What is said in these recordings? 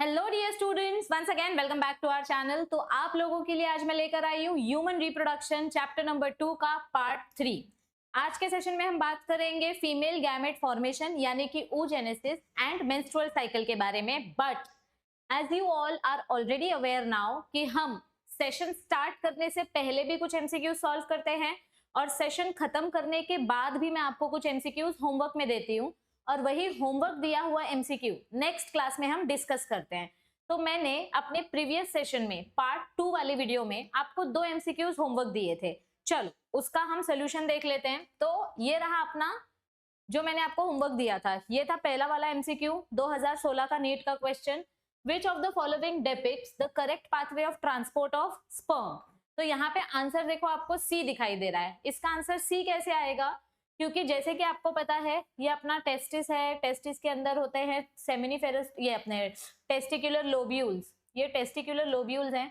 Hello dear students, once again welcome back to our channel. तो आप लोगों के लिए आज मैं लेकर आई हूँ ह्यूमन रिप्रोडक्शन चैप्टर नंबर 2 का पार्ट 3। आज के सेशन में हम बात करेंगे फीमेल गैमेट फॉर्मेशन यानी कि oogenesis एंड मेंस्ट्रुअल साइकिल के बारे में। But as you all are already aware now कि हम सेशन स्टार्ट करने से पहले भी कुछ एमसीक्यू सॉल्व करते हैं और सेशन खत्म करने के बाद भी मैं आपको कुछ एमसीक्यूज होमवर्क में देती हूँ और वही होमवर्क दिया हुआ एमसीक्यू नेक्स्ट क्लास में हम डिस्कस करते हैं। तो मैंने अपने प्रीवियस सेशन में पार्ट 2 वाली वीडियो में आपको 2 एमसीक्यूज होमवर्क दिए थे। चलो उसका हम सोल्यूशन देख लेते हैं। तो ये रहा अपना जो मैंने आपको होमवर्क दिया था, ये था पहला वाला एमसीक्यू 2016 का नीट का question. Which of the following depicts the correct pathway of transport of sperm. तो यहाँ पे आंसर देखो, आपको सी दिखाई दे रहा है। इसका आंसर सी कैसे आएगा, क्योंकि जैसे कि आपको पता है ये अपना टेस्टिस है, टेस्टिस के अंदर होते हैं सेमिनिफेरस, ये अपने टेस्टिकुलर लोब्यूल्स, ये टेस्टिकुलर लोब्यूल्स हैं।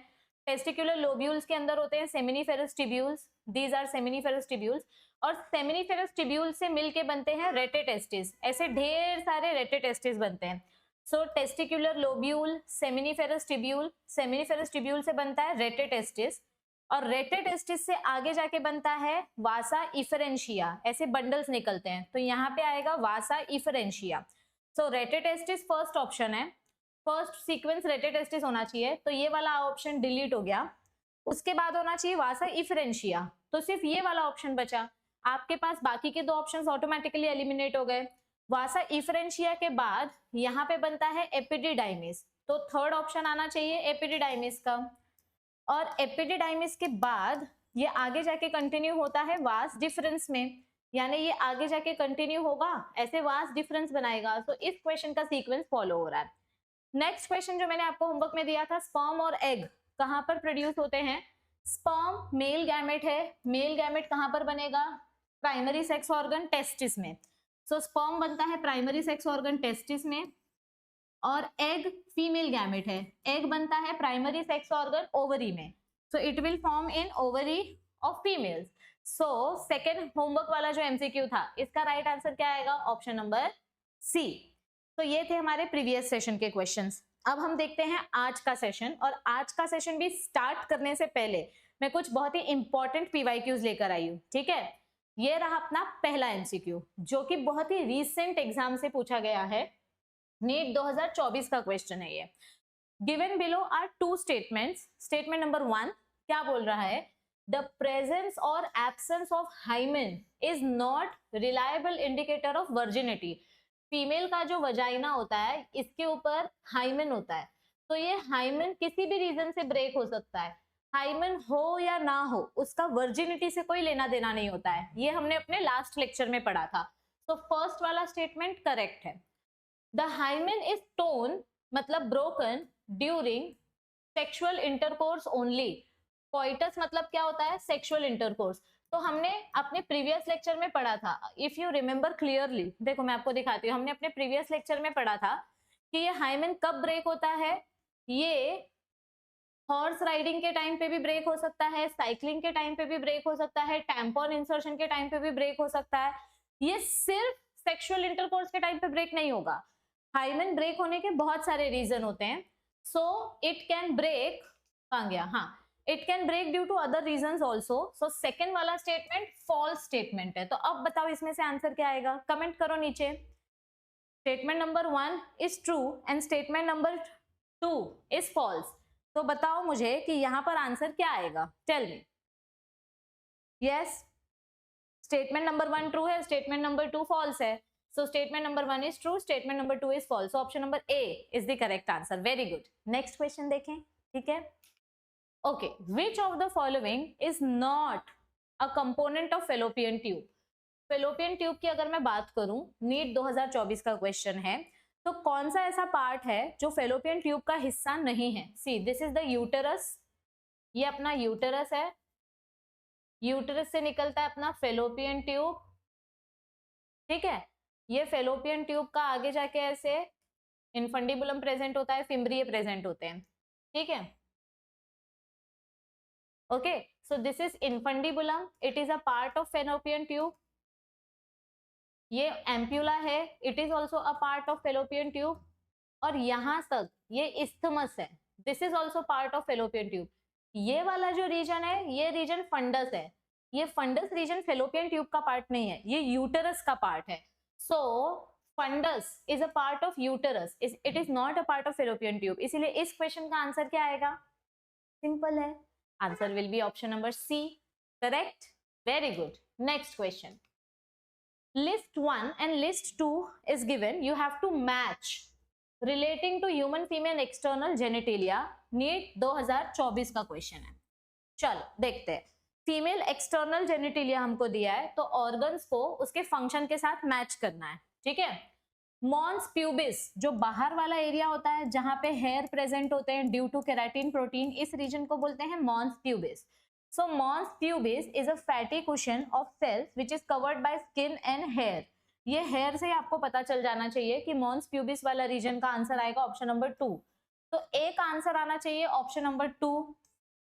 टेस्टिकुलर लोब्यूल्स के अंदर होते हैं seminiferous tubules, these are seminiferous tubules. और सेमिनिफेरस टिब्यूल्स से मिलके बनते हैं रेटेटेस्टिस, ऐसे ढेर सारे रेटेटेस्टिस बनते हैं। So testicular lobule, seminiferous tubule, seminiferous tubule से बनता है रेटेटेस्टिस और रेटेटेस्टिस से आगे जाके बनता है वासा इफरेंशिया, ऐसे बंडल्स निकलते हैं। तो यहाँ पे आएगा वासा इफरेंशिया। सो रेटेटेस्टिस फर्स्ट ऑप्शन है, फर्स्ट सीक्वेंस रेटेटेस्टिस होना चाहिए, तो ये वाला ऑप्शन डिलीट हो गया। उसके बाद होना चाहिए वासा इफरेंशिया, तो सिर्फ ये वाला ऑप्शन बचा। आपके पास बाकी के 2 ऑप्शंस ऑटोमेटिकली एलिमिनेट हो गए। वासा इफरेंशिया के बाद यहाँ पे बनता है एपिडिडाइमिस, तो थर्ड ऑप्शन आना चाहिए एपिडिडाइमिस का। और एपिडिडाइमिस के बाद ये आगे जाके कंटिन्यू होता है वास डिफरेंस में, यानी ये आगे जाके कंटिन्यू होगा, ऐसे वास डिफरेंस बनाएगा। तो इस क्वेश्चन का सीक्वेंस फॉलो हो रहा है। नेक्स्ट क्वेश्चन जो मैंने आपको होमवर्क में दिया था, स्पर्म और एग कहां पर प्रोड्यूस होते हैं। स्पर्म मेल गैमेट है, मेल गैमेट कहां पर बनेगा, प्राइमरी सेक्स ऑर्गन टेस्टिस में। सो स्पर्म बनता है प्राइमरी सेक्स ऑर्गन टेस्टिस में और एग फीमेल गैमेट है, एग बनता है प्राइमरी सेक्स ऑर्गन ओवरी में। So it will form in ovary of females. So second homework वाला जो एमसीक्यू था, इसका राइट आंसर क्या आएगा, ऑप्शन नंबर सी। तो ये थे हमारे प्रीवियस सेशन के क्वेश्चंस। अब हम देखते हैं आज का सेशन, और आज का सेशन भी स्टार्ट करने से पहले मैं कुछ बहुत ही इंपॉर्टेंट पीवाईक्यूज लेकर आई हूँ। ठीक है, ये रहा अपना पहला एमसीक्यू जो कि बहुत ही रिसेंट एग्जाम से पूछा गया है, नीट 2024 का क्वेश्चन है ये। Given below are 2 statements. Statement number 1 क्या बोल रहा है, द प्रेजेंस और absence of hymen is not reliable indicator of virginity. Female का जो वजाइना होता है इसके ऊपर हाइमेन होता है, तो ये हाइमेन किसी भी रीजन से ब्रेक हो सकता है। हाइमेन हो या ना हो, उसका वर्जिनिटी से कोई लेना देना नहीं होता है, ये हमने अपने लास्ट लेक्चर में पढ़ा था। तो फर्स्ट वाला स्टेटमेंट करेक्ट है। The hymen is torn मतलब broken during sexual intercourse only। coitus मतलब क्या होता है, sexual intercourse। तो हमने अपने प्रीवियस लेक्चर में पढ़ा था, इफ यू रिमेम्बर क्लियरली, देखो मैं आपको दिखाती हूँ। हमने अपने प्रीवियस लेक्चर में पढ़ा था कि ये हाइमेन कब ब्रेक होता है, ये हॉर्स राइडिंग के टाइम पे भी ब्रेक हो सकता है, साइकिलिंग के टाइम पे भी ब्रेक हो सकता है, टैम्पॉन इंसर्शन के टाइम पे भी ब्रेक हो सकता है। ये सिर्फ सेक्सुअल इंटरकोर्स के टाइम पे ब्रेक नहीं होगा। हाइमेन ब्रेक होने के बहुत सारे रीजन होते हैं। सो इट कैन ब्रेक, कहां गया, हाँ, it can break due to other reasons also. So second वाला स्टेटमेंट फॉल्स स्टेटमेंट है। तो अब बताओ इसमें से आंसर क्या आएगा, कमेंट करो नीचे। Statement number 1 is true and statement number 2 is false. तो बताओ मुझे कि यहां पर आंसर क्या आएगा, tell me. Yes, statement number 1 true है, स्टेटमेंट नंबर 2 फॉल्स है। So statement number 1 is true, statement number 2 is false. So option number A is the correct answer. Very good. Next question देखें, ठीक है? Okay, which of the following is not a component of fallopian tube? fallopian tube की अगर मैं बात करूं, NEET 2024 का question है, तो कौन सा ऐसा पार्ट है जो fallopian tube का हिस्सा नहीं है? See, this is the uterus. ये अपना यूटरस है, यूटरस से निकलता है अपना fallopian tube, ठीक है। ये फेलोपियन ट्यूब का आगे जाके ऐसे इनफंडिबुलम प्रेजेंट होता है, फिम्ब्रिय प्रेजेंट होते हैं, ठीक है। Okay, so this is infundibulum, it is a part of fallopian tube. ये एम्प्यूला है, it is also a part of fallopian tube. और यहां तक ये इस्थमस है, this is also part of fallopian tube. ये वाला जो रीजन है ये रीजन फंडस है, ये फंडस रीजन फेलोपियन ट्यूब का पार्ट नहीं है, ये यूटेरस का पार्ट है। So fundus is a part of uterus, it is not a part of fallopian tube, इसीलिए इस क्वेश्चन का आंसर क्या आएगा? सिंपल है, answer will be option number C, correct, very good. Next question, list 1 and list 2 is given, you have to match relating to human female external genitalia, NEET 2024 का question है। चलो देखते हैं, female external genitalia हमको दिया है तो organs को उसके फंक्शन के साथ मैच करना है, ठीक है। मॉन्स प्यूबिस जो बाहर वाला एरिया होता है जहां पे हेयर प्रेजेंट होते हैं ड्यू टू केराटिन प्रोटीन, इस रीजन को बोलते हैं mons pubis. So mons pubis is a fatty cushion of cells which is covered by skin and hair. ये हेयर से आपको पता चल जाना चाहिए कि मॉन्स प्यूबिस वाला रीजन का आंसर आएगा ऑप्शन नंबर 2। तो एक आंसर आना चाहिए ऑप्शन नंबर 2,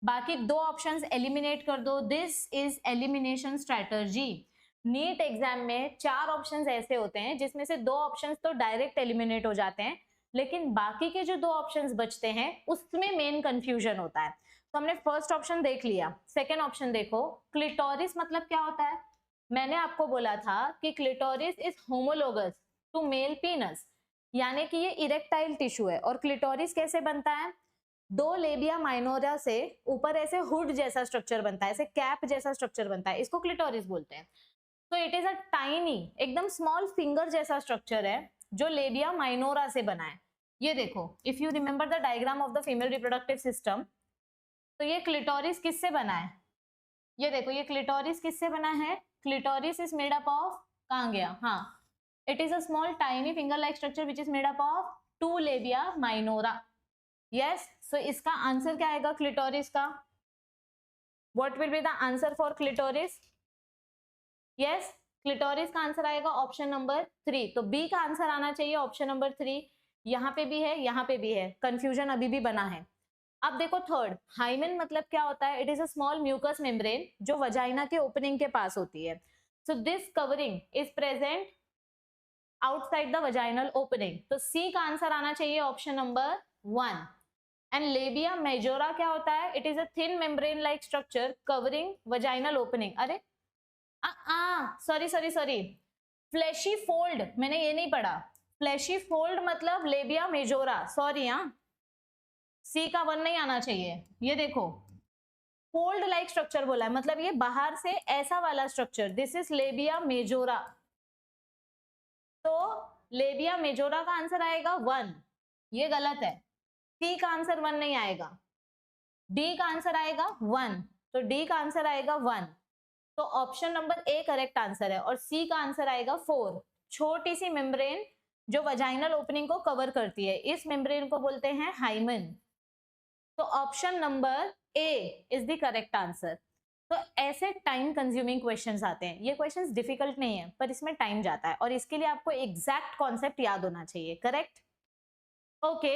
बाकी दो ऑप्शंस एलिमिनेट कर दो। This is elimination strategy. NEET exam में 4 ऑप्शंस ऐसे होते हैं जिसमें से 2 ऑप्शंस तो डायरेक्ट एलिमिनेट हो जाते हैं, लेकिन बाकी के जो 2 ऑप्शंस बचते हैं उसमें मेन कंफ्यूजन होता है। तो हमने फर्स्ट ऑप्शन देख लिया, सेकेंड ऑप्शन देखो, क्लिटोरिस मतलब क्या होता है? मैंने आपको बोला था कि clitoris is homologous to male penis, यानी कि ये इरेक्टाइल टिश्यू है। और क्लिटोरिस कैसे बनता है? 2 लेबिया माइनोरा से ऊपर ऐसे हुड जैसा स्ट्रक्चर बनता है, ऐसे कैप जैसा स्ट्रक्चर बनता है, इसको क्लिटोरिस बोलते हैं। तो इट इज अ टाइनी, एकदम स्मॉल फिंगर जैसा स्ट्रक्चर है जो लेबिया माइनोरा से बना है। ये देखो, if you remember the diagram of the female reproductive system, तो ये क्लिटोरिस किससे बना है? ये देखो, ये क्लिटोरिस किससे बना है? Clitoris is made up of, कहां गया, हाँ, it is a small tiny finger like structure which is made up of 2 labia minora. Yes, so इसका आंसर क्या आएगा क्लिटोरिस का? What will be the answer for clitoris? Yes, clitoris का answer आएगा option number 3। तो B का answer आना चाहिए ऑप्शन नंबर 3। यहाँ पे भी है, यहाँ पे भी है, कंफ्यूजन अभी भी बना है। अब देखो थर्ड, हाइमेन मतलब क्या होता है? It is a small mucus membrane जो वजाइना के ओपनिंग के पास होती है। So this covering is present outside the vaginal opening. तो सी का आंसर आना चाहिए option number 1। And labia majora क्या होता है? It is a thin membrane like structure covering vaginal opening. अरे sorry sorry sorry, fleshy fold, मैंने ये नहीं पढ़ा। फ्लैशी फोल्ड मतलब लेबिया मेजोरा, सॉरी, सी का 1 नहीं आना चाहिए। ये देखो, फोल्ड लाइक स्ट्रक्चर बोला है, मतलब ये बाहर से ऐसा वाला structure, this is labia majora. तो लेबिया मेजोरा का आंसर आएगा 1, ये गलत है। सी का आंसर 1 नहीं आएगा, डी का आंसर आएगा 1, तो डी का आंसर आएगा 1। तो option number A correct answer है और सी का आंसर आएगा 4। छोटी सी मेम्ब्रेन जो वजाइनल ओपनिंग को कवर करती है, इस मेम्ब्रेन को बोलते हैं हाइमन। तो option number A is the correct answer. तो ऐसे टाइम कंज्यूमिंग क्वेश्चंस आते हैं, ये क्वेश्चंस डिफिकल्ट नहीं है पर इसमें टाइम जाता है और इसके लिए आपको एग्जैक्ट कॉन्सेप्ट याद होना चाहिए, करेक्ट? ओके,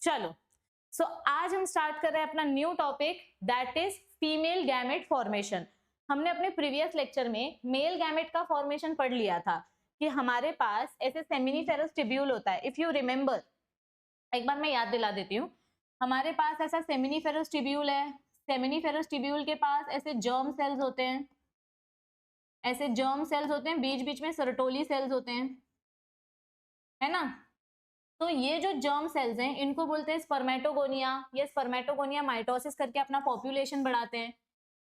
चलो, सो आज हम स्टार्ट कर रहे हैं अपना new topic, that is female gamete formation. हमने अपने प्रीवियस लेक्चर में मेल गैमेट का फॉर्मेशन पढ़ लिया था कि हमारे पास ऐसे सेमिनिफेरस ट्यूब्यूल होता है। इफ यू रिमेंबर, एक बार मैं याद दिला देती हूँ, हमारे पास ऐसा सेमिनिफेरस ट्यूब्यूल है। सेमिनिफेरस ट्यूब्यूल के पास ऐसे जर्म सेल्स होते हैं, ऐसे जर्म सेल्स होते हैं, बीच बीच में सर्टोली सेल्स होते हैं, है ना? तो ये जो जर्म सेल्स हैं इनको बोलते हैं स्पर्मेटोगोनिया। ये स्पर्मेटोगोनिया माइटोसिस करके अपना पॉपुलेशन बढ़ाते हैं।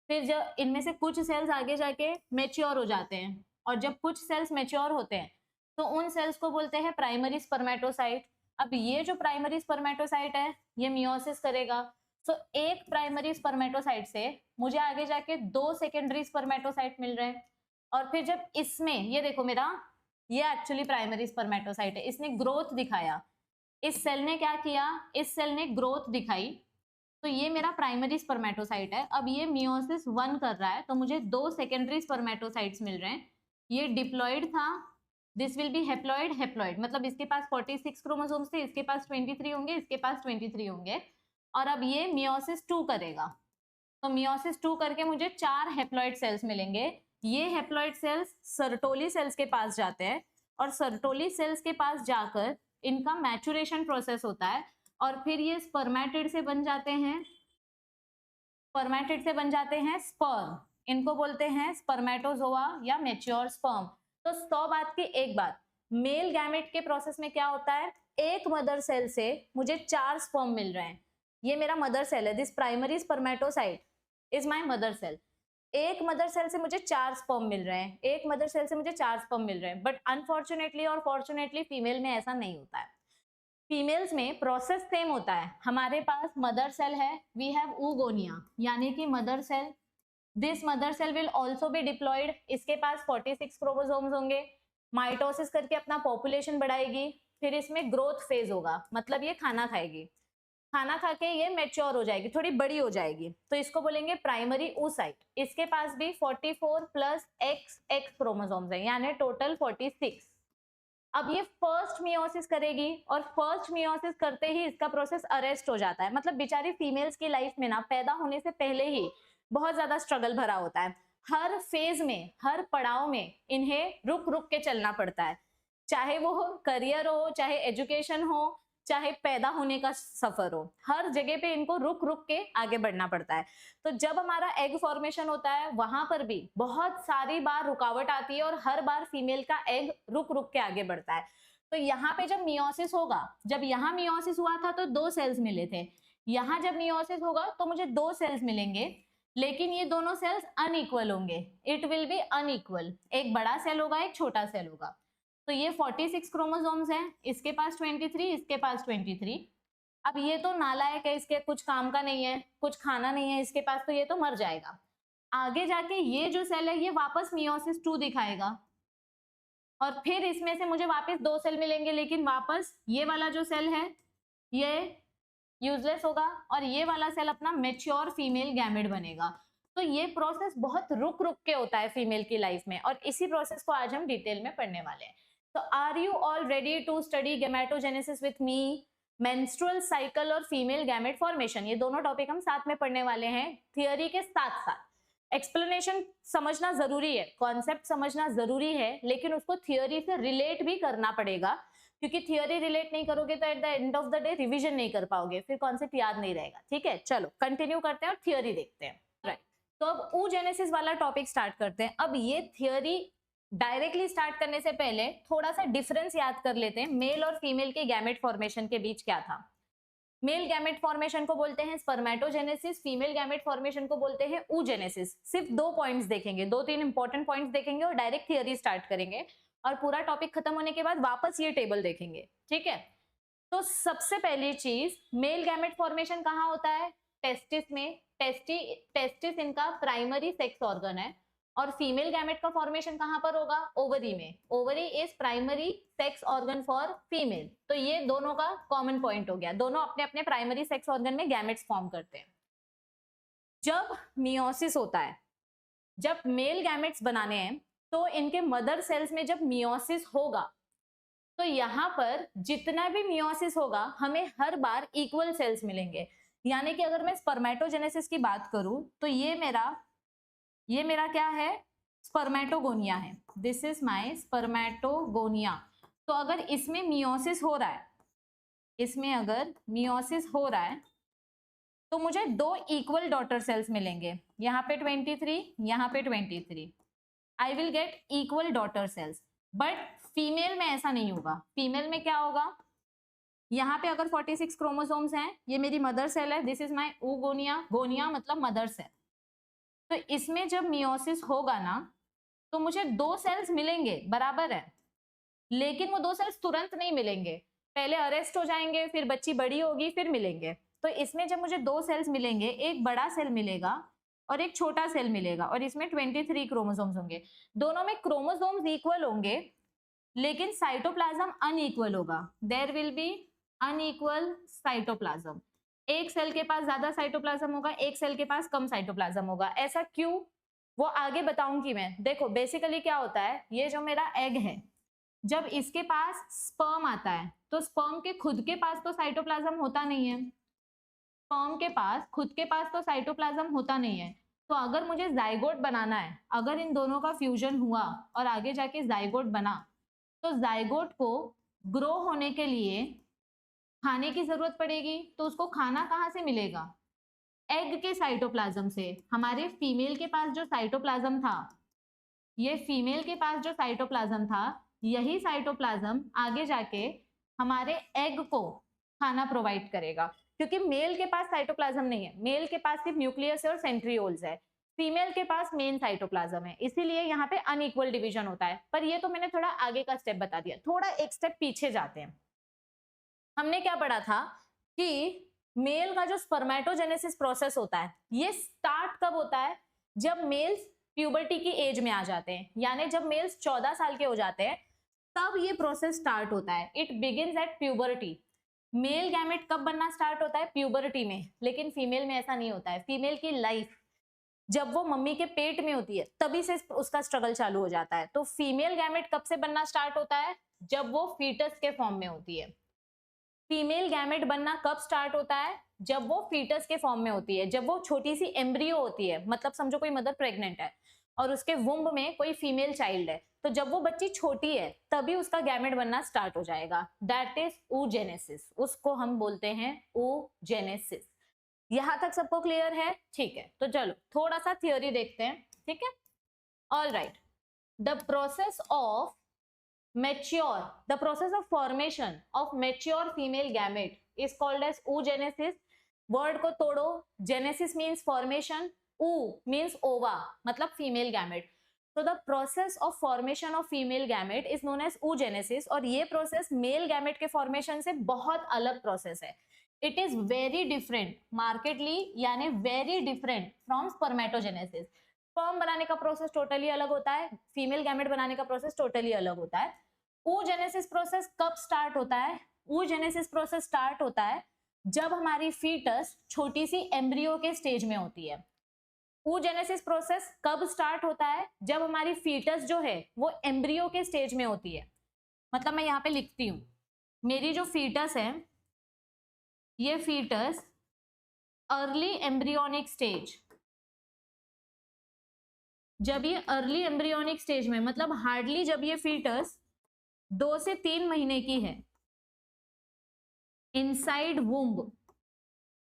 फिर जब इनमें से कुछ सेल्स आगे जाके मेच्योर हो जाते हैं, और जब कुछ सेल्स मेच्योर होते हैं तो उन सेल्स को बोलते हैं प्राइमरी स्पर्मेटोसाइट। अब ये जो प्राइमरी स्पर्मेटोसाइट है ये मियोसिस करेगा। तो एक प्राइमरी स्पर्मेटोसाइट से मुझे आगे जाके 2 सेकेंडरी स्पर्मेटोसाइट मिल रहे हैं। और फिर जब इसमें, ये देखो मेरा, ये एक्चुअली प्राइमरी स्पर्मेटोसाइट है, इसने ग्रोथ दिखाया, इस सेल ने क्या किया, इस सेल ने ग्रोथ दिखाई, तो ये मेरा प्राइमरी स्पर्मेटोसाइट है। अब ये मियोसिस 1 कर रहा है तो मुझे 2 सेकेंडरी स्पर्मेटोसाइट्स मिल रहे हैं। ये डिप्लॉइड था, this will be haploid. Haploid मतलब इसके पास 46 क्रोमोसोम्स थे, इसके पास 23 होंगे, इसके पास 23 होंगे। और अब ये मियोसिस 2 करेगा, तो मियोसिस 2 करके मुझे 4 हेप्लॉइड सेल्स मिलेंगे। ये हेप्लॉइड सेल्स सर्टोली सेल्स के पास जाते हैं और सर्टोली सेल्स के पास जाकर इनका मैचुरेशन प्रोसेस होता है और फिर ये स्पर्मेटिड से बन जाते हैं, स्पर्मेटिड से बन जाते हैं स्पर्म। इनको बोलते हैं स्पर्मेटोजोआ या मैच्योर स्पर्म। तो 100 बात की एक बात, मेल गैमेट के प्रोसेस में क्या होता है, एक मदर सेल से मुझे 4 स्पर्म मिल रहे हैं। ये मेरा मदर सेल है, this primary spermatocyte is my mother cell. एक मदर सेल से मुझे 4 स्पर्म मिल रहे हैं, एक मदर सेल से मुझे 4 स्पर्म मिल रहे हैं। बट अनफॉर्चुनेटली और फॉर्चुनेटली फीमेल में ऐसा नहीं होता है। फीमेल्स में प्रोसेस सेम होता है। हमारे पास मदर सेल है, वी हैव oogonia, यानी कि mother cell. This mother cell will also be diploid. इसके पास 46 क्रोमोसोम्स होंगे, माइटोसिस करके अपना पॉपुलेशन बढ़ाएगी, फिर इसमें ग्रोथ फेज होगा, मतलब ये खाना खाएगी, खाना खा के ये मैच्योर हो जाएगी, थोड़ी बड़ी हो जाएगी, तो इसको बोलेंगे प्राइमरी oocyte। इसके पास भी 44 प्लस XX क्रोमोसोम्स है, यानी टोटल 46। अब ये फर्स्ट मियोसिस करेगी और फर्स्ट मियोसिस करते ही इसका प्रोसेस अरेस्ट हो जाता है। मतलब बेचारी फीमेल्स की लाइफ में ना पैदा होने से पहले ही बहुत ज्यादा स्ट्रगल भरा होता है। हर फेज में, हर पड़ाव में इन्हें रुक रुक के चलना पड़ता है, चाहे वो करियर हो, चाहे एजुकेशन हो, चाहे पैदा होने का सफर हो, हर जगह पे इनको रुक रुक के आगे बढ़ना पड़ता है। तो जब हमारा एग फॉर्मेशन होता है वहां पर भी बहुत सारी बार रुकावट आती है और हर बार फीमेल का एग रुक रुक के आगे बढ़ता है। तो यहाँ पे जब मियोसिस होगा, जब यहाँ मियोसिस हुआ था तो 2 सेल्स मिले थे, यहाँ जब मियोसिस होगा तो मुझे 2 सेल्स मिलेंगे, लेकिन ये दोनों सेल्स अनइक्वल होंगे, इट विल बी अनइक्वल। एक बड़ा सेल होगा, एक छोटा सेल होगा। तो ये 46 क्रोमोसोम्स हैं, इसके पास 23, इसके पास 23। अब ये तो नालायक है, इसके कुछ काम का नहीं है, कुछ खाना नहीं है इसके पास, तो ये तो मर जाएगा। आगे जाके ये जो सेल है ये वापस मियोसिस 2 दिखाएगा और फिर इसमें से मुझे वापस 2 सेल मिलेंगे, लेकिन वापस ये वाला जो सेल है ये यूजलेस होगा और ये वाला सेल अपना मेच्योर फीमेल गैमेट बनेगा। तो ये प्रोसेस बहुत रुक रुक के होता है फीमेल की लाइफ में और इसी प्रोसेस को आज हम डिटेल में पढ़ने वाले हैं। तो are you all ready to study gametogenesis with me, menstrual cycle और फीमेल गैमेट फॉर्मेशन? ये दोनों टॉपिक हम साथ में पढ़ने वाले हैं, थियोरी के साथ साथ। एक्सप्लेनेशन समझना जरूरी है, कॉन्सेप्ट समझना जरूरी है, लेकिन उसको थियोरी से रिलेट भी करना पड़ेगा, क्योंकि थियोरी रिलेट नहीं करोगे तो at the end of the day revision नहीं कर पाओगे, फिर कॉन्सेप्ट याद नहीं रहेगा। ठीक है, चलो कंटिन्यू करते हैं और थियोरी देखते हैं। राइट, तो अब oogenesis वाला टॉपिक स्टार्ट करते हैं। अब ये थियोरी डायरेक्टली स्टार्ट करने से पहले थोड़ा सा डिफरेंस याद कर लेते हैं, मेल और फीमेल के गैमेट फॉर्मेशन के बीच क्या था। मेल गैमेट फॉर्मेशन को बोलते हैं स्पर्मेटोजेनेसिस, फीमेल गैमेट फॉर्मेशन को बोलते हैं oogenesis। सिर्फ 2 पॉइंट्स देखेंगे, 2-3 इंपॉर्टेंट पॉइंट्स देखेंगे और डायरेक्ट थियोरी स्टार्ट करेंगे और पूरा टॉपिक खत्म होने के बाद वापस ये टेबल देखेंगे। ठीक है, तो सबसे पहली चीज, मेल गैमेट फॉर्मेशन कहाँ होता है? टेस्टिस में। टेस्टिस इनका प्राइमरी सेक्स ऑर्गन है। और फीमेल गैमेट का फॉर्मेशन कहाँ पर होगा? ओवरी में। Ovary is primary sex organ for female. तो ये दोनों का कॉमन पॉइंट हो गया, दोनों अपने अपने प्राइमरी सेक्स ऑर्गन में गैमेट्स फॉर्म करते हैं। जब मियोसिस होता है, जब मेल गैमेट्स बनाने हैं, तो इनके मदर सेल्स में जब मियोसिस होगा तो यहाँ पर जितना भी मियोसिस होगा हमें हर बार इक्वल सेल्स मिलेंगे। यानी कि अगर मैं स्पर्मेटोजेनेसिस की बात करूं तो ये मेरा क्या है? स्पर्मेटोगोनिया है। This is my spermatogonia. तो अगर इसमें मियोसिस हो रहा है, इसमें अगर मियोसिस हो रहा है तो मुझे 2 इक्वल डॉटर सेल्स मिलेंगे, यहाँ पे 23, यहाँ पे 23। I will get equal daughter cells. But female में ऐसा नहीं होगा। फीमेल में क्या होगा? यहाँ पे अगर 46 क्रोमोसोम्स हैं, ये मेरी मदर सेल है, दिस इज माय oogonia। गोनिया मतलब मदर सेल। तो इसमें जब मियोसिस होगा ना तो मुझे 2 सेल्स मिलेंगे, बराबर है, लेकिन वो 2 सेल्स तुरंत नहीं मिलेंगे, पहले अरेस्ट हो जाएंगे, फिर बच्ची बड़ी होगी, फिर मिलेंगे। तो इसमें जब मुझे 2 सेल्स मिलेंगे, एक बड़ा सेल मिलेगा और एक छोटा सेल मिलेगा, और इसमें 23 क्रोमोसोम्स होंगे। दोनों में क्रोमोसोम्स इक्वल होंगे लेकिन साइटोप्लाज्म अनइक्वल होगा। There will be unequal cytoplasm. एक सेल के पास ज्यादा साइटोप्लाज्म होगा, एक सेल के पास कम साइटोप्लाज्म होगा। ऐसा क्यों, वो आगे बताऊंगी मैं। देखो बेसिकली क्या होता है, ये जो मेरा एग है, जब इसके पास स्पर्म आता है तो स्पर्म के खुद के पास तो साइटोप्लाज्म होता नहीं है, स्पर्म के पास खुद के पास तो साइटोप्लाज्म होता नहीं है। तो अगर मुझे जाइगोट बनाना है, अगर इन दोनों का फ्यूजन हुआ और आगे जाके जाइगोट बना, तो जाइगोट को ग्रो होने के लिए खाने की जरूरत पड़ेगी, तो उसको खाना कहाँ से मिलेगा? एग के साइटोप्लाज्म से। हमारे फीमेल के पास जो साइटोप्लाज्म था, ये फीमेल के पास जो साइटोप्लाज्म था, यही साइटोप्लाज्म आगे जाके हमारे एग को खाना प्रोवाइड करेगा, क्योंकि मेल के पास साइटोप्लाज्म नहीं है, मेल के पास सिर्फ न्यूक्लियस और सेंट्रियोल्स है, फीमेल के पास मेन साइटोप्लाज्म है, इसीलिए यहाँ पे अनइक्वल डिवीजन होता है। पर ये तो मैंने थोड़ा आगे का स्टेप बता दिया, थोड़ा एक स्टेप पीछे जाते हैं। हमने क्या पढ़ा था कि मेल का जो स्पर्मेटोजेनेसिस प्रोसेस होता है, ये स्टार्ट कब होता है? जब मेल्स प्यूबर्टी की एज में आ जाते हैं, यानी जब मेल्स 14 साल के हो जाते हैं, तब ये प्रोसेस स्टार्ट होता है। It begins at puberty. Male gamete कब बनना स्टार्ट होता है? प्यूबर्टी में। लेकिन फीमेल में ऐसा नहीं होता है। फीमेल की लाइफ जब वो मम्मी के पेट में होती है, तभी से उसका स्ट्रगल चालू हो जाता है। तो फीमेल गैमेट कब से बनना स्टार्ट होता है? जब वो फीटस के फॉर्म में होती है। फीमेल गैमेट बनना कब स्टार्ट होता है? जब वो फीटस के फॉर्म में होती है, जब वो छोटी सी एम्ब्रियो होती है, मतलब समझो कोई मदर प्रेग्नेंट है और उसके वुम्ब में कोई फीमेल चाइल्ड है, तो जब वो बच्ची छोटी है तभी उसका गैमेट बनना स्टार्ट हो जाएगा। That is oogenesis। उसको हम बोलते हैं oogenesis। यहां तक सबको क्लियर है? ठीक है, तो चलो थोड़ा सा थियोरी देखते हैं। ठीक है, all right. The process of mature, the process of formation of mature female gamete is called as oogenesis। word को तोड़ो, genesis means formation, oo means ova, मतलब female gamete। so the process of formation of female gamete is known as oogenesis। और ये process male gamete के formation से बहुत अलग process है। it is very different, markedly यानी very different from spermatogenesis। Sperm बनाने का प्रोसेस टोटली अलग होता है, फीमेल गैमेट बनाने का प्रोसेस टोटली अलग होता है। oogenesis प्रोसेस कब स्टार्ट होता है? oogenesis प्रोसेस स्टार्ट होता है जब हमारी फीटस छोटी सी एम्ब्रियो के स्टेज में होती है। oogenesis प्रोसेस कब स्टार्ट होता है? जब हमारी फीटस जो है वो एम्ब्रियो के स्टेज में होती है। मतलब मैं यहाँ पे लिखती हूँ, मेरी जो फीटस है, ये फीटस अर्ली एम्ब्रियोनिक स्टेज, जब ये अर्ली एम्ब्रियोनिक स्टेज में, मतलब हार्डली जब ये फीटस 2 से 3 महीने की है, इनसाइड वुम्ब,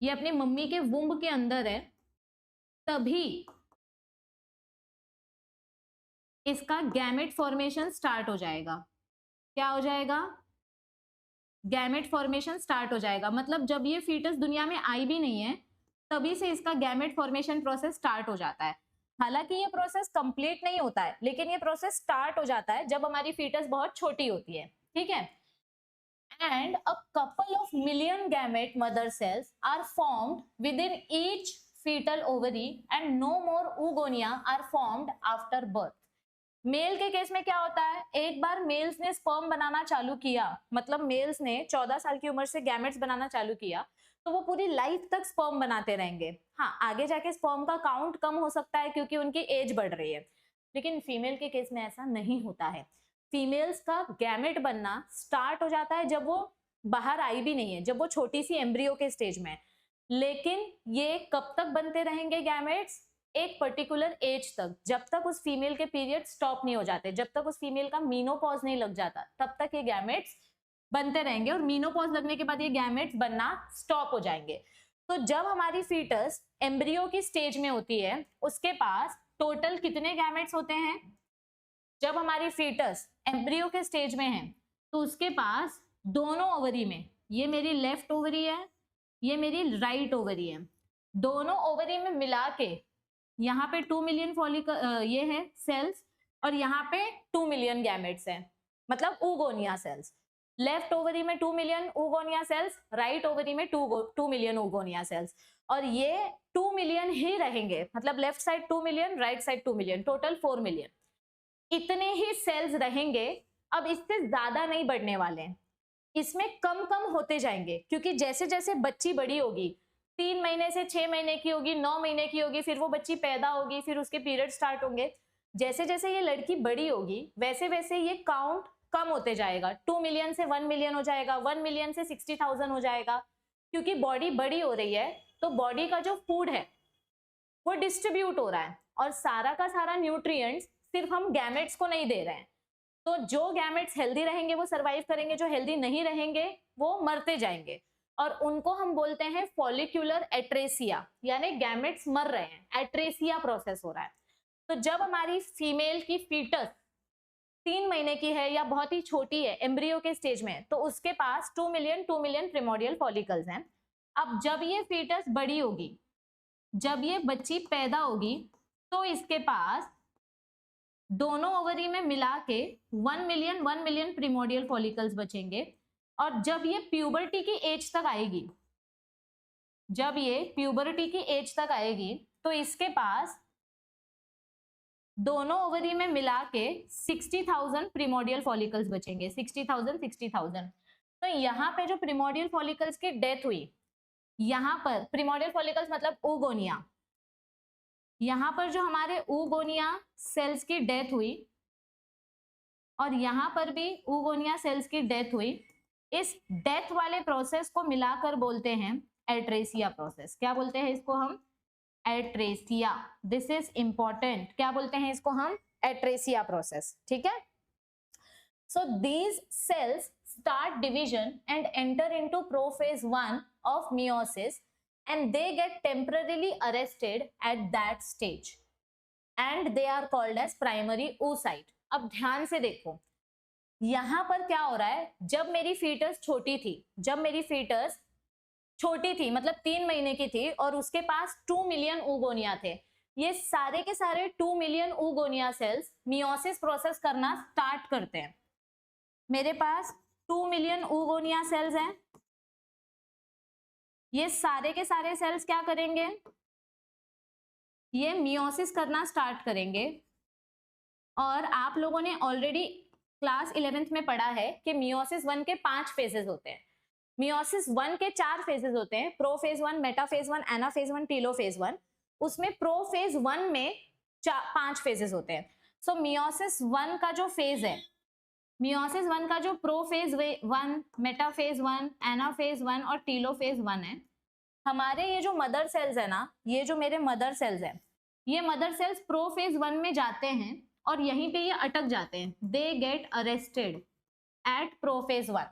ये अपने मम्मी के वुम्ब के अंदर है, तभी इसका गैमेट फॉर्मेशन स्टार्ट हो जाएगा। क्या हो जाएगा? गैमेट फॉर्मेशन स्टार्ट हो जाएगा। मतलब जब ये फीटस दुनिया में आई भी नहीं है, तभी से इसका गैमेट फॉर्मेशन प्रोसेस स्टार्ट हो जाता है। हालांकि ये प्रोसेस कंप्लीट नहीं होता है, लेकिन ये प्रोसेस स्टार्ट हो जाता है जब हमारी फीटस बहुत छोटी होती है। ठीक है, and a couple of million gamete mother cells are formed within each fetal ovary and no more oogonia are formed after birth। Male के केस में क्या होता है? एक बार मेल्स ने स्पर्म बनाना चालू किया, मतलब मेल्स ने 14 साल की उम्र से गैमेट्स बनाना चालू किया, तो वो पूरी लाइफ तक स्पर्म बनाते रहेंगे। हाँ, आगे जाके स्पर्म का काउंट कम हो सकता है क्योंकि उनकी एज बढ़ रही है, लेकिन फीमेल के केस में ऐसा नहीं होता है। फीमेल्स का गैमेट बनना स्टार्ट हो जाता है जब वो बाहर आई भी नहीं है, जब वो छोटी सी एम्ब्रियो के स्टेज में है। लेकिन ये कब तक बनते रहेंगे गैमेट्स? एक पर्टिकुलर एज तक, जब तक उस फीमेल के पीरियड स्टॉप नहीं हो जाते, जब तक उस फीमेल का मीनोपॉज नहीं लग जाता, तब तक ये गैमेट्स बनते रहेंगे। और मीनोपॉज लगने के बाद ये गैमेट्स बनना स्टॉप हो जाएंगे। तो जब हमारी फीटस एम्ब्रियो की स्टेज में होती है, उसके पास टोटल कितने गैमेट्स होते हैं? जब हमारी फीटस एम्ब्रियो के स्टेज में है, तो उसके पास दोनों ओवरी में, ये मेरी लेफ्ट ओवरी है, ये मेरी राइट ओवरी है, दोनों ओवरी में मिला के यहाँ पे 2 मिलियन फॉलिकल ये है सेल्स, और यहाँ पे 2 मिलियन गैमेट्स हैं, मतलब oogonia सेल्स। लेफ्ट ओवरी में 2 million oogonia cells, right ovary में 2 मिलियन oogonia सेल्स, और ये 2 मिलियन ही रहेंगे, मतलब left side 2 million, right side 2 million, total 4 million. इतने ही सेल्स रहेंगे। अब इससे ज्यादा नहीं बढ़ने वाले, इसमें कम कम होते जाएंगे, क्योंकि जैसे जैसे बच्ची बड़ी होगी, 3 महीने से 6 महीने की होगी, 9 महीने की होगी, फिर वो बच्ची पैदा होगी, फिर उसके पीरियड स्टार्ट होंगे। जैसे जैसे ये लड़की बड़ी होगी, वैसे वैसे ये काउंट कम होते जाएगा। 2 मिलियन से 1 मिलियन हो जाएगा, 1 मिलियन से 60,000 हो जाएगा, क्योंकि बॉडी बड़ी हो रही है, तो बॉडी का जो फूड है वो डिस्ट्रीब्यूट हो रहा है, और सारा का सारा न्यूट्रिएंट्स सिर्फ हम गैमेट्स को नहीं दे रहे हैं, तो जो गैमेट्स हेल्दी रहेंगे वो सरवाइव करेंगे, जो हेल्दी नहीं रहेंगे वो मरते जाएंगे, और उनको हम बोलते हैं फॉलिक्यूलर एट्रेसिया, यानी गैमेट्स मर रहे हैं, एट्रेसिया प्रोसेस हो रहा है। तो जब हमारी फीमेल की फीटस 3 महीने की है या बहुत ही छोटी है, एम्ब्रियो के स्टेज में, तो उसके पास 2 मिलियन प्रिमोडियल फॉलिकल्स हैं। अब जब ये फीटस बड़ी होगी, जब ये बच्ची पैदा होगी, तो इसके पास दोनों ओवरी में मिला के 1 मिलियन प्रिमोडियल फॉलिकल्स बचेंगे। और जब ये प्यूबर्टी की एज तक आएगी, जब ये प्यूबर्टी की एज तक आएगी, तो इसके पास दोनों ओवरी में मिला के 60,000 प्रिमोडियल फॉलिकल्स बचेंगे। 60,000। तो यहाँ पे जो प्रिमोडियल फॉलिकल्स की डेथ हुई, यहाँ पर प्रिमोडियल फॉलिकल्स मतलब oogonia, यहाँ पर जो हमारे oogonia सेल्स की डेथ हुई और यहाँ पर भी oogonia सेल्स की डेथ हुई, इस डेथ वाले प्रोसेस को मिलाकर बोलते हैं एट्रेसिया प्रोसेस। क्या बोलते हैं इसको हम? एट्रेसिया। This is important. क्या बोलते हैं इसको हम? Atresia process. ठीक है। So these cells start division and enter into prophase 1 of meiosis, and they get temporarily arrested at that stage and they are called as primary oocyte। अब ध्यान से देखो, यहां पर क्या हो रहा है, जब मेरी फीटस छोटी थी, जब मेरी फीटस छोटी थी मतलब 3 महीने की थी और उसके पास 2 मिलियन oogonia थे, ये सारे के सारे 2 million oogonia cells meiosis process करना स्टार्ट करते हैं। मेरे पास 2 मिलियन oogonia सेल्स हैं, ये सारे के सारे सेल्स क्या करेंगे? ये मियोसिस करना स्टार्ट करेंगे। और आप लोगों ने ऑलरेडी क्लास 11th में पढ़ा है कि मियोसिस 1 के 5 फेजेस होते हैं। मियोसिस 1 के 4 फेजेस होते हैं, प्रोफेज 1, मेटाफेज 1, एनाफेज 1, टीलोफेज 1। उसमें प्रोफेज 1 में 5 फेजेस होते हैं। सो मियोसिस 1 का जो फेज है, मियोसिस 1 का जो प्रोफेज 1, मेटाफेज 1, एनाफेज 1 और टीलोफेज 1 है, हमारे ये जो मदर सेल्स है ना, ये जो मेरे मदर सेल्स है, ये मदर सेल्स प्रोफेज 1 में जाते हैं और यहीं पे ये अटक जाते हैं। They get arrested eight prophase 1।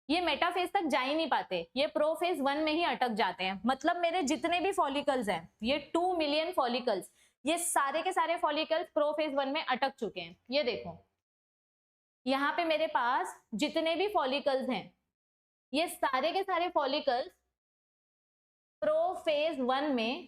ये मेटाफेज तक जा ही नहीं पाते, ये प्रोफेज 1 में ही अटक जाते हैं। मतलब मेरे जितने भी फॉलिकल्स हैं, ये 2 मिलियन फॉलिकल्स, ये सारे के सारे फॉलिकल्स प्रोफेज 1 में अटक चुके हैं। ये देखो, यहाँ पे मेरे पास जितने भी फॉलिकल्स हैं, ये सारे के सारे फॉलिकल्स प्रोफेज 1 में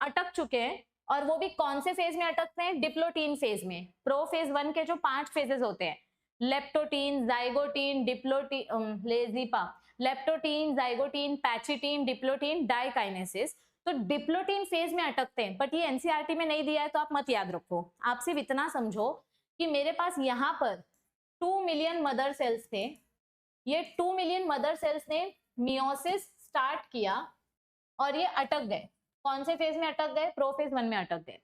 अटक चुके हैं। और वो भी कौन से फेज में अटकते हैं? डिप्लोटीन फेज में। प्रोफेज 1 के जो 5 फेजेस होते हैं, लेप्टोटीन, जाइगोटीन, डिप्लोटीन, लेजिपा, leptotene, zygotene, pachytene, diplotene, diakinesis. तो डिप्लोटीन फेज में अटकते हैं, बट ये एनसीईआरटी में नहीं दिया है तो आप मत याद रखो। आप सिर्फ इतना समझो कि मेरे पास यहाँ पर 2 मिलियन मदर सेल्स थे, ये 2 मिलियन मदर सेल्स ने मियोसिस स्टार्ट किया और ये अटक गए। कौन से फेज में अटक गए? प्रोफेज 1 में अटक गए।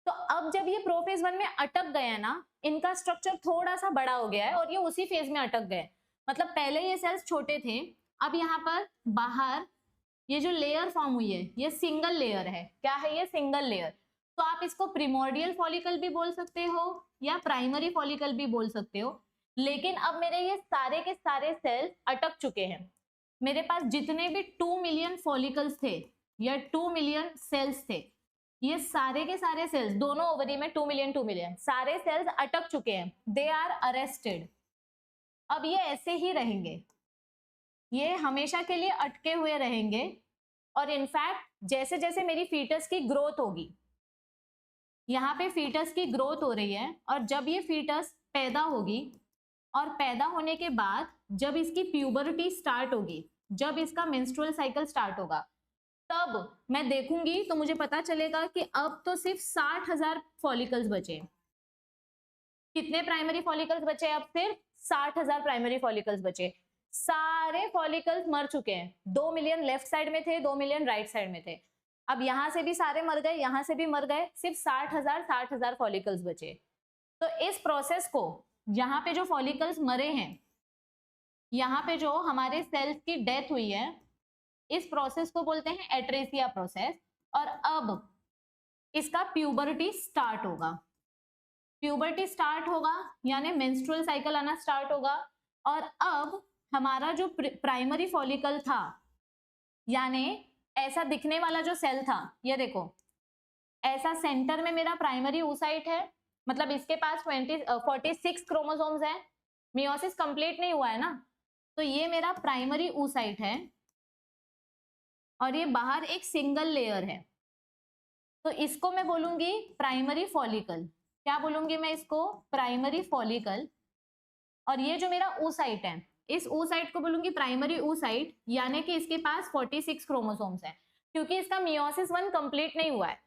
तो अब जब ये प्रोफेज 1 में अटक गए हैं ना, इनका स्ट्रक्चर थोड़ा सा बड़ा हो गया है और ये उसी फेज में अटक गए। मतलब पहले ये सेल्स छोटे थे, अब यहाँ पर बाहर ये जो लेयर फॉर्म हुई है, ये सिंगल लेयर है। क्या है ये? Single layer. तो आप इसको प्रिमोर्डियल फॉलिकल भी बोल सकते हो या प्राइमरी फॉलिकल भी बोल सकते हो। लेकिन अब मेरे ये सारे के सारे सेल्स अटक चुके हैं। मेरे पास जितने भी 2 मिलियन फॉलिकल्स थे या 2 मिलियन सेल्स थे, ये सारे के सारे सेल्स, दोनों ओवरी में 2 मिलियन सारे सेल्स अटक चुके हैं। They are arrested. अब ये ऐसे ही रहेंगे, ये हमेशा के लिए अटके हुए रहेंगे। और इनफैक्ट जैसे जैसे मेरी फीटस की ग्रोथ होगी, यहाँ पे फीटस की ग्रोथ हो रही है, और जब ये फीटस पैदा होगी और पैदा होने के बाद जब इसकी प्यूबर्टी स्टार्ट होगी, जब इसका मेंस्ट्रुअल साइकिल स्टार्ट होगा, तब मैं देखूंगी तो मुझे पता चलेगा कि अब तो सिर्फ 60,000 फॉलिकल्स बचे। कितने प्राइमरी फॉलिकल्स बचे? अब सिर्फ 60,000 प्राइमरी फॉलिकल्स बचे। सारे फॉलिकल्स मर चुके हैं। 2 मिलियन लेफ्ट साइड में थे, 2 मिलियन राइट साइड में थे। अब यहां से भी सारे मर गए, यहां से भी मर गए, सिर्फ 60,000 फॉलिकल्स बचे। तो इस प्रोसेस को, यहाँ पे जो फॉलिकल्स मरे हैं, यहाँ पे जो हमारे सेल्स की डेथ हुई है, इस प्रोसेस को बोलते हैं एट्रेसिया प्रोसेस। और अब इसका प्यूबर्टी स्टार्ट होगा। प्यूबर्टी स्टार्ट होगा यानी मेंस्ट्रुअल साइकिल आना स्टार्ट होगा, और अब हमारा जो प्राइमरी फॉलिकल था, यानी ऐसा दिखने वाला जो सेल था, ये देखो ऐसा सेंटर में मेरा प्राइमरी oocyte है, मतलब इसके पास 46 क्रोमोसोम्स है, मियोसिस कंप्लीट नहीं हुआ है ना, तो ये मेरा प्राइमरी oocyte है और ये बाहर एक सिंगल लेयर है, तो इसको मैं बोलूंगी प्राइमरी फॉलिकल। क्या बोलूंगी मैं इसको? Primary follicle. और ये जो मेरा oocyte है, इस oocyte को बोलूंगी प्राइमरी oocyte, यानी कि इसके पास 46 क्रोमोसोम्स है, क्योंकि इसका मियोसिस 1 कंप्लीट नहीं हुआ है,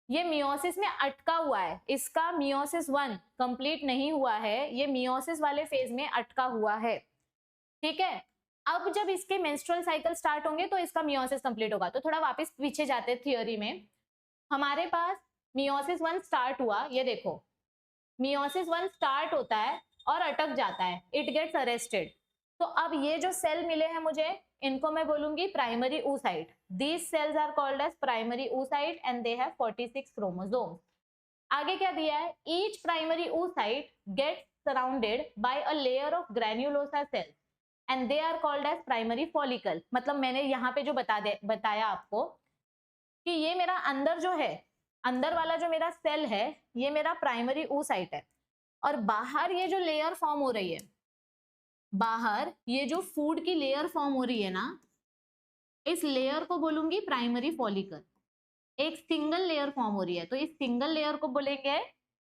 ये मियोसिस में अटका हुआ है, इसका मियोसिस 1 कंप्लीट नहीं हुआ है, ये मियोसिस वाले फेज में अटका हुआ है। ठीक है, अब जब इसके मेंस्ट्रुअल साइकिल स्टार्ट होंगे तो इसका मियोसिस कंप्लीट होगा। तो थोड़ा वापस पीछे जाते थियोरी में, हमारे पास मियोसिस 1 स्टार्ट हुआ, ये देखो मियोसिस 1 स्टार्ट होता है और अटक जाता है, इट गेट्स अरेस्टेड। तो अब ये जो सेल मिले हैं मुझे, इनको मैं बोलूंगी primary oocyte। These cells are called as primary oocyte and they have 46 chromosomes। आगे क्या दिया है? Each primary oocyte gets surrounded by a layer of granulosa cells and they are called as primary follicle। मतलब मैंने यहाँ पे जो बताया आपको कि ये मेरा अंदर जो है, अंदर वाला जो मेरा सेल है, ये मेरा प्राइमरी oocyte है, और बाहर ये जो लेयर फॉर्म हो रही है, बाहर ये जो फूड की लेयर फॉर्म हो रही है ना, इस लेयर को बोलूंगी प्राइमरी फॉलिकल। एक सिंगल लेयर फॉर्म हो रही है, तो इस सिंगल लेयर को बोलेंगे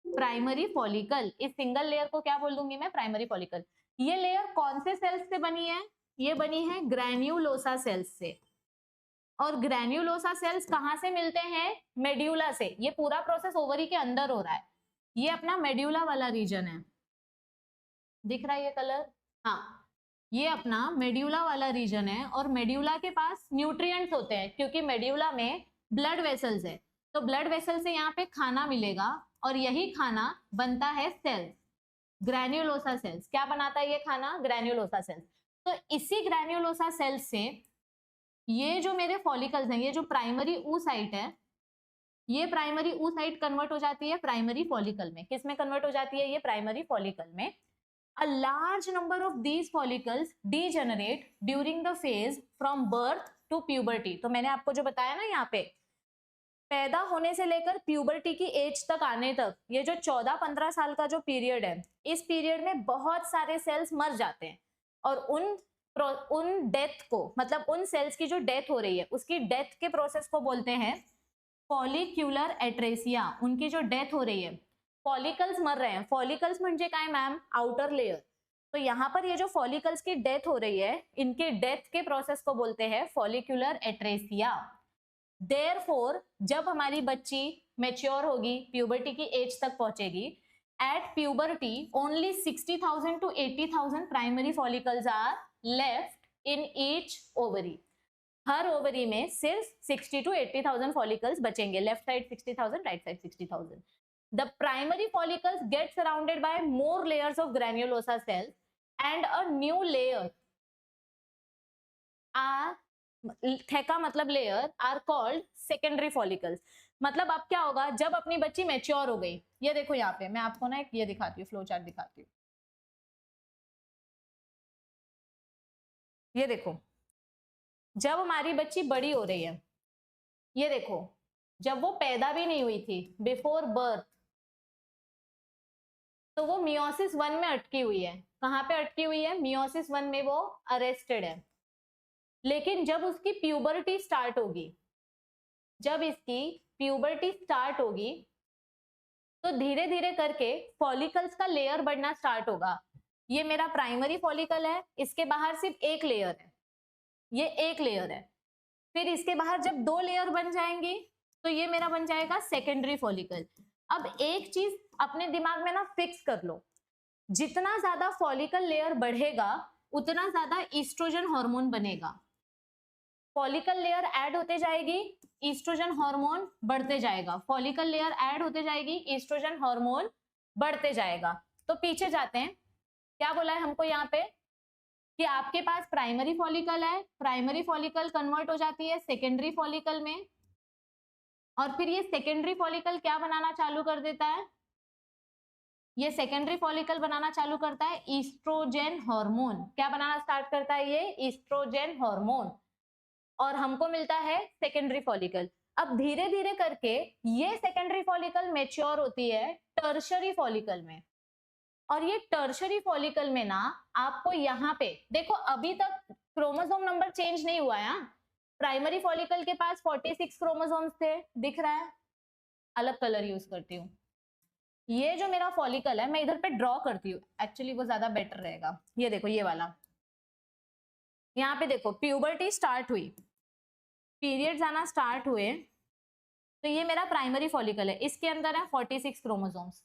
प्राइमरी फॉलिकल। इस सिंगल लेयर को क्या बोल दूंगी मैं? Primary follicle. ये लेयर कौन से सेल्स से बनी है? ये बनी है ग्रैन्युलोसा सेल्स से। और ग्रैन्युलोसा सेल्स कहां से मिलते हैं? मेड्यूला से। ये पूरा प्रोसेस ओवरी के अंदर हो रहा है, ये अपना मेड्यूला वाला रीजन है, दिख रहा है ये कलर? हाँ, ये अपना मेड्यूला वाला रीजन है, और मेड्यूला के पास न्यूट्रिएंट्स होते हैं, क्योंकि मेड्यूला में ब्लड वेसल्स है, तो ब्लड वेसल से यहाँ पे खाना मिलेगा, और यही खाना बनता है सेल्स, ग्रैन्युलोसा सेल्स। क्या बनाता है ये खाना? Granulosa cells. तो इसी ग्रैन्युलोसा सेल्स से ये जो मेरे फॉलिकल्स हैं, ये जो प्राइमरी oocyte है, ये प्राइमरी oocyte कन्वर्ट हो जाती है प्राइमरी फॉलिकल में। किस में कन्वर्ट हो जाती है? ये प्राइमरी फॉलिकल में। A large number of these follicles degenerate during the phase from birth to puberty। तो मैंने आपको जो बताया ना, यहाँ पे पैदा होने से लेकर प्यूबर्टी की एज तक आने तक, ये जो 14-15 साल का जो पीरियड है, इस पीरियड में बहुत सारे सेल्स मर जाते हैं, और उन डेथ को, मतलब उन सेल्स की जो डेथ हो रही है, उसकी डेथ के प्रोसेस को बोलते हैं फॉलिक्यूलर एट्रेसिया। उनकी जो डेथ हो रही है, फॉलिकल्स मर रहे हैं। फॉलिकल्स म्हणजे काय मैम? Outer layer. तो यहाँ पर ये जो फॉलिकल्स की डेथ हो रही है, इनके डेथ के प्रोसेस को बोलते हैं फॉलिक्यूलर एट्रेसिया। देयरफॉर जब हमारी बच्ची मैच्योर होगी, प्यूबर्टी की एज तक पहुंचेगी, at puberty only 60,000 to 80,000 primary follicles are left in each ovary. हर ओवरी में सिर्फ 60 to 80,000 फॉलिकल्स बचेंगे, left side 60,000, right side 60,000। The primary follicles get surrounded by more layers of granulosa cells and a new layer theca मतलब layer are called secondary follicles. मतलब अब क्या होगा जब अपनी बच्ची मैच्योर हो गई? ये देखो यहाँ पे मैं आपको ना एक ये दिखाती हूँ, फ्लो चार्ट दिखाती हूँ। ये देखो, जब हमारी बच्ची बड़ी हो रही है, ये देखो जब वो पैदा भी नहीं हुई थी, बिफोर बर्थ, तो वो मियोसिस 1 में अटकी हुई है। कहाँ पे अटकी हुई है? मियोसिस 1 में वो अरेस्टेड है। लेकिन जब उसकी प्यूबर्टी स्टार्ट होगी, जब इसकी प्यूबर्टी स्टार्ट होगी, तो धीरे धीरे करके फॉलिकल्स का लेयर बढ़ना स्टार्ट होगा। ये मेरा प्राइमरी फॉलिकल है, इसके बाहर सिर्फ एक लेयर है, ये एक लेयर है। फिर इसके बाहर जब 2 लेयर बन जाएंगी, तो ये मेरा बन जाएगा सेकेंडरी फॉलिकल। अब एक चीज अपने दिमाग में ना फिक्स कर लो, जितना ज्यादा फॉलिकल लेयर बढ़ेगा, उतना ज्यादा ईस्ट्रोजन हार्मोन बनेगा। फॉलिकल लेयर ऐड होते जाएगी, ईस्ट्रोजन हार्मोन बढ़ते जाएगा। फॉलिकल लेयर ऐड होते जाएगी, ईस्ट्रोजन हार्मोन बढ़ते जाएगा। तो पीछे जाते हैं, क्या बोला है हमको यहाँ पे कि आपके पास प्राइमरी फॉलिकल है, प्राइमरी फॉलिकल कन्वर्ट हो जाती है सेकेंडरी फॉलिकल में, और फिर ये सेकेंडरी फॉलिकल क्या बनाना चालू कर देता है? ये सेकेंडरी फॉलिकल बनाना चालू करता है ईस्ट्रोजेन हार्मोन। क्या बनाना स्टार्ट करता है ये? Oestrogen hormone. और हमको मिलता है सेकेंडरी फॉलिकल। अब धीरे धीरे करके ये सेकेंडरी फॉलिकल मैच्योर होती है टर्शरी फॉलिकल में। और ये टर्शरी फॉलिकल में ना आपको यहाँ पे देखो, अभी तक क्रोमोसोम नंबर चेंज नहीं हुआ है। प्राइमरी फॉलिकल के पास 46 क्रोमोसोम्स थे, दिख रहा है? अलग कलर यूज करती हूँ। ये जो मेरा फॉलिकल है मैं इधर पे ड्रॉ करती हूँ, एक्चुअली वो ज्यादा बेटर रहेगा। ये देखो ये वाला, यहाँ पे देखो प्यूबर्टी स्टार्ट हुई, पीरियड्स आना स्टार्ट हुए, तो ये मेरा प्राइमरी फॉलिकल है, इसके अंदर है 46 क्रोमोसोम्स।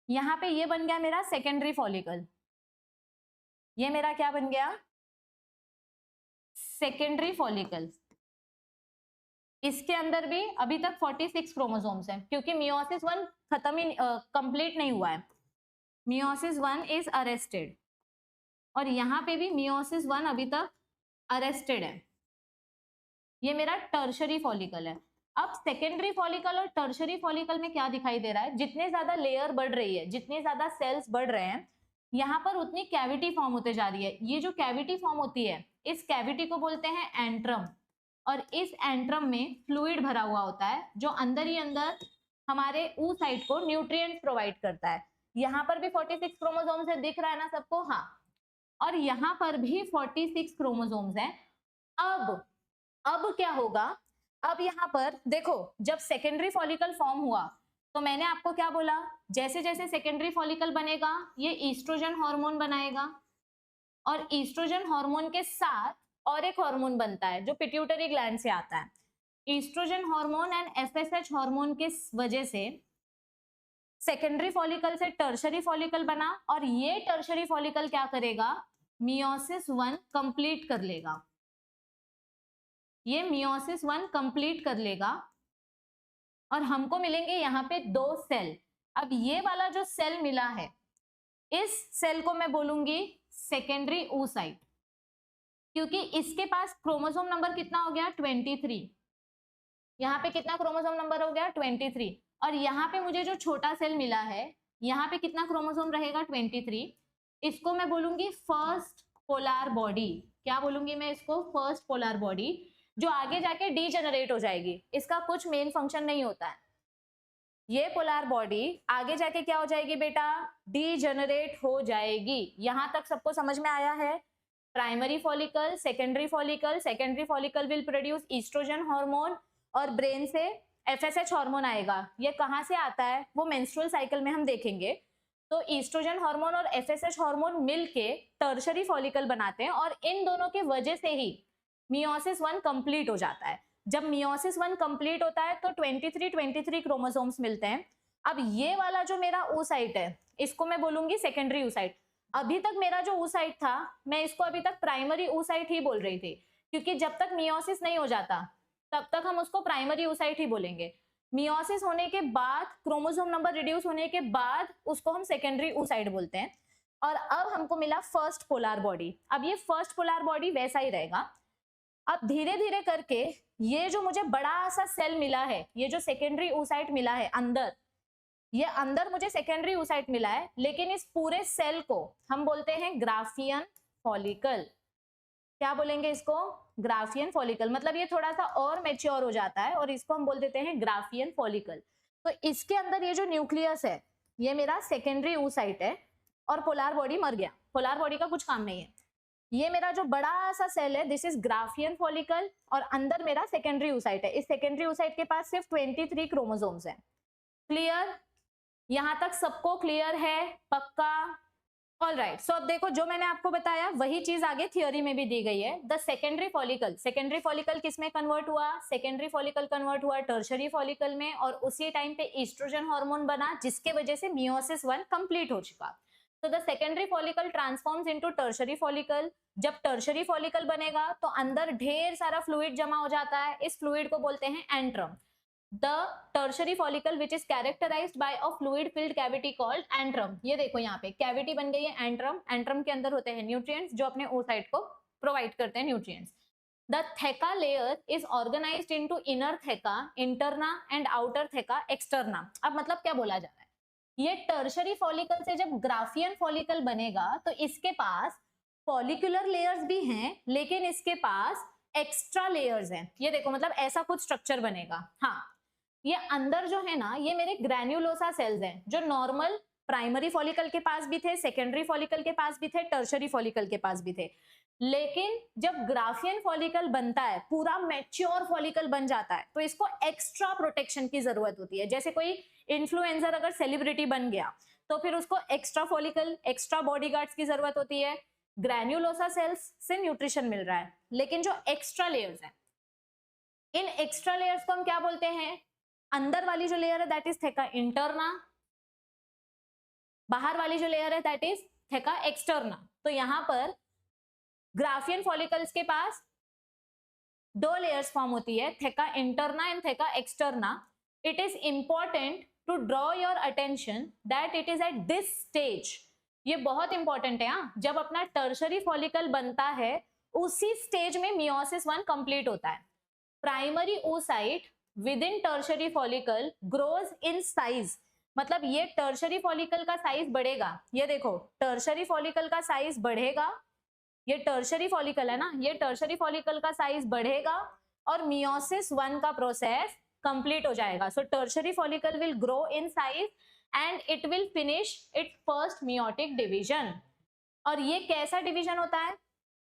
यहाँ पे ये बन गया मेरा सेकेंडरी फॉलिकल। ये मेरा क्या बन गया? Secondary follicle. इसके अंदर भी अभी तक 46 क्रोमोसोम्स हैं, क्योंकि मियोसिस 1 खत्म ही कंप्लीट नहीं हुआ है। मियोसिस 1 इज अरेस्टेड, और यहाँ पे भी मियोसिस 1 अभी तक अरेस्टेड है। ये मेरा टर्शरी फॉलिकल है। अब सेकेंडरी फॉलिकल और टर्शरी फॉलिकल में क्या दिखाई दे रहा है? जितने ज्यादा लेयर बढ़ रही है, जितने ज्यादा सेल्स बढ़ रहे हैं, यहाँ पर उतनी कैविटी फॉर्म होते जा रही है। ये जो कैविटी फॉर्म होती है, इस कैविटी को बोलते हैं एंट्रम। और इस एंट्रम में फ्लूइड भरा हुआ होता है, जो अंदर ही अंदर हमारे oocyte को न्यूट्रिएंट्स प्रोवाइड करता है। यहाँ पर भी 46 क्रोमोसोम्स है, दिख रहा है ना सबको? हाँ। और यहाँ पर भी 46 क्रोमोसोम्स हैं। अब क्या होगा? अब यहाँ पर देखो, जब सेकेंडरी फॉलिकल फॉर्म हुआ तो मैंने आपको क्या बोला? जैसे जैसे सेकेंडरी फॉलिकल बनेगा ये ईस्ट्रोजन हार्मोन बनाएगा, और ईस्ट्रोजन हार्मोन के साथ और एक हार्मोन बनता है जो पिट्यूटरी ग्लैंड से आता है। Oestrogen hormone and FSH hormone के वजह से सेकेंडरी फॉलिकल से टर्शरी फॉलिकल बना, और ये टर्शरी फॉलिकल क्या करेगा? मियोसिस 1 कंप्लीट कर लेगा। ये मियोसिस 1 कंप्लीट कर लेगा, और हमको मिलेंगे यहाँ पे 2 सेल। अब ये वाला जो सेल मिला है, इस सेल को मैं बोलूंगी सेकेंडरी oocyte, क्योंकि इसके पास क्रोमोसोम नंबर कितना हो गया? 23। यहाँ पे कितना क्रोमोसोम नंबर हो गया? 23। और यहाँ पे मुझे जो छोटा सेल मिला है, यहाँ पे कितना क्रोमोसोम रहेगा? 23। इसको मैं बोलूंगी फर्स्ट पोलर बॉडी। क्या बोलूंगी मैं इसको? फर्स्ट पोलर बॉडी, जो आगे जाके डीजेनरेट हो जाएगी। इसका कुछ मेन फंक्शन नहीं होता है। ये पोलर बॉडी आगे जाके क्या हो जाएगी बेटा? डीजेनरेट हो जाएगी। यहां तक सबको समझ में आया है? Primary follicle, secondary follicle, secondary follicle will produce oestrogen hormone, और ब्रेन से एफएसएच हार्मोन आएगा। ये कहां से आता है वो मेंस्ट्रुअल साइकिल में हम देखेंगे। तो ईस्ट्रोजन हार्मोन और एफएसएच हार्मोन मिलके टर्शरी फॉलिकल बनाते हैं, और इन दोनों के वजह से ही मियोसिस 1 कंप्लीट हो जाता है। जब मियोसिस 1 कंप्लीट होता है तो 23 क्रोमोसोम्स मिलते हैं। अब ये वाला जो मेरा oocyte है, इसको मैं बोलूंगी सेकेंडरी oocyte। अभी तक मेरा जो oocyte था, मैं इसको अभी तक प्राइमरी oocyte ही बोल रही थी, क्योंकि जब तक मियोसिस नहीं हो जाता तब तक हम उसको प्राइमरी oocyte ही बोलेंगे। मियोसिस होने के बाद, क्रोमोसोम नंबर रिड्यूस होने के बाद, उसको हम सेकेंडरी oocyte बोलते हैं। और अब हमको मिला फर्स्ट पोलर बॉडी। अब ये फर्स्ट पोलर बॉडी वैसा ही रहेगा। अब धीरे धीरे करके ये जो मुझे बड़ा सा सेल मिला है, ये जो सेकेंडरी oocyte मिला है अंदर, ये अंदर मुझे सेकेंडरी oocyte मिला है, लेकिन इस पूरे सेल को हम बोलते हैं ग्राफियन फॉलिकल। क्या बोलेंगे इसको? Graafian follicle. मतलब ये थोड़ा सा और मैच्योर हो जाता है, और इसको हम बोल देते हैं ग्राफियन फॉलिकल। तो इसके अंदर ये जो न्यूक्लियस है, ये मेरा सेकेंडरी oocyte है, और पोलर बॉडी मर गया। पोलर बॉडी का कुछ काम नहीं है। ये मेरा जो बड़ा सा सेल है, दिस इज ग्राफियन फॉलिकल, और अंदर मेरा सेकेंडरी oocyte है। इस सेकेंडरी oocyte के पास सिर्फ 23 क्रोमोसोम्स हैं। क्लियर? यहां तक सबको क्लियर है? पक्का? All right. सो अब देखो, जो मैंने आपको बताया वही चीज आगे थियोरी में भी दी गई है। The secondary follicle, secondary follicle किस में कन्वर्ट हुआ? सेकेंडरी फॉलिकल कन्वर्ट हुआ टर्शरी फॉलिकल में, और उसी टाइम पे ईस्ट्रोजन हार्मोन बना, जिसके वजह से मियोसिस 1 कंप्लीट हो चुका। तो the secondary follicle transforms into tertiary follicle. जब टर्शरी फॉलिकल बनेगा तो अंदर ढेर सारा फ्लूइड जमा हो जाता है। इस फ्लूइड को बोलते हैं antrum. The tertiary follicle which is characterised by a fluid filled cavity called antrum. ये देखो यहाँ पे कैविटी बन गई है एंट्रम। एंट्रम के अंदर होते हैं न्यूट्रिएंट्स, जो अपने oocyte को प्रोवाइड करते हैं nutrients. The थेका layer is organised into inner थेका interna and outer थेका externa. अब मतलब क्या बोला जा रहा है? ये टर्शरी फॉलिकल से जब ग्राफियन फॉलिकल बनेगा तो इसके पास फॉलिकुलर लेयर्स भी हैं, लेकिन इसके पास एक्स्ट्रा लेयर्स हैं। ये देखो, मतलब ऐसा कुछ स्ट्रक्चर बनेगा। हाँ, ये अंदर जो है ना, ये मेरे ग्रैन्युलोसा सेल्स हैं, जो नॉर्मल प्राइमरी फॉलिकल के पास भी थे, सेकेंडरी फॉलिकल के पास भी थे, टर्शरी फॉलिकल के पास भी थे। लेकिन जब ग्राफियन फॉलिकल बनता है, पूरा मैच्योर फॉलिकल बन जाता है, तो इसको एक्स्ट्रा प्रोटेक्शन की जरूरत होती है। जैसे कोई इन्फ्लुएंसर अगर सेलिब्रिटी बन गया तो फिर उसको एक्स्ट्रा फॉलिकल, एक्स्ट्रा बॉडीगार्ड्स की जरूरत होती है। ग्रैन्युलोसा सेल्स से न्यूट्रिशन मिल रहा है, लेकिन जो एक्स्ट्रा लेयर्स हैं, इन एक्स्ट्रा लेयर्स को हम क्या बोलते हैं? अंदर वाली जो लेयर है दैट इज थेका इंटरना, बाहर वाली जो लेयर है दैट इज थेका एक्सटर्ना। तो यहां पर ग्राफियन फॉलिकल्स के पास दो लेयर्स फॉर्म होती है, theca interna and theca externa. It is important to draw your attention that it is at this stage, ये बहुत इंपॉर्टेंट है। जब अपना टर्शरी फॉलिकल बनता है, उसी स्टेज में मियोसिस 1 कंप्लीट होता है। Primary oocyte with in tertiary follicle grows in size, मतलब ये टर्शरी फॉलिकल का साइज बढ़ेगा। ये देखो, टर्शरी फॉलिकल का साइज बढ़ेगा, ये टर्शरी फॉलिकल है ना, ये टर्शरी फॉलिकल का साइज बढ़ेगा और मियोसिस 1 का प्रोसेस कंप्लीट हो जाएगा। So tertiary follicle will grow in size and it will finish its first meiotic division. और ये कैसा डिवीजन होता है?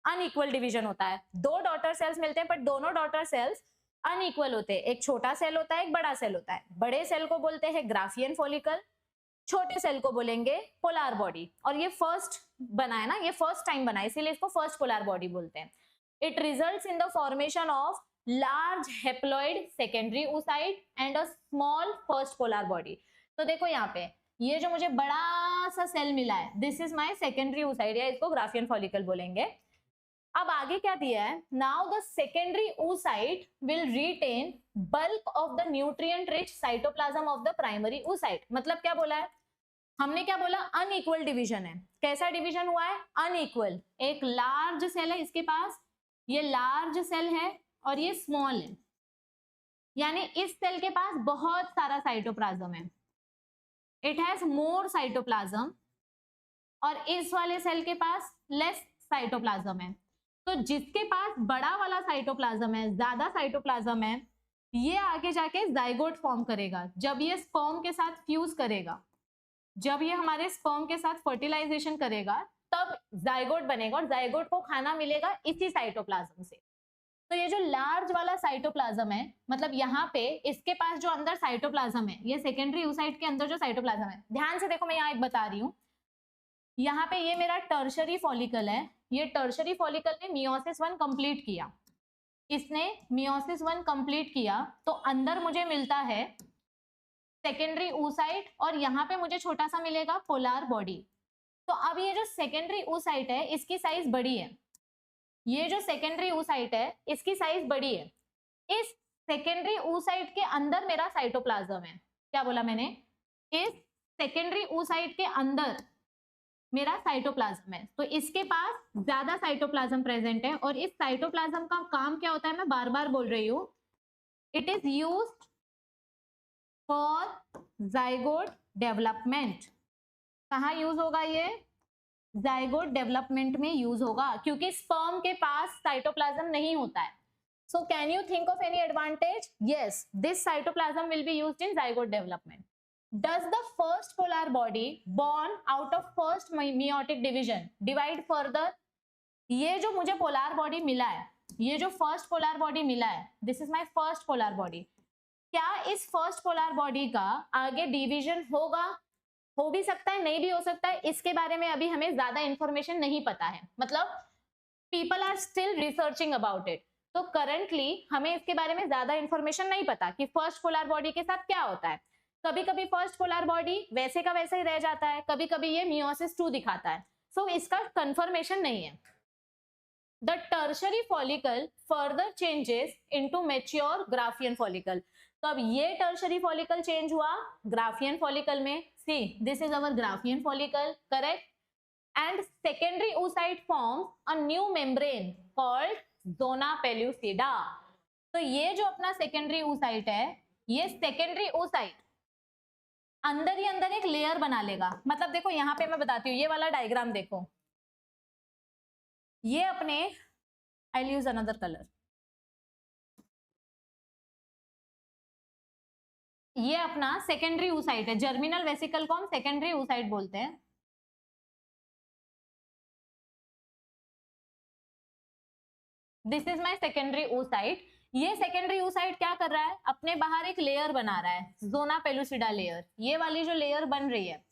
अनइक्वल डिवीजन होता है। दो डॉटर सेल्स मिलते हैं, पर दोनों डॉटर सेल्स अनइक्वल होते हैं। एक छोटा सेल होता है, एक बड़ा सेल होता है। बड़े सेल को बोलते हैं ग्राफियन फॉलिकल, छोटे सेल को बोलेंगे पोलर बॉडी। और ये फर्स्ट बना है ना, ये फर्स्ट टाइम बना है, इसीलिए इसको फर्स्ट पोलर बॉडी बोलते हैं। It results in the formation of large haploid secondary oocyte and a small first polar body. तो देखो यहाँ पे, ये जो मुझे बड़ा सा सेल मिला है, this is my secondary oocyte, या इसको ग्राफियन फॉलिकल बोलेंगे। अब आगे क्या दिया है? Now the secondary oocyte will retain bulk of the nutrient rich cytoplasm of the primary oocyte। मतलब क्या बोला है हमने? क्या बोला? अनइक्वल डिवीजन है। कैसा डिवीजन हुआ है? अनइक्वल। एक लार्ज सेल है इसके पास, ये लार्ज सेल है और ये स्मॉल है, यानी इस सेल के पास बहुत सारा साइटोप्लाज्म है, इट हैज मोर साइटोप्लाज्म, और इस वाले सेल के पास लेस साइटोप्लाज्म है। तो जिसके पास बड़ा वाला साइटोप्लाज्म है, ज्यादा साइटोप्लाज्म है, ये आगे जाके जाइगोट फॉर्म करेगा। जब ये स्पर्म के साथ फ्यूज करेगा, जब ये हमारे स्पर्म के साथ फर्टिलाइजेशन करेगा, तब जाइगोट बनेगा और जाइगोट को खाना मिलेगा इसी साइटोप्लाज्म से। तो ये जो लार्ज वाला साइटोप्लाज्म है, मतलब यहाँ पे इसके पास जो अंदर साइटोप्लाज्म है, ये सेकेंडरी oocyte के अंदर जो साइटोप्लाज्म है, ध्यान से देखो, मैं यहाँ एक बता रही हूँ। यहाँ पे ये मेरा टर्शरी फॉलिकल है, ये टर्शरी फॉलिकल ने मियोसिस 1 कंप्लीट किया, इसने मियोसिस 1 कंप्लीट किया, तो अंदर मुझे मिलता है सेकेंडरी oocyte और यहाँ पे मुझे छोटा सा मिलेगा पोलर बॉडी। तो अब ये जो सेकेंडरी oocyte है, इसकी साइज बड़ी है, ये जो सेकेंडरी oocyte है इसकी साइज बड़ी है। इस सेकेंडरी oocyte के अंदर मेरा साइटोप्लाज्म है। क्या बोला मैंने? इस सेकेंडरी oocyte के अंदर मेरा साइटोप्लाज्म है, तो इसके पास ज्यादा साइटोप्लाज्म प्रेजेंट है। और इस साइटोप्लाज्म का काम क्या होता है? मैं बार बार बोल रही हूँ, it is used for zygote development. कहाँ यूज होगा ये? जाइगोट डेवलपमेंट में यूज होगा, क्योंकि स्पर्म के पास साइटोप्लाज्म नहीं होता है। So can you think of any advantage? Yes, this cytoplasm will be used in zygote development. Does the first polar body born out of first meiotic division divide further? ये जो मुझे polar body मिला है, ये जो first polar body मिला है, this is my first polar body. क्या इस फर्स्ट पोलर बॉडी का आगे डिवीजन होगा? हो भी सकता है, नहीं भी हो सकता है। इसके बारे में अभी हमें ज्यादा इंफॉर्मेशन नहीं पता है, मतलब people are still researching about it. तो करंटली हमें इसके बारे में ज्यादा इंफॉर्मेशन नहीं पता कि फर्स्ट पोलर बॉडी के साथ क्या होता है। कभी कभी फर्स्ट पोलर बॉडी वैसे का वैसे ही रह जाता है, कभी कभी ये मियोसिस 2 दिखाता है। सो इसका कंफर्मेशन नहीं है। The tertiary follicle further changes into mature graafian follicle. तो अब ये टर्शरी फॉलिकल चेंज हुआ ग्राफियन फॉलिकल में। See, this is our graafian follicle, correct? And secondary oocyte forms a new membrane called zona pellucida। तो ये जो अपना secondary oocyte है, ये सेकेंडरी oocyte अंदर ही अंदर एक लेयर बना लेगा। मतलब देखो यहाँ पे मैं बताती हूँ, ये वाला डायग्राम देखो, ये अपने, आई यूज अनदर कलर, ये अपना सेकेंडरी oocyte है। जर्मिनल वेसिकल को हम सेकेंडरी oocyte बोलते हैं। This is my secondary oocyte। ये सेकेंडरी oocyte क्या कर रहा है, अपने बाहर एक लेयर बना रहा है, जोना पेलुसिडा लेयर। ये वाली जो लेयर बन रही है,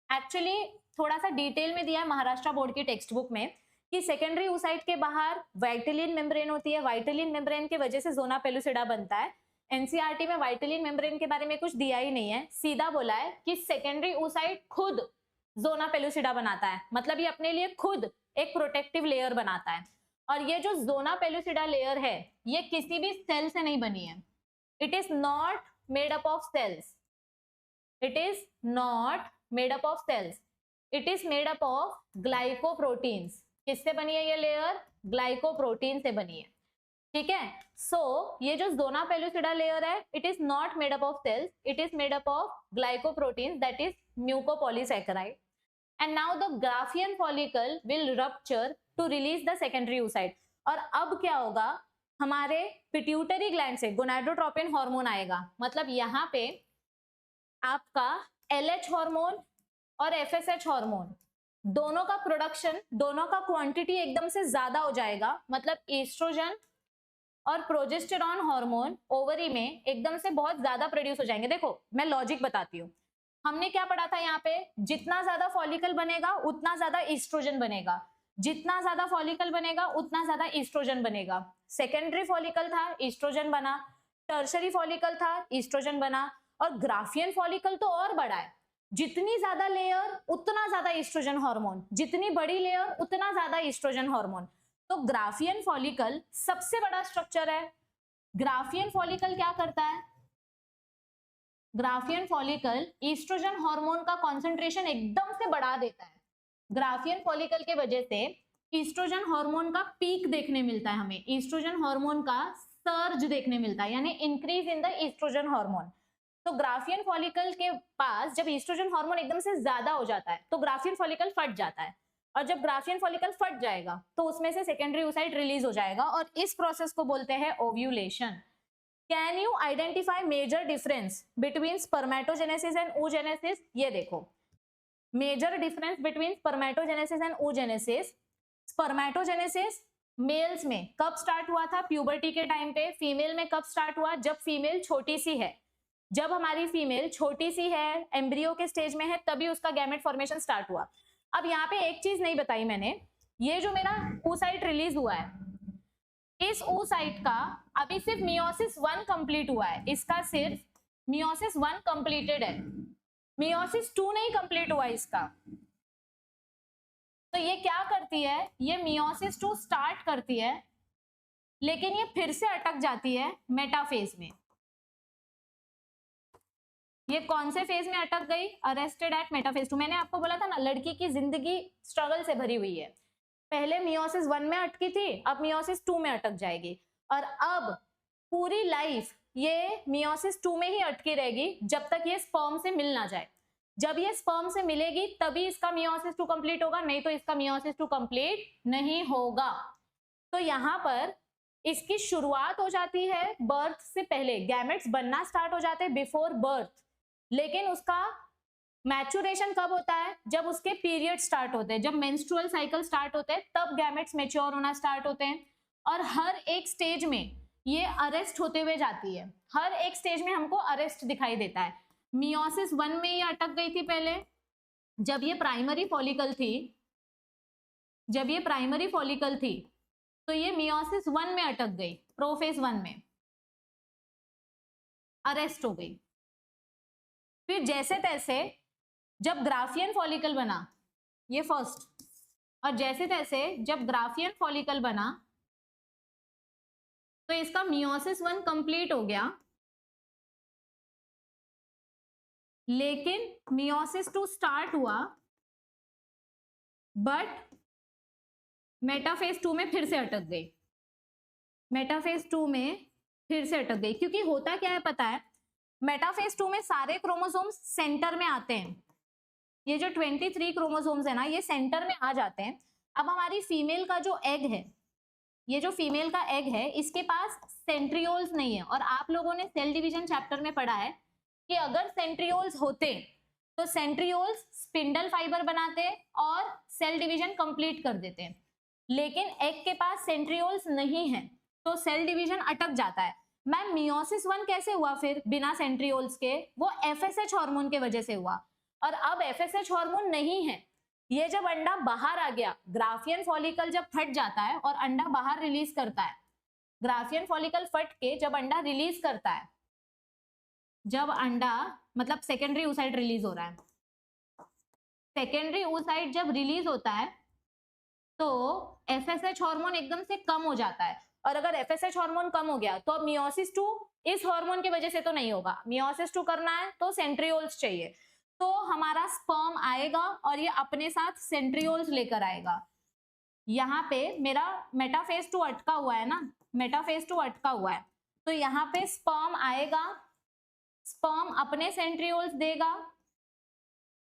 एक्चुअली थोड़ा सा डिटेल में दिया है महाराष्ट्र बोर्ड की टेक्स्ट बुक में कि सेकेंडरी oocyte के बाहर वाइटलिन मेम्ब्रेन होती है, वाइटलिन मेम्ब्रेन की वजह से जोना पेलुसिडा बनता है। एनसीईआरटी में वाइटलिन मेम्ब्रेन के बारे में कुछ दिया ही नहीं है, सीधा बोला है कि सेकेंडरी oocyte खुद जोना पेलुसिडा बनाता है, मतलब ये अपने लिए खुद एक प्रोटेक्टिव लेयर बनाता है। और ये जो जोना पेलुसिडा लेयर है, ये किसी भी सेल से नहीं बनी है। It is not made up of cells, it is not made up of cells, it is made up of glycoproteins. किससे बनी है ये लेयर, ग्लाइकोप्रोटीन से बनी है, ठीक है। सो ये जो जोना पेलुसिडा लेयर है, it is not made up of cells, it is made up of glycoproteins, that is mucopolysaccharide. And now the Graafian follicle will rupture to release the secondary oocyte। और अब क्या होगा, हमारे pituitary gland से gonadotropin hormone आएगा। मतलब यहाँ पे आपका LH हार्मोन और FSH हार्मोन दोनों का प्रोडक्शन, दोनों का क्वांटिटी एकदम से ज्यादा हो जाएगा। मतलब एस्ट्रोजन और प्रोजेस्टेरॉन हार्मोन ओवरी में एकदम से बहुत ज्यादा प्रोड्यूस हो जाएंगे। देखो मैं लॉजिक बताती हूँ, हमने क्या पढ़ा था यहाँ पे, जितना ज्यादा फॉलिकल बनेगा उतना ज्यादा ईस्ट्रोजन बनेगा, जितना ज्यादा फॉलिकल बनेगा उतना ज्यादा ईस्ट्रोजन बनेगा। सेकेंडरी फॉलिकल था, ईस्ट्रोजन बना, टर्शरी फॉलिकल था, ईस्ट्रोजन बना, और ग्राफियन फॉलिकल तो और बड़ा है। जितनी ज्यादा लेयर उतना ज्यादा ईस्ट्रोजन हार्मोन, जितनी बड़ी लेयर उतना ज्यादा ईस्ट्रोजन हार्मोन। तो ग्राफियन फॉलिकल सबसे बड़ा स्ट्रक्चर है। ग्राफियन फॉलिकल क्या करता है, ग्राफियन फॉलिकल ईस्ट्रोजन हार्मोन का कॉन्सेंट्रेशन एकदम से बढ़ा देता है। ग्राफियन फॉलिकल के वजह से ईस्ट्रोजन हार्मोन का पीक देखने मिलता है, हमें ईस्ट्रोजन हार्मोन का सर्ज देखने मिलता है, यानी increase in the oestrogen hormone. तो ग्राफियन फॉलिकल के पास जब ईस्ट्रोजन हार्मोन एकदम से ज्यादा हो जाता है तो ग्राफियन फॉलिकल फट जाता है, और जब ग्राफियन फॉलिकल फट जाएगा तो उसमें से सेकेंडरी oocyte रिलीज हो जाएगा, और इस प्रोसेस को बोलते हैं ovulation. Can you identify major difference between spermatogenesis and oogenesis? ये देखो, major difference between spermatogenesis and oogenesis। spermatogenesis males में कब स्टार्ट हुआ था, प्यूबर्टी के टाइम पे। फीमेल में कब स्टार्ट हुआ, जब फीमेल छोटी सी है, जब हमारी फीमेल छोटी सी है, एम्ब्रियो के स्टेज में है, तभी उसका गैमेट फॉर्मेशन स्टार्ट हुआ। अब यहाँ पे एक चीज नहीं बताई मैंने, ये जो मेरा oocyte रिलीज हुआ है, इस oocyte का अभी सिर्फ मियोसिस 1 कंप्लीट हुआ है, इसका सिर्फ मियोसिस 1 कंप्लीटेड है, मियोसिस 2 नहीं कंप्लीट हुआ इसका। तो ये क्या करती है, ये मियोसिस 2 स्टार्ट करती है, लेकिन ये फिर से अटक जाती है मेटाफेज में। ये कौन से फेज में अटक गई, अरेस्टेड एट मेटाफेज 2। मैंने आपको बोला था ना, लड़की की जिंदगी स्ट्रगल से भरी हुई है। पहले मियोसिस 1 में अटकी थी, अब मियोसिस 2 में अटक जाएगी, और अब पूरी लाइफ ये मियोसिस 2 में ही अटकी रहेगी जब तक ये स्पर्म से मिल ना जाए। जब ये स्पर्म से मिलेगी तभी इसका मियोसिस 2 कंप्लीट होगा, नहीं तो इसका मियोसिस 2 कंप्लीट नहीं होगा। तो यहाँ पर इसकी शुरुआत हो जाती है बर्थ से पहले, गैमेट्स बनना स्टार्ट हो जाते हैं बिफोर बर्थ, लेकिन उसका मैच्योरेशन कब होता है, जब उसके पीरियड स्टार्ट होते हैं, जब मेंस्ट्रुअल साइकिल स्टार्ट होते हैं, तब गैमेट्स मैच्योर होना स्टार्ट होते हैं। और हर एक स्टेज में ये अरेस्ट होते हुए जाती है, हर एक स्टेज में हमको अरेस्ट दिखाई देता है। मियोसिस 1 में ये अटक गई थी पहले, जब ये प्राइमरी फॉलिकल थी, जब ये प्राइमरी फॉलिकल थी तो ये मियोसिस 1 में अटक गई, प्रोफेज 1 में अरेस्ट हो गई। फिर जैसे तैसे जब ग्राफियन फॉलिकल बना, ये फर्स्ट, और जैसे तैसे जब ग्राफियन फॉलिकल बना तो इसका मियोसिस 1 कंप्लीट हो गया, लेकिन मियोसिस 2 स्टार्ट हुआ, बट मेटाफेज 2 में फिर से अटक गई, मेटाफेज 2 में फिर से अटक गई। क्योंकि होता क्या है पता है, मेटाफेज 2 में सारे क्रोमोसोम्स सेंटर में आते हैं, ये जो 23 क्रोमोसोम्स है ना ये सेंटर में आ जाते हैं। अब हमारी फीमेल का जो एग है, ये जो फीमेल का एग है इसके पास सेंट्रियोल्स नहीं है, और आप लोगों ने सेल डिवीजन चैप्टर में पढ़ा है कि अगर सेंट्रियोल्स होते तो सेंट्रियोल्स स्पिंडल फाइबर बनाते और सेल डिवीजन कंप्लीट कर देते हैं, लेकिन एग के पास सेंट्रियोल्स नहीं है तो सेल डिवीजन अटक जाता है। मैम मियोसिस 1 कैसे हुआ फिर बिना सेंट्रियोल्स के? वो एफएसएच हार्मोन के वजह से हुआ, और अब एफएसएच हार्मोन नहीं है। ये जब अंडा बाहर आ गया, ग्राफियन फॉलिकल जब फट जाता है और अंडा बाहर रिलीज करता है, ग्राफियन फॉलिकल फट के जब अंडा रिलीज करता है, जब अंडा मतलब सेकेंडरी oocyte रिलीज हो रहा है, सेकेंडरी oocyte जब रिलीज होता है तो एफएसएच हार्मोन एकदम से कम हो जाता है, और अगर एफएसएच हार्मोन कम हो गया तो अब मियोसिस 2 इस हार्मोन की वजह से तो नहीं होगा, मियोसिस 2 करना है तो सेंट्रियोल्स चाहिए, तो हमारा स्पर्म आएगा और ये अपने साथ सेंट्रियोल्स लेकर आएगा। यहाँ पे मेरा मेटाफेज 2 अटका हुआ है ना, मेटाफेज 2 अटका हुआ है, तो यहाँ पे स्पर्म आएगा, स्पर्म अपने सेंट्रियोल्स देगा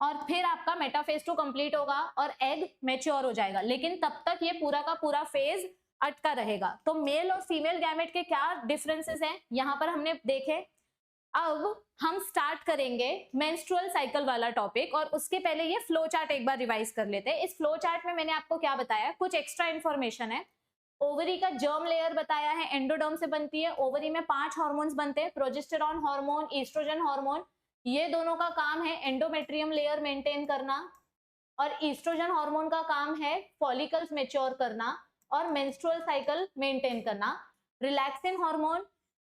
और फिर आपका मेटाफेज 2 कंप्लीट होगा और एग मैच्योर हो जाएगा, लेकिन तब तक ये पूरा का पूरा फेज अटका रहेगा। तो मेल और फीमेल गैमेट के क्या डिफरेंसेस हैं यहाँ पर हमने देखे। अब हम स्टार्ट करेंगे मेंस्ट्रुअल साइकिल वाला टॉपिक, और उसके पहले ये फ्लो चार्ट एक बार रिवाइज कर लेते हैं। इस फ्लो चार्ट में मैंने आपको क्या बताया, कुछ एक्स्ट्रा इन्फॉर्मेशन है। ओवरी का जर्म लेयर बताया है, एंडोडर्म से बनती है। ओवरी में 5 हार्मोन्स बनते हैं, प्रोजेस्टेरॉन हार्मोन, ईस्ट्रोजन हार्मोन, ये दोनों का काम है एंडोमेट्रियम लेयर मेंटेन करना, और ईस्ट्रोजन हार्मोन का काम है फॉलिकल्स मैच्योर करना और मेंस्ट्रुअल साइकिल मेंटेन करना। रिलैक्सिन हार्मोन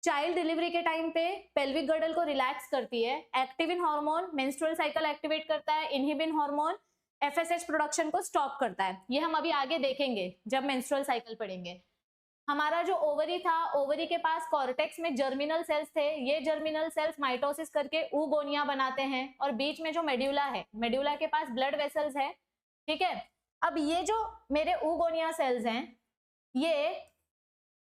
चाइल्ड डिलीवरी के टाइम पे पेल्विक गर्डल को रिलैक्स करती है। Activin hormone menstrual cycle activate करता है। इनहिबिन हार्मोन एफएसएच प्रोडक्शन को स्टॉप करता है। ये हम अभी आगे देखेंगे जब मेंस्ट्रुअल साइकिल पढ़ेंगे। हमारा जो ओवरी था, ओवरी के पास कॉर्टेक्स में जर्मिनल सेल्स थे, ये जर्मिनल सेल्स माइटोसिस करके ऊगोनिया बनाते हैं, और बीच में जो मेड्यूला है, मेड्यूला के पास ब्लड वेसल्स है, ठीक है। अब ये जो मेरे ऊगोनिया सेल्स हैं, ये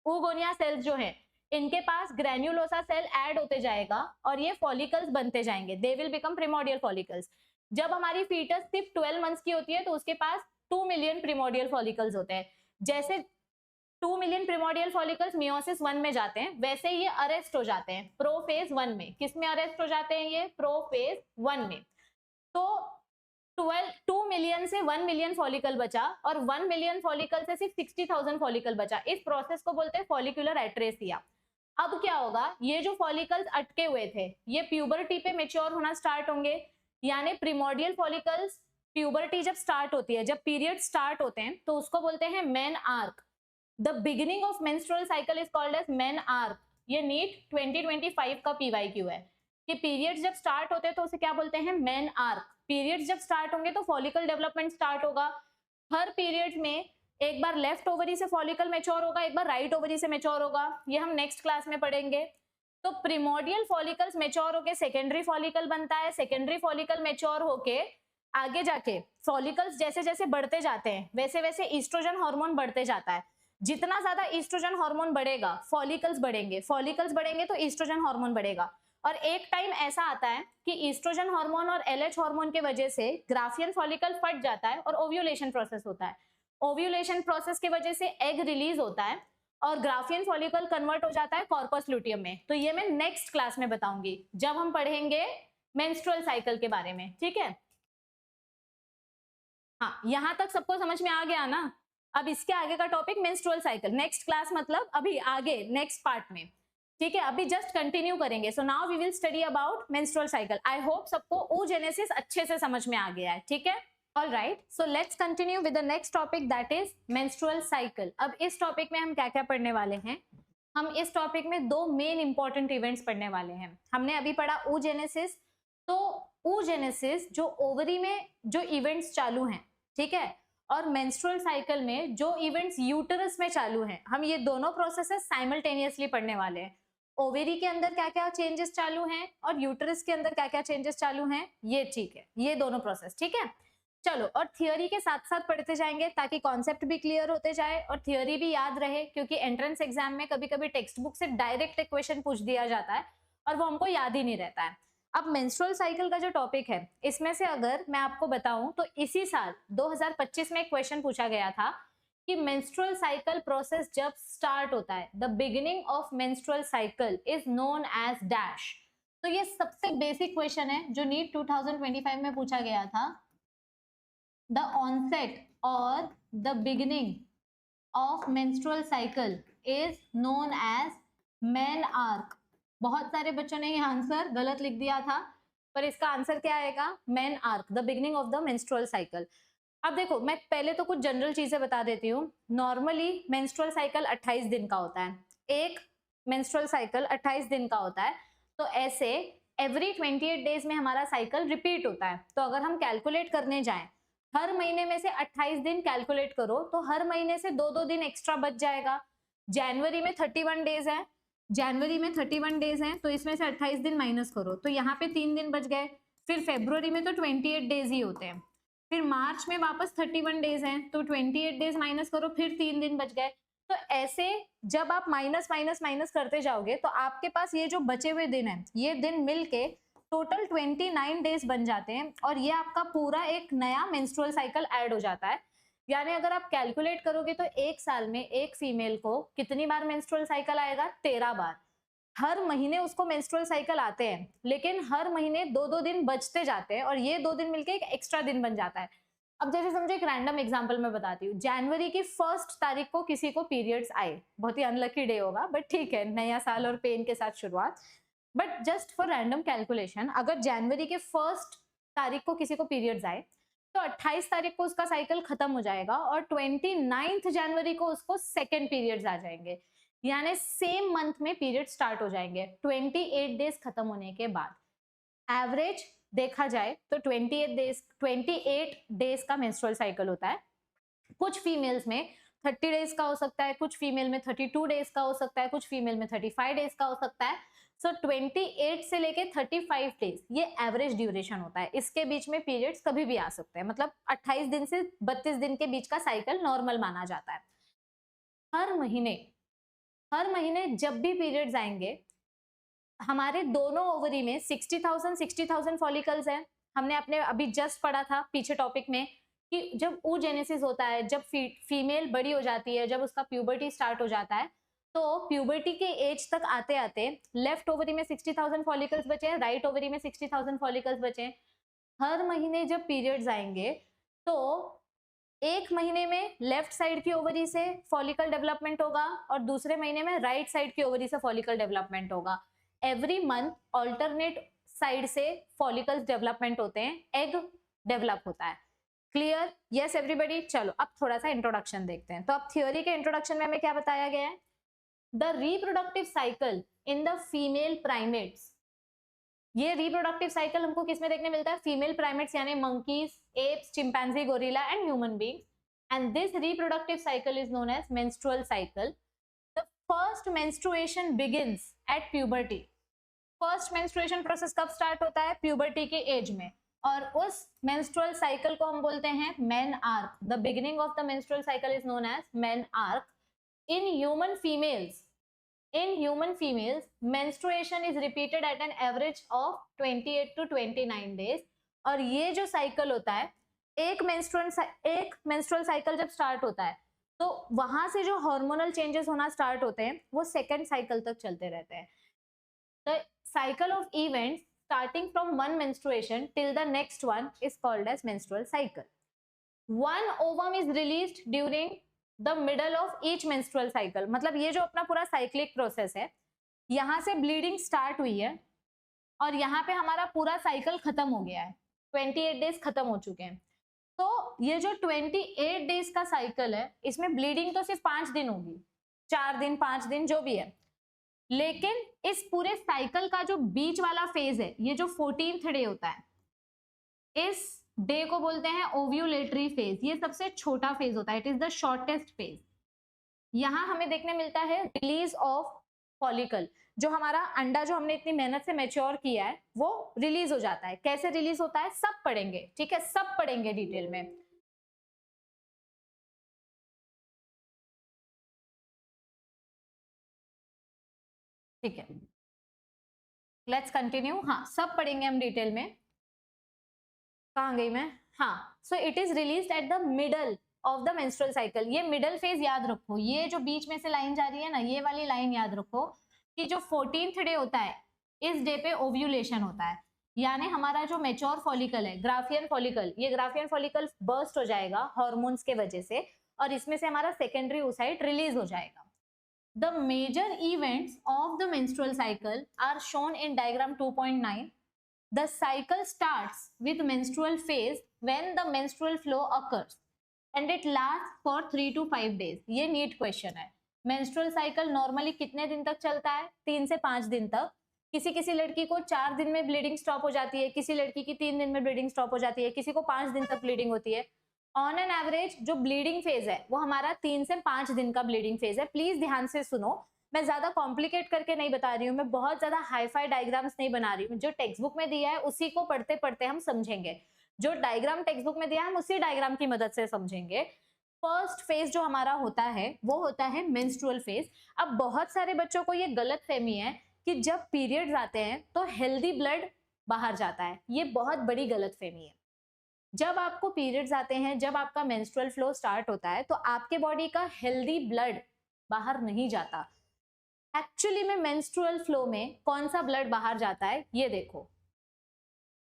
ऊगोनिया सेल्स जो है इनके पास ग्रेन्युलोसा सेल ऐड होते जाएगा और ये फॉलिकल्स बनते जाएंगे, they will become primordial follicles. जब हमारी फीटस सिर्फ 12 मंथ्स की होती है तो उसके पास 2 मिलियन प्रिमोडियल फॉलिकल्स होते हैं। जैसे 2 मिलियन प्रिमोडियल फॉलिकल्स मियोसिस 1 में जाते हैं, वैसे ये अरेस्ट हो जाते हैं प्रोफेज 1 में। किस में अरेस्ट हो जाते हैं? ये प्रोफेज 1 में। तो 2 मिलियन से 1 मिलियन फॉलिकल बचा, और 1 मिलियन फॉलिकल से सिर्फ 60,000 फॉलिकल बचा। इस प्रोसेस को बोलते हैं फॉलिकुलर एट्रेसिया। अब क्या होगा, ये जो फॉलिकल्स अटके हुए थे ये प्यूबर्टी पे मैच्योर होना स्टार्ट होंगे, यानी प्रिमोडियल फॉलिकल्स प्यूबर्टी जब स्टार्ट होती है, जब पीरियड स्टार्ट होते हैं तो उसको बोलते हैं menarche. The beginning of menstrual cycle is called as menarche. ये नीट 2025 का पीवाईक्यू है कि पीरियड्स जब स्टार्ट होते हैं तो उसे क्या बोलते हैं? Main arc. पीरियड्स जब स्टार्ट होंगे तो फॉलिकल डेवलपमेंट स्टार्ट होगा। हर पीरियड में एक बार लेफ्ट ओवरी से फॉलिकल मैच्योर होगा, एक बार राइट ओवरी से मैच्योर होगा, ये हम नेक्स्ट क्लास में पढ़ेंगे। तो प्रिमोडियल फॉलिकल्स मैच्योर होके सेकेंडरी फॉलिकल बनता है, सेकेंडरी फॉलिकल मैच्योर होके आगे जाके फॉलिकल्स जैसे जैसे बढ़ते जाते हैं वैसे वैसे ईस्ट्रोजन हार्मोन बढ़ते जाता है। जितना ज्यादा ईस्ट्रोजन हार्मोन बढ़ेगा फॉलिकल्स बढ़ेंगे, फॉलिकल्स बढ़ेंगे तो ईस्ट्रोजन हार्मोन बढ़ेगा। और एक टाइम ऐसा आता है कि ईस्ट्रोजन हार्मोन और एलएच हार्मोन की वजह से ग्राफियन फॉलिकल फट जाता है और ओव्यूलेशन प्रोसेस होता है। ओव्यूलेशन प्रोसेस की वजह से एग रिलीज होता है और ग्राफियन फॉलिकल कन्वर्ट हो जाता है कॉर्पस लुटियम में। तो ये मैं नेक्स्ट क्लास में बताऊंगी जब हम पढ़ेंगे मेंस्ट्रुअल साइकिल के बारे में, ठीक है। हाँ, यहां तक सबको समझ में आ गया ना। अब इसके आगे का topic menstrual cycle, next class मतलब अभी आगे नेक्स्ट पार्ट में, ठीक है। अभी जस्ट कंटिन्यू करेंगे। So now we will study about menstrual cycle. I hope सबको oogenesis अच्छे से समझ में आ गया है, ठीक है। All right, so let's continue with the next topic, that is menstrual cycle. अब इस टॉपिक में हम क्या क्या पढ़ने वाले हैं? हम इस टॉपिक में 2 मेन इंपॉर्टेंट इवेंट्स पढ़ने वाले हैं। हमने अभी पढ़ा oogenesis। तो oogenesis जो ओवरी में जो इवेंट्स चालू हैं, ठीक है, और मेंस्ट्रुअल साइकिल में जो इवेंट्स यूटरस में चालू हैं, हम ये दोनों प्रोसेसेस साइमल्टेनियसली पढ़ने वाले हैं। ओवेरी के अंदर क्या क्या चेंजेस चालू हैं और यूटरस के अंदर क्या क्या चेंजेस चालू हैं, ये ठीक है, ये दोनों प्रोसेस, ठीक है। चलो, और थियोरी के साथ साथ पढ़ते जाएंगे ताकि कॉन्सेप्ट भी क्लियर होते जाए और थियोरी भी याद रहे, क्योंकि एंट्रेंस एग्जाम में कभी कभी टेक्स्ट बुक से डायरेक्ट क्वेश्चन पूछ दिया जाता है और वो हमको याद ही नहीं रहता है। अब मेंस्ट्रुअल साइकिल का जो टॉपिक है, इसमें से अगर मैं आपको बताऊं तो इसी साल 2025 में एक क्वेश्चन पूछा गया था कि मेंस्ट्रुअल साइकिल प्रोसेस जब स्टार्ट होता है, the beginning of menstrual cycle is known as dash. तो ये सबसे बेसिक क्वेश्चन है जो नीट 2025 में पूछा गया था। द ऑनसेट और the beginning of menstrual cycle is known as menarche. बहुत सारे बच्चों ने ये आंसर गलत लिख दिया था, पर इसका आंसर क्या आएगा? Main arc, the beginning of the menstrual cycle. अब देखो, मैं पहले तो कुछ जनरल चीजें बता देती हूँ। नॉर्मली मेंस्ट्रुअल साइकिल 28 दिन का होता है, एक मेंस्ट्रुअल साइकिल 28 दिन का होता है। तो ऐसे एवरी 28 डेज में हमारा साइकिल रिपीट होता है। तो अगर हम कैलकुलेट करने जाएं, हर महीने में से 28 दिन कैलकुलेट करो तो हर महीने से 2-2 दिन एक्स्ट्रा बच जाएगा। जनवरी में 31 डेज है, जनवरी में 31 डेज हैं, तो इसमें से 28 दिन माइनस करो तो यहाँ पे 3 दिन बच गए। फिर फेब्रुवरी में तो 28 डेज ही होते हैं। फिर मार्च में वापस 31 डेज हैं, तो 28 डेज माइनस करो, फिर 3 दिन बच गए। तो ऐसे जब आप माइनस माइनस माइनस करते जाओगे तो आपके पास ये जो बचे हुए दिन है, ये दिन मिलके टोटल 29 डेज बन जाते हैं और ये आपका पूरा एक नया मेंस्ट्रुअल साइकिल ऐड हो जाता है। यानी अगर आप कैलकुलेट करोगे तो एक साल में एक फीमेल को कितनी बार मेंस्ट्रुअल साइकिल आएगा? 13 बार। हर महीने उसको मेंस्ट्रुअल साइकिल आते हैं, लेकिन हर महीने 2-2 दिन बचते जाते हैं और ये 2 दिन मिलके एक एक्स्ट्रा दिन बन जाता है। अब जैसे समझो, एक रैंडम एग्जांपल मैं बताती हूँ। जनवरी की 1 तारीख को किसी को पीरियड्स आए, बहुत ही अनलकी डे होगा, बट ठीक है, नया साल और पेन के साथ शुरुआत। But just for random calculation, अगर जनवरी के 1 तारीख को किसी को पीरियड्स आए तो 28 तारीख को उसका साइकिल खत्म हो जाएगा और 29 जनवरी को उसको सेकेंड पीरियड्स आ जाएंगे। यानी सेम मंथ में पीरियड स्टार्ट हो जाएंगे 28 डेज खत्म होने के बाद। एवरेज देखा जाए तो 28 डेज का मेंस्ट्रुअल साइकिल होता है। कुछ फीमेल्स में 30 डेज का हो सकता है, कुछ फीमेल में 32 डेज का हो सकता है, कुछ फीमेल में 35 डेज का हो सकता है। सो 28 से लेके 35 डेज ये एवरेज ड्यूरेशन होता है। इसके बीच में पीरियड्स कभी भी आ सकते हैं, मतलब 28 दिन से 32 दिन के बीच का साइकिल नॉर्मल माना जाता है। हर महीने जब भी पीरियड्स आएंगे, हमारे दोनों ओवरी में 60,000 फॉलिकल्स हैं। हमने अपने अभी जस्ट पढ़ा था पीछे टॉपिक में कि जब oogenesis होता है, जब फीमेल बड़ी हो जाती है, जब उसका प्यूबर्टी स्टार्ट हो जाता है, तो प्यूबर्टी के एज तक आते आते लेफ्ट ओवरी में 60,000 फॉलिकल्स बचे हैं, राइट ओवरी में 60,000 फॉलिकल्स बचे हैं। हर महीने जब पीरियड्स आएंगे तो एक महीने में लेफ्ट साइड की ओवरी से फॉलिकल डेवलपमेंट होगा और दूसरे महीने में राइट साइड की ओवरी से फॉलिकल डेवलपमेंट होगा। एवरी मंथ ऑल्टरनेट साइड से फॉलिकल्स डेवलपमेंट होते हैं, एग डेवलप होता है। क्लियर? Yes everybody. चलो अब थोड़ा सा इंट्रोडक्शन देखते हैं। तो अब थ्योरी के इंट्रोडक्शन में हमें क्या बताया गया है? The reproductive cycle in the female primates. ये रिप्रोडक्टिव साइकिल हमको किसमें देखने मिलता है? फीमेल प्राइमेट्स यानी monkeys, apes, chimpanzee, gorilla and human beings. And this reproductive cycle is known as menstrual cycle. The first menstruation begins at puberty. First menstruation process कब start होता है? प्यूबर्टी के एज में। और उस मेंस्ट्रुअल साइकिल को हम बोलते हैं menarche. The beginning of the menstrual cycle is known as menarche. In human females, menstruation is repeated at an average of 28 to 29 days। और ये जो साइकिल होता है, एक मेंस्ट्रुअल साइकिल जब स्टार्ट होता है तो वहां से जो हार्मोनल चेंजेस होना स्टार्ट होते हैं वो सेकेंड साइकिल तक चलते रहते हैं। The cycle of events starting from one menstruation till the next one is called as menstrual cycle। One ovum is released during the middle of each menstrual cycle। मतलब ये जो अपना पूरा साइक्लिक प्रोसेस है, यहाँ से ब्लीडिंग स्टार्ट हुई है और यहाँ पे हमारा पूरा साइकिल खत्म हो गया है, 28 डेज खत्म हो चुके हैं। तो ये जो 28 डेज का साइकिल है, इसमें ब्लीडिंग तो सिर्फ 5 दिन होगी, 4 दिन 5 दिन जो भी है, लेकिन इस पूरे साइकिल का जो बीच वाला फेज है, ये जो 14th डे होता है, इस डे को बोलते हैं ओव्यूलेटरी फेज। ये सबसे छोटा फेज होता है, it is the shortest phase. यहां हमें देखने मिलता है रिलीज ऑफ फॉलिकल। जो हमारा अंडा जो हमने इतनी मेहनत से मैच्योर किया है वो रिलीज हो जाता है। कैसे रिलीज होता है सब पढ़ेंगे, ठीक है, सब पढ़ेंगे डिटेल में। ठीक है, लेट्स कंटिन्यू। हाँ, सब पढ़ेंगे हम डिटेल में। कहाँ गई मैं? हाँ, so it is release at the middle of the menstrual cycle. ये मिडल फेज याद रखो, ये जो बीच में से लाइन जा रही है ना, ये वाली लाइन याद रखो कि जो 14th डे होता है, इस डे पे ओव्यूलेशन होता है, यानी हमारा जो मेच्योर फॉलिकल है, ग्राफियन फॉलिकल, ये ग्राफियन फॉलिकल बर्स्ट हो जाएगा हार्मोन्स के वजह से, और इसमें से हमारा सेकेंडरी oocyte रिलीज हो जाएगा। The major events of the menstrual cycle are shown in diagram 2.9. The cycle starts with menstrual phase when the menstrual flow occurs and it lasts for 3 to 5 days. ये NEET question है। Menstrual cycle normally कितने दिन तक चलता है? 3 से 5 दिन तक। किसी किसी लड़की को 4 दिन में ब्लीडिंग स्टॉप हो जाती है, किसी लड़की की 3 दिन में ब्लीडिंग स्टॉप हो जाती है, किसी को 5 दिन तक ब्लीडिंग होती है। ऑन एन एवरेज जो ब्लीडिंग फेज है वो हमारा 3 से 5 दिन का ब्लीडिंग फेज है। प्लीज ध्यान से सुनो, मैं ज्यादा कॉम्प्लिकेट करके नहीं बता रही हूँ, मैं बहुत ज्यादा हाईफाई डायग्राम्स नहीं बना रही हूँ। जो टेक्स्ट बुक में दिया है उसी को पढ़ते पढ़ते हम समझेंगे, जो डायग्राम टेक्स्ट बुक में दिया है हम उसी डायग्राम की मदद से समझेंगे। फर्स्ट फेज जो हमारा होता है वो होता है मेंस्ट्रुअल फेज। अब बहुत सारे बच्चों को ये गलत फहमी है कि जब पीरियड्स आते हैं तो हेल्दी ब्लड बाहर जाता है, ये बहुत बड़ी गलत फहमी है। जब आपको पीरियड्स आते हैं, जब आपका मेंस्ट्रुअल फ्लो स्टार्ट होता है, तो आपके बॉडी का हेल्दी ब्लड बाहर नहीं जाता। एक्चुअली में मेंस्ट्रुअल फ्लो में कौन सा ब्लड बाहर जाता है, ये देखो।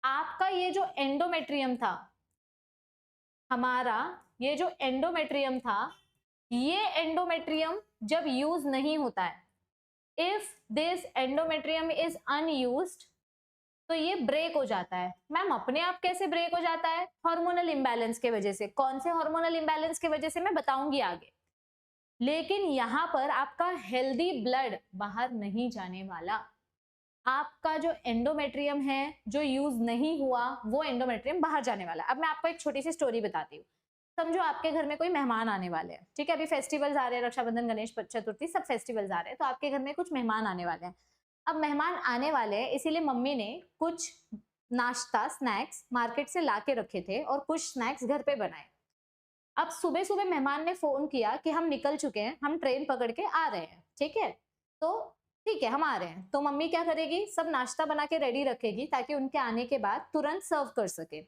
आपका ये जो एंडोमेट्रियम था, हमारा ये जो एंडोमेट्रियम था, ये एंडोमेट्रियम जब यूज नहीं होता है, if this endometrium is unused, तो ये ब्रेक हो जाता है। मैम अपने आप कैसे ब्रेक हो जाता है? हार्मोनल इंबैलेंस के वजह से। कौन से हार्मोनल इंबैलेंस के वजह से मैं बताऊंगी आगे, लेकिन यहां पर आपका हेल्दी ब्लड बाहर नहीं जाने वाला। आपका जो एंडोमेट्रियम है जो यूज नहीं हुआ, वो एंडोमेट्रियम बाहर जाने वाला। अब मैं आपको एक छोटी सी स्टोरी बताती हूँ। समझो आपके घर में कोई मेहमान आने वाले हैं, ठीक है, अभी फेस्टिवल्स आ रहे हैं, रक्षाबंधन, गणेश चतुर्थी, सब फेस्टिवल्स आ रहे हैं, तो आपके घर में कुछ मेहमान आने वाले हैं। अब मेहमान आने वाले हैं, इसीलिए मम्मी ने कुछ नाश्ता स्नैक्स मार्केट से लाके रखे थे और कुछ स्नैक्स घर पे बनाए। अब सुबह सुबह मेहमान ने फोन किया कि हम निकल चुके हैं, हम ट्रेन पकड़ के आ रहे हैं, ठीक है, तो ठीक है हम आ रहे हैं। तो मम्मी क्या करेगी, सब नाश्ता बना के रेडी रखेगी ताकि उनके आने के बाद तुरंत सर्व कर सके,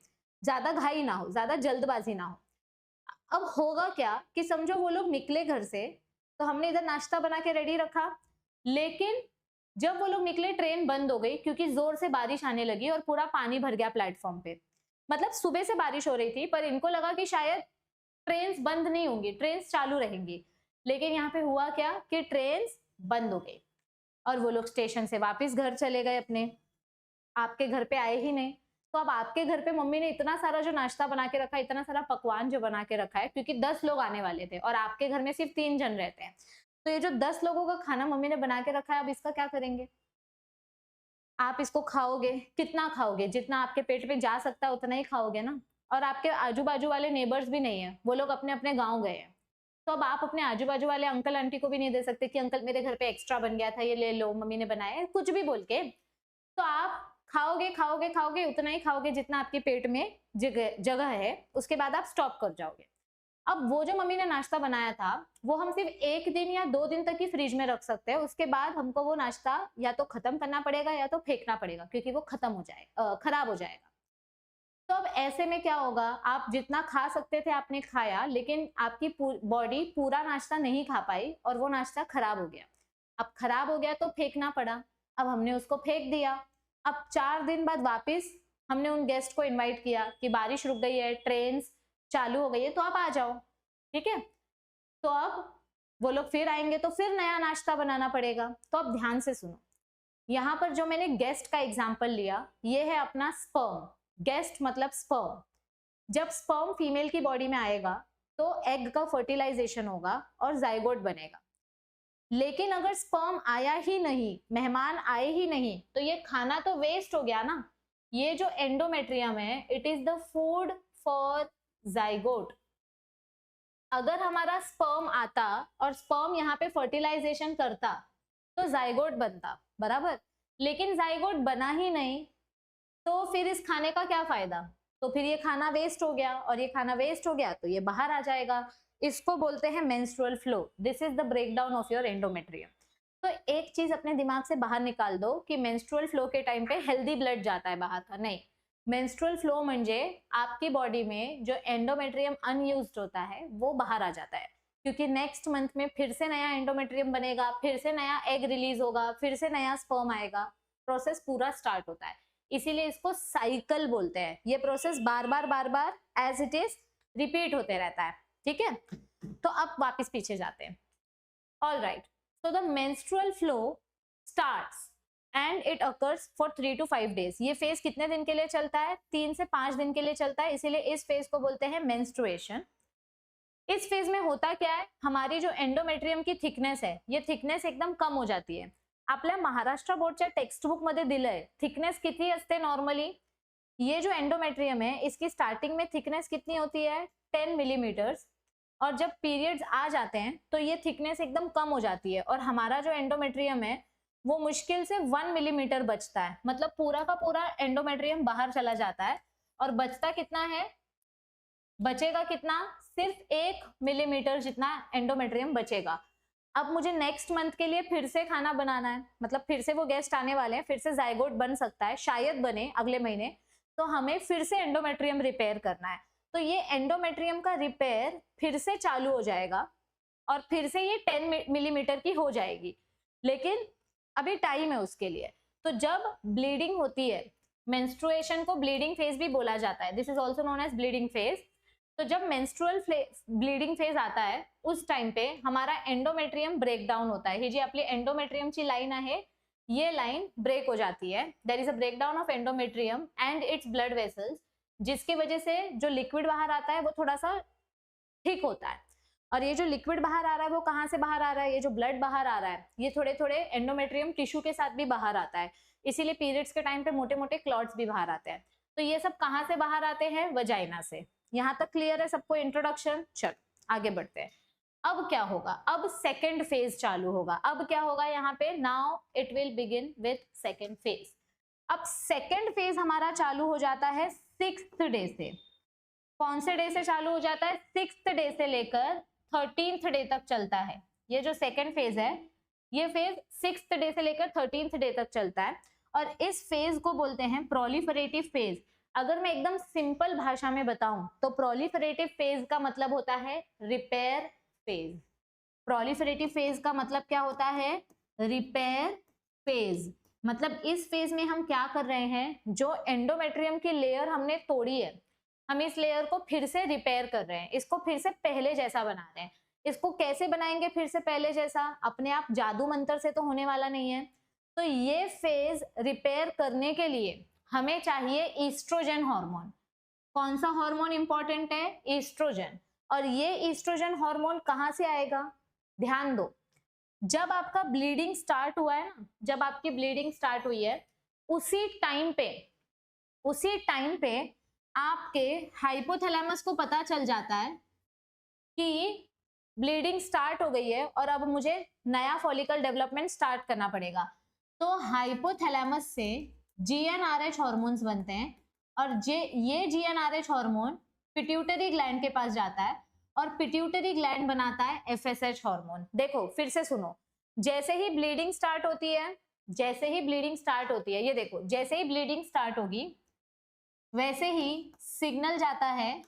ज्यादा घाई ना हो, ज्यादा जल्दबाजी ना हो। अब होगा क्या कि समझो वो लोग निकले घर से, तो हमने इधर नाश्ता बना के रेडी रखा, लेकिन जब वो लोग निकले ट्रेन बंद हो गई क्योंकि जोर से बारिश आने लगी और पूरा पानी भर गया प्लेटफॉर्म पे। मतलब सुबह से बारिश हो रही थी पर इनको लगा कि शायद ट्रेन्स बंद नहीं होंगी, ट्रेन्स चालू रहेंगी, लेकिन यहाँ पे हुआ क्या कि ट्रेन्स बंद हो गई और वो लोग स्टेशन से वापस घर चले गए अपने, आपके घर पे आए ही नहीं। तो अब आपके घर पे मम्मी ने इतना सारा जो नाश्ता बना के रखा, इतना सारा पकवान जो बना के रखा है, क्योंकि 10 लोग आने वाले थे और आपके घर में सिर्फ 3 जन रहते हैं, तो ये जो 10 लोगों का खाना मम्मी ने बना के रखा है, अब इसका क्या करेंगे? आप इसको खाओगे, कितना खाओगे? जितना आपके पेट में जा सकता है उतना ही खाओगे ना। और आपके आजू बाजू वाले नेबर्स भी नहीं है, वो लोग अपने अपने गाँव गए हैं, तो अब आप अपने आजू बाजू वाले अंकल आंटी को भी नहीं दे सकते कि अंकल मेरे घर पे एक्स्ट्रा बन गया था, ये ले लो, मम्मी ने बनाया है, कुछ भी बोल के। तो आप खाओगे खाओगे खाओगे, उतना ही खाओगे जितना आपके पेट में जगह है, उसके बाद आप स्टॉप कर जाओगे। अब वो जो मम्मी ने नाश्ता बनाया था वो हम सिर्फ 1 दिन या 2 दिन तक ही फ्रिज में रख सकते हैं, उसके बाद हमको वो नाश्ता या तो खत्म करना पड़ेगा या तो फेंकना पड़ेगा, क्योंकि वो खत्म हो जाएगा, खराब हो जाएगा। तो अब ऐसे में क्या होगा, आप जितना खा सकते थे आपने खाया, लेकिन आपकी बॉडी पूरा नाश्ता नहीं खा पाई और वो नाश्ता खराब हो गया। अब खराब हो गया तो फेंकना पड़ा, अब हमने उसको फेंक दिया। अब 4 दिन बाद वापस हमने उन गेस्ट को इनवाइट किया कि बारिश रुक गई है, ट्रेन चालू हो गई है, तो आप आ जाओ, ठीक है। तो अब वो लोग फिर आएंगे तो फिर नया नाश्ता बनाना पड़ेगा। तो अब ध्यान से सुनो, यहाँ पर जो मैंने गेस्ट का एग्जाम्पल लिया, ये है अपना स्पर्म। गेस्ट मतलब स्पर्म। जब स्पर्म फीमेल की बॉडी में आएगा तो एग का फर्टिलाइजेशन होगा और जाइगोट बनेगा। लेकिन अगर स्पर्म आया ही नहीं, मेहमान आए ही नहीं, तो ये खाना तो वेस्ट हो गया ना। ये जो एंडोमेट्रियम है, it is the food for zygote. अगर हमारा स्पर्म आता और स्पर्म यहाँ पे फर्टिलाइजेशन करता तो जाइगोट बनता, बराबर। लेकिन जाइगोट बना ही नहीं, तो फिर इस खाने का क्या फायदा? तो फिर ये खाना वेस्ट हो गया, और ये खाना वेस्ट हो गया तो ये बाहर आ जाएगा। इसको बोलते हैं menstrual flow. This is the breakdown of your endometrium. तो एक चीज अपने दिमाग से बाहर निकाल दो कि मेंस्ट्रुअल फ्लो के टाइम पे हेल्दी ब्लड जाता है बाहर का, नहीं। मेंस्ट्रुअल फ्लो म्हणजे आपकी बॉडी में जो एंडोमेट्रियम अनयूज्ड होता है वो बाहर आ जाता है, क्योंकि नेक्स्ट मंथ में फिर से नया एंडोमेट्रियम बनेगा, फिर से नया एग रिलीज होगा, फिर से नया स्पर्म आएगा, प्रोसेस पूरा स्टार्ट होता है। इसीलिए इसको साइकिल बोलते हैं। ये प्रोसेस बार बार एज इट इज रिपीट होते रहता है, ठीक है। तो अब वापस पीछे जाते हैं। All right, so the menstrual flow starts and it occurs for 3 to 5 days। ये फेज कितने दिन के लिए चलता है? 3 से 5 दिन के लिए चलता है, इसीलिए इस फेज को बोलते हैं मेंस्ट्रुएशन। इस फेज में होता क्या है, हमारी जो एंडोमेट्रियम की थिकनेस है, ये थिकनेस एकदम कम हो जाती है। आपल्या महाराष्ट्र बोर्डच्या टेक्स्ट बुक मध्ये दिलंय थिकनेस किती असते नॉर्मली। ये जो एंडोमेट्रियम है इसकी स्टार्टिंग में थिकनेस कितनी होती है? 10 मिलीमीटर्स, और जब पीरियड्स आ जाते हैं तो ये थिकनेस एकदम कम हो जाती है और हमारा जो एंडोमेट्रियम है वो मुश्किल से 1 मिलीमीटर बचता है। मतलब पूरा का पूरा एंडोमेट्रियम बाहर चला जाता है और बचता कितना है? बचेगा कितना? सिर्फ 1 मिलीमीटर जितना एंडोमेट्रियम बचेगा। अब मुझे नेक्स्ट मंथ के लिए फिर से खाना बनाना है, मतलब फिर से वो गेस्ट आने वाले हैं, फिर से जाइगोट बन सकता है, शायद बने अगले महीने, तो हमें फिर से एंडोमेट्रियम रिपेयर करना है। तो ये एंडोमेट्रियम का रिपेयर फिर से चालू हो जाएगा और फिर से ये 10 मिलीमीटर की हो जाएगी, लेकिन अभी टाइम है उसके लिए। तो जब ब्लीडिंग होती है, मेंस्ट्रुएशन को ब्लीडिंग फेज भी बोला जाता है, this is also known as bleeding phase. तो जब मेंस्ट्रुअल ब्लीडिंग फेज आता है उस टाइम पे हमारा एंडोमेट्रियम ब्रेक डाउन होता है। ही जी आपली एंडोमेट्रियमची लाइन आहे, ये लाइन ब्रेक हो जाती है। There is a breakdown of endometrium and its blood vessels, जिसकी वजह से जो लिक्विड बाहर आता है वो थोड़ा सा ठीक होता है। और ये जो लिक्विड बाहर आ रहा है वो कहाँ से बाहर आ रहा है? ये जो ब्लड बाहर आ रहा है ये थोड़े थोड़े एंडोमेट्रियम टिश्यू के साथ भी बाहर आता है, इसीलिए पीरियड्स के टाइम पे मोटे मोटे क्लॉट्स भी बाहर आते हैं। तो ये सब कहाँ से बाहर आते हैं? वजाइना से। यहाँ तक क्लियर है सबको इंट्रोडक्शन? चल आगे बढ़ते हैं। अब क्या होगा? अब सेकेंड फेज चालू होगा। अब क्या होगा यहाँ पे? Now it will begin with second phase. अब सेकेंड फेज हमारा चालू हो जाता है 6th डे से। कौन से डे से चालू हो जाता है? 6th डे से लेकर 13th डे तक चलता है। ये जो सेकेंड फेज है ये फेज 6th डे से लेकर 13th डे तक चलता है और इस फेज को बोलते हैं प्रोलिफरेटिव फेज। अगर मैं एकदम सिंपल भाषा में बताऊं तो प्रोलिफरेटिव फेज का मतलब होता है रिपेयर फेज। प्रोलिफरेटिव फेज का मतलब क्या होता है? Repair phase. मतलब इस फेज में हम क्या कर रहे हैं, जो एंडोमेट्रियम की लेयर हमने तोड़ी है हम इस लेयर को फिर से रिपेयर कर रहे हैं, इसको फिर से पहले जैसा बना रहे हैं। इसको कैसे बनाएंगे फिर से पहले जैसा? अपने आप जादू मंत्र से तो होने वाला नहीं है। तो ये फेज रिपेयर करने के लिए हमें चाहिए ईस्ट्रोजन हार्मोन। कौन सा हार्मोन इंपॉर्टेंट है? ईस्ट्रोजन। और ये ईस्ट्रोजन हार्मोन कहां से आएगा? ध्यान दो, जब आपका ब्लीडिंग स्टार्ट हुआ है ना, जब आपकी ब्लीडिंग स्टार्ट हुई है उसी टाइम पे आपके हाइपोथैलेमस को पता चल जाता है कि ब्लीडिंग स्टार्ट हो गई है और अब मुझे नया फॉलिकल डेवलपमेंट स्टार्ट करना पड़ेगा। तो हाइपोथैलेमस से जीएनआरएच हार्मोन्स बनते हैं और ये जीएनआरएच हार्मोन पिट्यूटरी ग्लैंड के पास जाता है और पिट्यूटरी ग्लैंड बनाता है एफएसएच हार्मोन। देखो फिर से सुनो, जैसे ही ब्लीडिंग स्टार्ट होती है ये देखो, जैसे ही ब्लीडिंग स्टार्ट होगी वैसे ही सिग्नल जाता है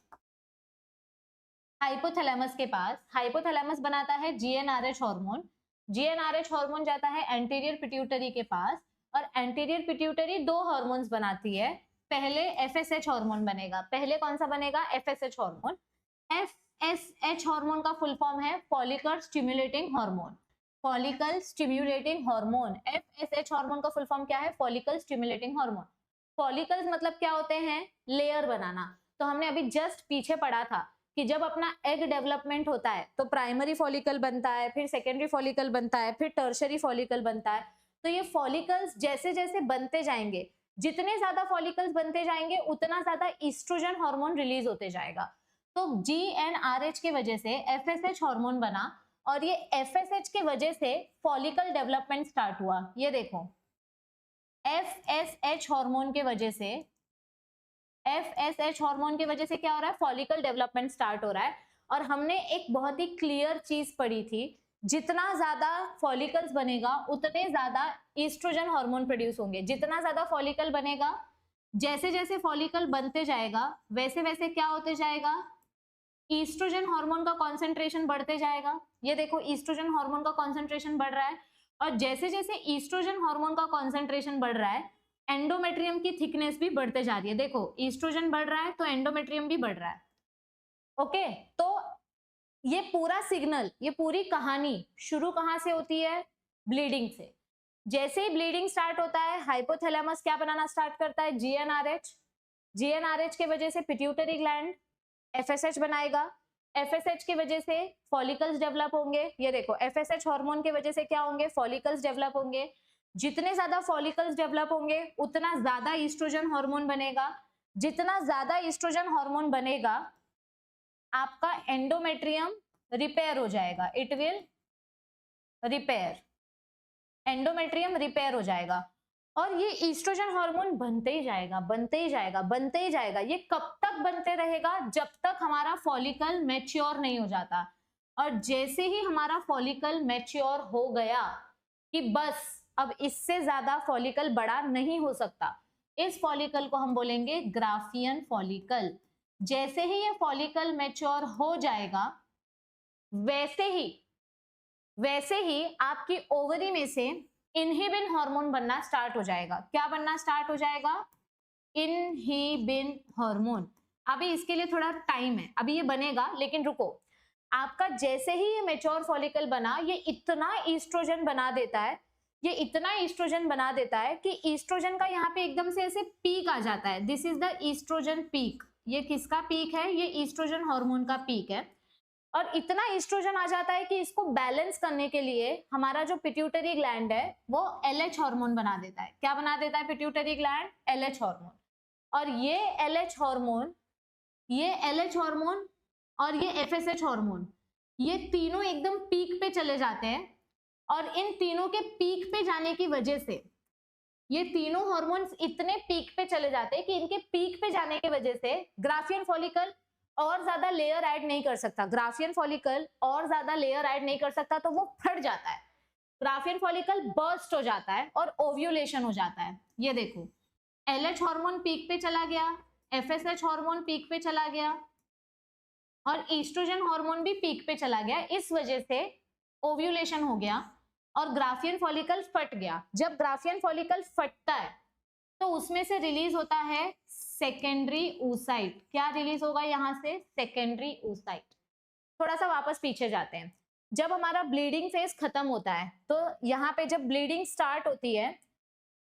हाइपोथैलेमस के पास। हाइपोथैलेमस बनाता है जीएनआरएच हार्मोन, जीएनआरएच हार्मोन जाता है एंटीरियर पिट्यूटरी के पास और एंटीरियर पिट्यूटरी 2 हार्मोन्स बनाती है। पहले एफएसएच हार्मोन बनेगा। पहले कौन सा बनेगा? FSH hormone. एफएसएच हार्मोन का फुल फॉर्म है follicle stimulating hormone. Follicle stimulating hormone, FSH hormone का फुल फॉर्म क्या है? Follicle stimulating hormone. फॉलिकल्स मतलब क्या होते हैं? लेयर बनाना। तो हमने अभी जस्ट पीछे पढ़ा था कि जब अपना एग डेवलपमेंट होता है तो प्राइमरी फॉलिकल बनता है, फिर सेकेंडरी फॉलिकल बनता है, फिर टर्शरी फॉलिकल बनता है। तो ये फॉलिकल्स जैसे जैसे बनते जाएंगे, जितने ज्यादा फॉलिकल्स बनते जाएंगे उतना ज्यादा ईस्ट्रोजन हार्मोन रिलीज होते जाएगा। तो जीएनआरएच की वजह से एफएसएच हार्मोन बना और ये एफएसएच की वजह से फॉलिकल डेवलपमेंट स्टार्ट हुआ। ये देखो, एफएसएच हार्मोन के वजह से क्या हो रहा है? फॉलिकल डेवलपमेंट स्टार्ट हो रहा है। और हमने एक बहुत ही क्लियर चीज पढ़ी थी जितना ज्यादा फॉलिकल्स बनेगा उतने ज्यादा ईस्ट्रोजन हार्मोन प्रोड्यूस होंगे। जितना ज्यादा फॉलिकल बनेगा, जैसे जैसे फॉलिकल बनते जाएगा वैसे वैसे क्या होते जाएगा, ईस्ट्रोजन हार्मोन का कॉन्सेंट्रेशन बढ़ते जाएगा। ये देखो ईस्ट्रोजन हार्मोन का कॉन्सेंट्रेशन बढ़ रहा है, और जैसे जैसे ईस्ट्रोजन हार्मोन का कॉन्सेंट्रेशन बढ़ रहा है एंडोमेट्रियम की थिकनेस भी बढ़ते जा रही है। देखो ईस्ट्रोजन बढ़ रहा है तो एंडोमेट्रियम भी बढ़ रहा है। ओके, तो ये पूरा सिग्नल, ये पूरी कहानी शुरू कहां से होती है, ब्लीडिंग से। जैसे ही ब्लीडिंग स्टार्ट होता है हाइपोथैलेमस क्या बनाना स्टार्ट करता है, जीएनआरएच। जीएनआरएच के वजह से पिट्यूटरी ग्लैंड एफएसएच बनाएगा, एफएसएच की वजह से फॉलिकल्स डेवलप होंगे। ये देखो एफएसएच हार्मोन की वजह से क्या होंगे, फॉलिकल्स डेवलप होंगे। जितने ज्यादा फॉलिकल्स डेवलप होंगे उतना ज्यादा ईस्ट्रोजन हार्मोन बनेगा। जितना ज्यादा ईस्ट्रोजन हार्मोन बनेगा आपका एंडोमेट्रियम रिपेयर हो जाएगा, it will repair, endometrium repair हो जाएगा। और ये ईस्ट्रोजन हार्मोन बनते ही जाएगा, बनते ही जाएगा, बनते ही जाएगा। ये कब तक बनते रहेगा, जब तक हमारा फॉलिकल मैच्योर नहीं हो जाता। और जैसे ही हमारा फॉलिकल मैच्योर हो गया कि बस अब इससे ज्यादा फॉलिकल बड़ा नहीं हो सकता, इस फॉलिकल को हम बोलेंगे ग्राफियन फॉलिकल। जैसे ही ये फॉलिकल मैच्योर हो जाएगा वैसे ही आपकी ओवरी में से इनहिबिन हार्मोन बनना स्टार्ट हो जाएगा। क्या बनना स्टार्ट हो जाएगा, इनहिबिन हार्मोन। अभी इसके लिए थोड़ा टाइम है, अभी ये बनेगा, लेकिन रुको। आपका जैसे ही ये मैच्योर फॉलिकल बना, ये इतना ईस्ट्रोजन बना देता है, ये इतना ईस्ट्रोजन बना देता है कि ईस्ट्रोजन का यहाँ पे एकदम से ऐसे पीक आ जाता है। This is the oestrogen peak. ये किसका पीक है, ये ईस्ट्रोजन हार्मोन का पीक है। और इतना ईस्ट्रोजन आ जाता है कि इसको बैलेंस करने के लिए हमारा जो पिट्यूटरी ग्लैंड है वो एलएच हार्मोन बना देता है। क्या बना देता है पिट्यूटरी ग्लैंड, एलएच हार्मोन। और ये एलएच हार्मोन, ये एलएच हार्मोन और ये एफएसएच हार्मोन, ये तीनों एकदम पीक पे चले जाते हैं। और इन तीनों के पीक पे जाने की वजह से ये तीनों हार्मोन्स इतने पीक पे चले जाते हैं कि इनके पीक पे जाने की वजह से ग्राफियन फॉलिकल और ज्यादा लेयर ऐड नहीं कर सकता। ग्राफियन फॉलिकल और ज्यादा लेयर ऐड नहीं कर सकता तो वो फट जाता है, ग्राफियन फॉलिकल बर्स्ट हो जाता है और ओव्यूलेशन हो जाता है। ये देखो एलएच हार्मोन पीक पे चला गया, एफएसएच हार्मोन पीक पे चला गया और ईस्ट्रोजन हार्मोन भी पीक पे चला गया। इस वजह से ओव्यूलेशन हो गया और ग्राफियन फॉलिकल फट गया। जब ग्राफियन फॉलिकल फटता है तो उसमें से रिलीज होता है सेकेंडरी oocyte। क्या रिलीज होगा यहाँ से, सेकेंडरी oocyte। थोड़ा सा वापस पीछे जाते हैं। जब हमारा ब्लीडिंग फेज खत्म होता है तो यहाँ पे जब ब्लीडिंग स्टार्ट होती है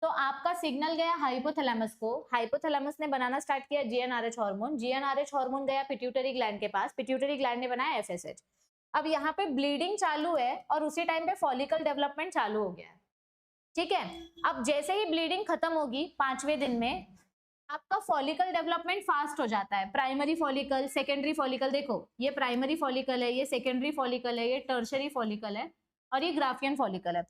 तो आपका सिग्नल गया हाइपोथैलेमस को, हाइपोथैलेमस ने बनाना स्टार्ट किया जीएनआरएच हार्मोन, जीएनआरएच हार्मोन गया पिट्यूटरी ग्लैंड के पास, पिट्यूटरी ग्लैंड ने बनाया एफएसएच। अब यहाँ पे ब्लीडिंग चालू है और उसी टाइम पे फॉलिकल डेवलपमेंट चालू हो गया है। ठीक है, अब जैसे ही ब्लीडिंग खत्म होगी 5वें दिन में आपका फॉलिकल डेवलपमेंट फास्ट हो जाता है। प्राइमरी फॉलिकल, सेकेंडरी फॉलिकल, देखो ये प्राइमरी फॉलिकल है, ये सेकेंडरी फॉलिकल है, ये टर्शरी फॉलिकल है और ये ग्राफियन फॉलिकल है।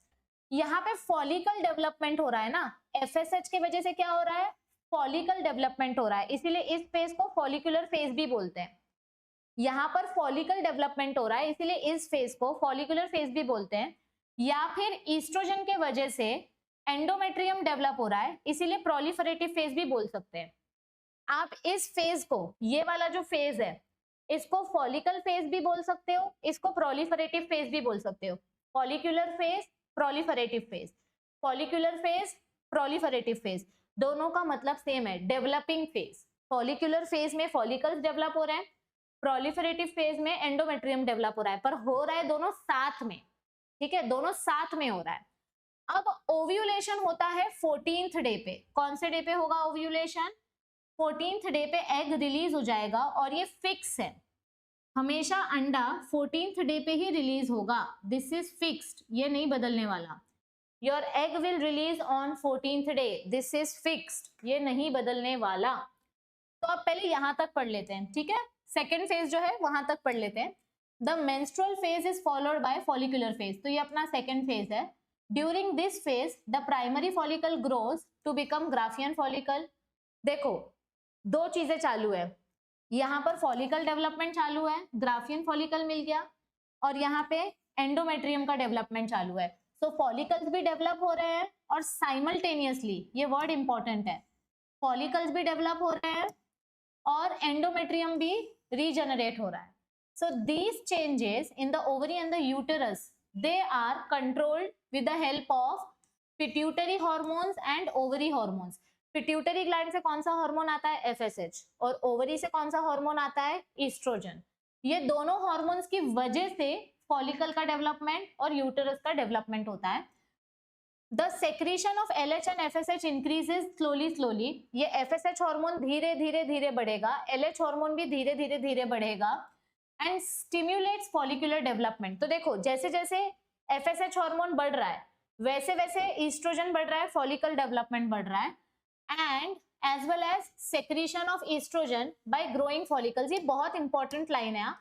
यहाँ पे फॉलिकल डेवलपमेंट हो रहा है ना, एफएसएच की वजह से क्या हो रहा है, फॉलिकल डेवलपमेंट हो रहा है, इसीलिए इस फेज को फॉलिकुलर फेज भी बोलते हैं। यहाँ पर फॉलिकल डेवलपमेंट हो रहा है इसीलिए इस फेज को फॉलिकुलर फेज भी बोलते हैं। या फिर ईस्ट्रोजन के वजह से एंडोमेट्रियम डेवलप हो रहा है इसीलिए प्रोलिफरेटिव फेज भी बोल सकते हैं। आप इस फेज को, ये वाला जो फेज है, इसको फॉलिकल फेज भी बोल सकते हो, इसको प्रोलिफरेटिव फेज भी बोल सकते हो। Follicular phase, proliferative phase, follicular phase, proliferative phase, दोनों का मतलब सेम है, डेवलपिंग फेज। फॉलिकुलर फेज में फॉलिकल्स डेवलप हो रहे हैं, प्रोलिफरेटिव फेज में एंडोमेट्रियम डेवलप हो रहा है, पर हो रहा है दोनों साथ में। ठीक है, दोनों साथ में हो रहा है। अब ओव्यूलेशन होता है 14th डे पे। कौन से डे पे होगा ओव्यूलेशन, 14th डे पे एग रिलीज हो जाएगा और ये फिक्स है, हमेशा अंडा 14th डे पे ही रिलीज होगा। दिस इज फिक्स्ड, ये नहीं बदलने वाला। Your egg will release on 14th day, this is fixed, ये नहीं बदलने वाला। तो अब पहले यहां तक पढ़ लेते हैं, ठीक है, सेकेंड फेज जो है वहां तक पढ़ लेते हैं। The menstrual phase is followed by follicular phase, तो ये अपना सेकेंड फेज है। During this phase the primary follicle grows to become Graafian follicle. देखो दो चीजें चालू है, यहाँ पर फॉलिकल डेवलपमेंट चालू है, ग्राफियन फॉलिकल मिल गया, और यहाँ पे एंडोमेट्रियम का डेवलपमेंट चालू है। सो फॉलिकल्स भी डेवलप हो रहे हैं और साइमल्टेनियसली, ये वर्ड इंपॉर्टेंट है, फॉलिकल्स भी डेवलप हो रहे हैं और एंडोमेट्रियम भी रीजनरेट हो रहा है। So these changes in the ovary and the uterus, they are controlled with the help of pituitary hormones and ovary hormones. Pituitary gland से कौन सा हार्मोन आता है? एफएसएच। और ओवरी से कौन सा हार्मोन आता है? ईस्ट्रोजन। ये दोनों हार्मोन्स की वजह से फॉलिकल का डेवलपमेंट और यूटेरस का डेवलपमेंट होता है। The secretion of LH and FSH increases slowly. ये एफएसएच हार्मोन धीरे धीरे बढ़ेगा, एलएच हार्मोन भी धीरे धीरे बढ़ेगा एंड स्टिम्युलेट्स फॉलिकुलर डेवलपमेंट। तो देखो, जैसे जैसे एफएसएच हार्मोन बढ़ रहा है वैसे वैसे ईस्ट्रोजन बढ़ रहा है, फॉलिकल डेवलपमेंट बढ़ रहा है, and as well as secretion of oestrogen by growing follicles. ये बहुत इंपॉर्टेंट लाइन है।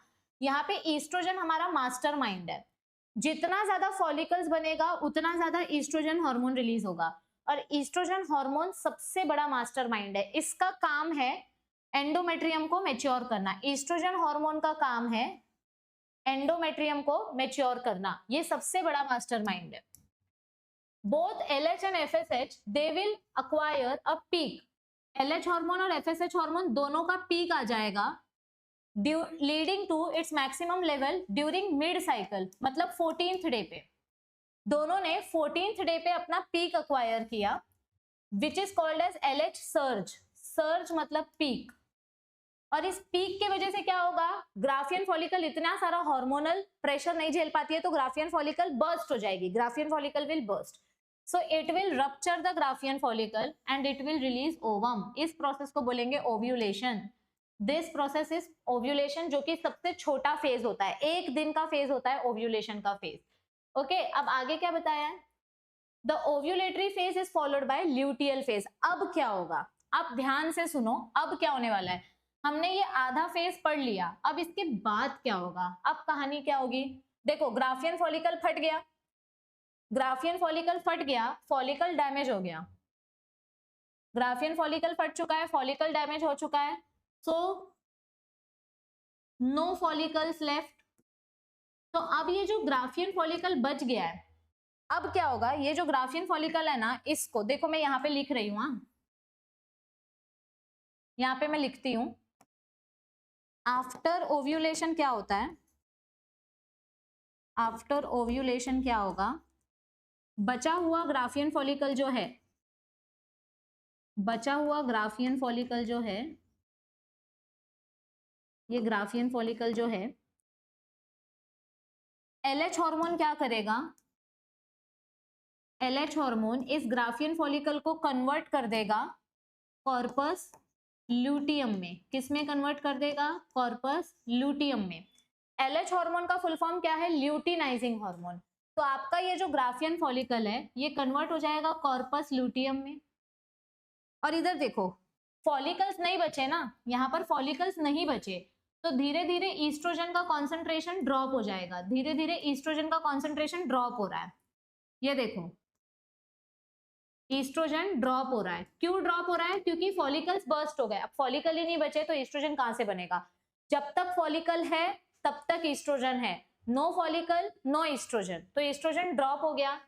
यहाँ पे ईस्ट्रोजन हमारा मास्टर माइंड है। जितना ज्यादा फॉलिकल्स बनेगा उतना ज्यादा ईस्ट्रोजन हार्मोन रिलीज होगा, और ईस्ट्रोजन हार्मोन सबसे बड़ा मास्टर माइंड है। इसका काम है एंडोमेट्रियम को मैच्योर करना। ईस्ट्रोजन हार्मोन का काम है एंडोमेट्रियम को मैच्योर करना, ये सबसे बड़ा मास्टर माइंड है। Both LH and FSH they will acquire a peak. LH hormone और FSH हार्मोन दोनों का पीक आ जाएगा leading to its maximum level during mid cycle, मतलब 14th डे पे। दोनों ने 14th डे पे अपना पीक अक्वायर किया, which is called as LH surge. Surge मतलब पीक। और इस पीक के वजह से क्या होगा? ग्राफियन फॉलिकल इतना सारा हार्मोनल प्रेशर नहीं झेल पाती है, तो ग्राफियन फॉलिकल बर्स्ट हो जाएगी। Graafian follicle will burst, so it will rupture the Graafian follicle and it will release ovum. इस प्रोसेस को बोलेंगे ovulation. This process is ovulation, जो कि सबसे छोटा फेज होता है, एक दिन का फेज होता है ovulation का फेज। ओके, अब आगे क्या बताया है? The ovulatory phase is followed by luteal phase. अब क्या होगा? अब ध्यान से सुनो, अब क्या होने वाला है। हमने ये आधा फेज पढ़ लिया, अब इसके बाद क्या होगा? अब कहानी क्या होगी? देखो, ग्राफियन फॉलिकल फट गया, ग्राफियन फॉलिकल फट गया, फॉलिकल डैमेज हो गया। ग्राफियन फॉलिकल फट चुका है, फॉलिकल डैमेज हो चुका है, सो नो फॉलिकल्स लेफ्ट। तो अब ये जो ग्राफियन फॉलिकल बच गया है, अब क्या होगा? ये जो ग्राफियन फॉलिकल है ना, इसको देखो, मैं यहां पे लिख रही हूं, यहां पे मैं लिखती हूं, आफ्टर ओव्यूलेशन क्या होता है? आफ्टर ओव्यूलेशन क्या होगा? बचा हुआ ग्राफियन फॉलिकल जो है, बचा हुआ ग्राफियन फॉलिकल जो है, ये ग्राफियन फॉलिकल जो है, LH हार्मोन क्या करेगा? LH हार्मोन इस ग्राफियन फॉलिकल को कन्वर्ट कर देगा कॉर्पस ल्यूटियम में। किस में कन्वर्ट कर देगा? कॉर्पस ल्यूटियम में। LH हार्मोन का फुल फॉर्म क्या है? Luteinizing hormone. तो आपका ये जो ग्राफियन फॉलिकल है ये कन्वर्ट हो जाएगा कॉर्पस ल्यूटियम में। और इधर देखो, फॉलिकल्स नहीं बचे ना, यहाँ पर फॉलिकल्स नहीं बचे, तो धीरे धीरे ईस्ट्रोजन का कॉन्सेंट्रेशन ड्रॉप हो जाएगा। धीरे धीरे ईस्ट्रोजन का कॉन्सेंट्रेशन ड्रॉप हो रहा है, ये देखो, ईस्ट्रोजन ड्रॉप हो रहा है। क्यों ड्रॉप हो रहा है? क्योंकि फॉलिकल्स बर्स्ट हो गए। अब फॉलिकल ही नहीं बचे तो ईस्ट्रोजन कहां से बनेगा? जब तक फॉलिकल है तब तक ईस्ट्रोजन है, नो फॉलिकल नो ईस्ट्रोजन, तो ईस्ट्रोजन ड्रॉप हो गया।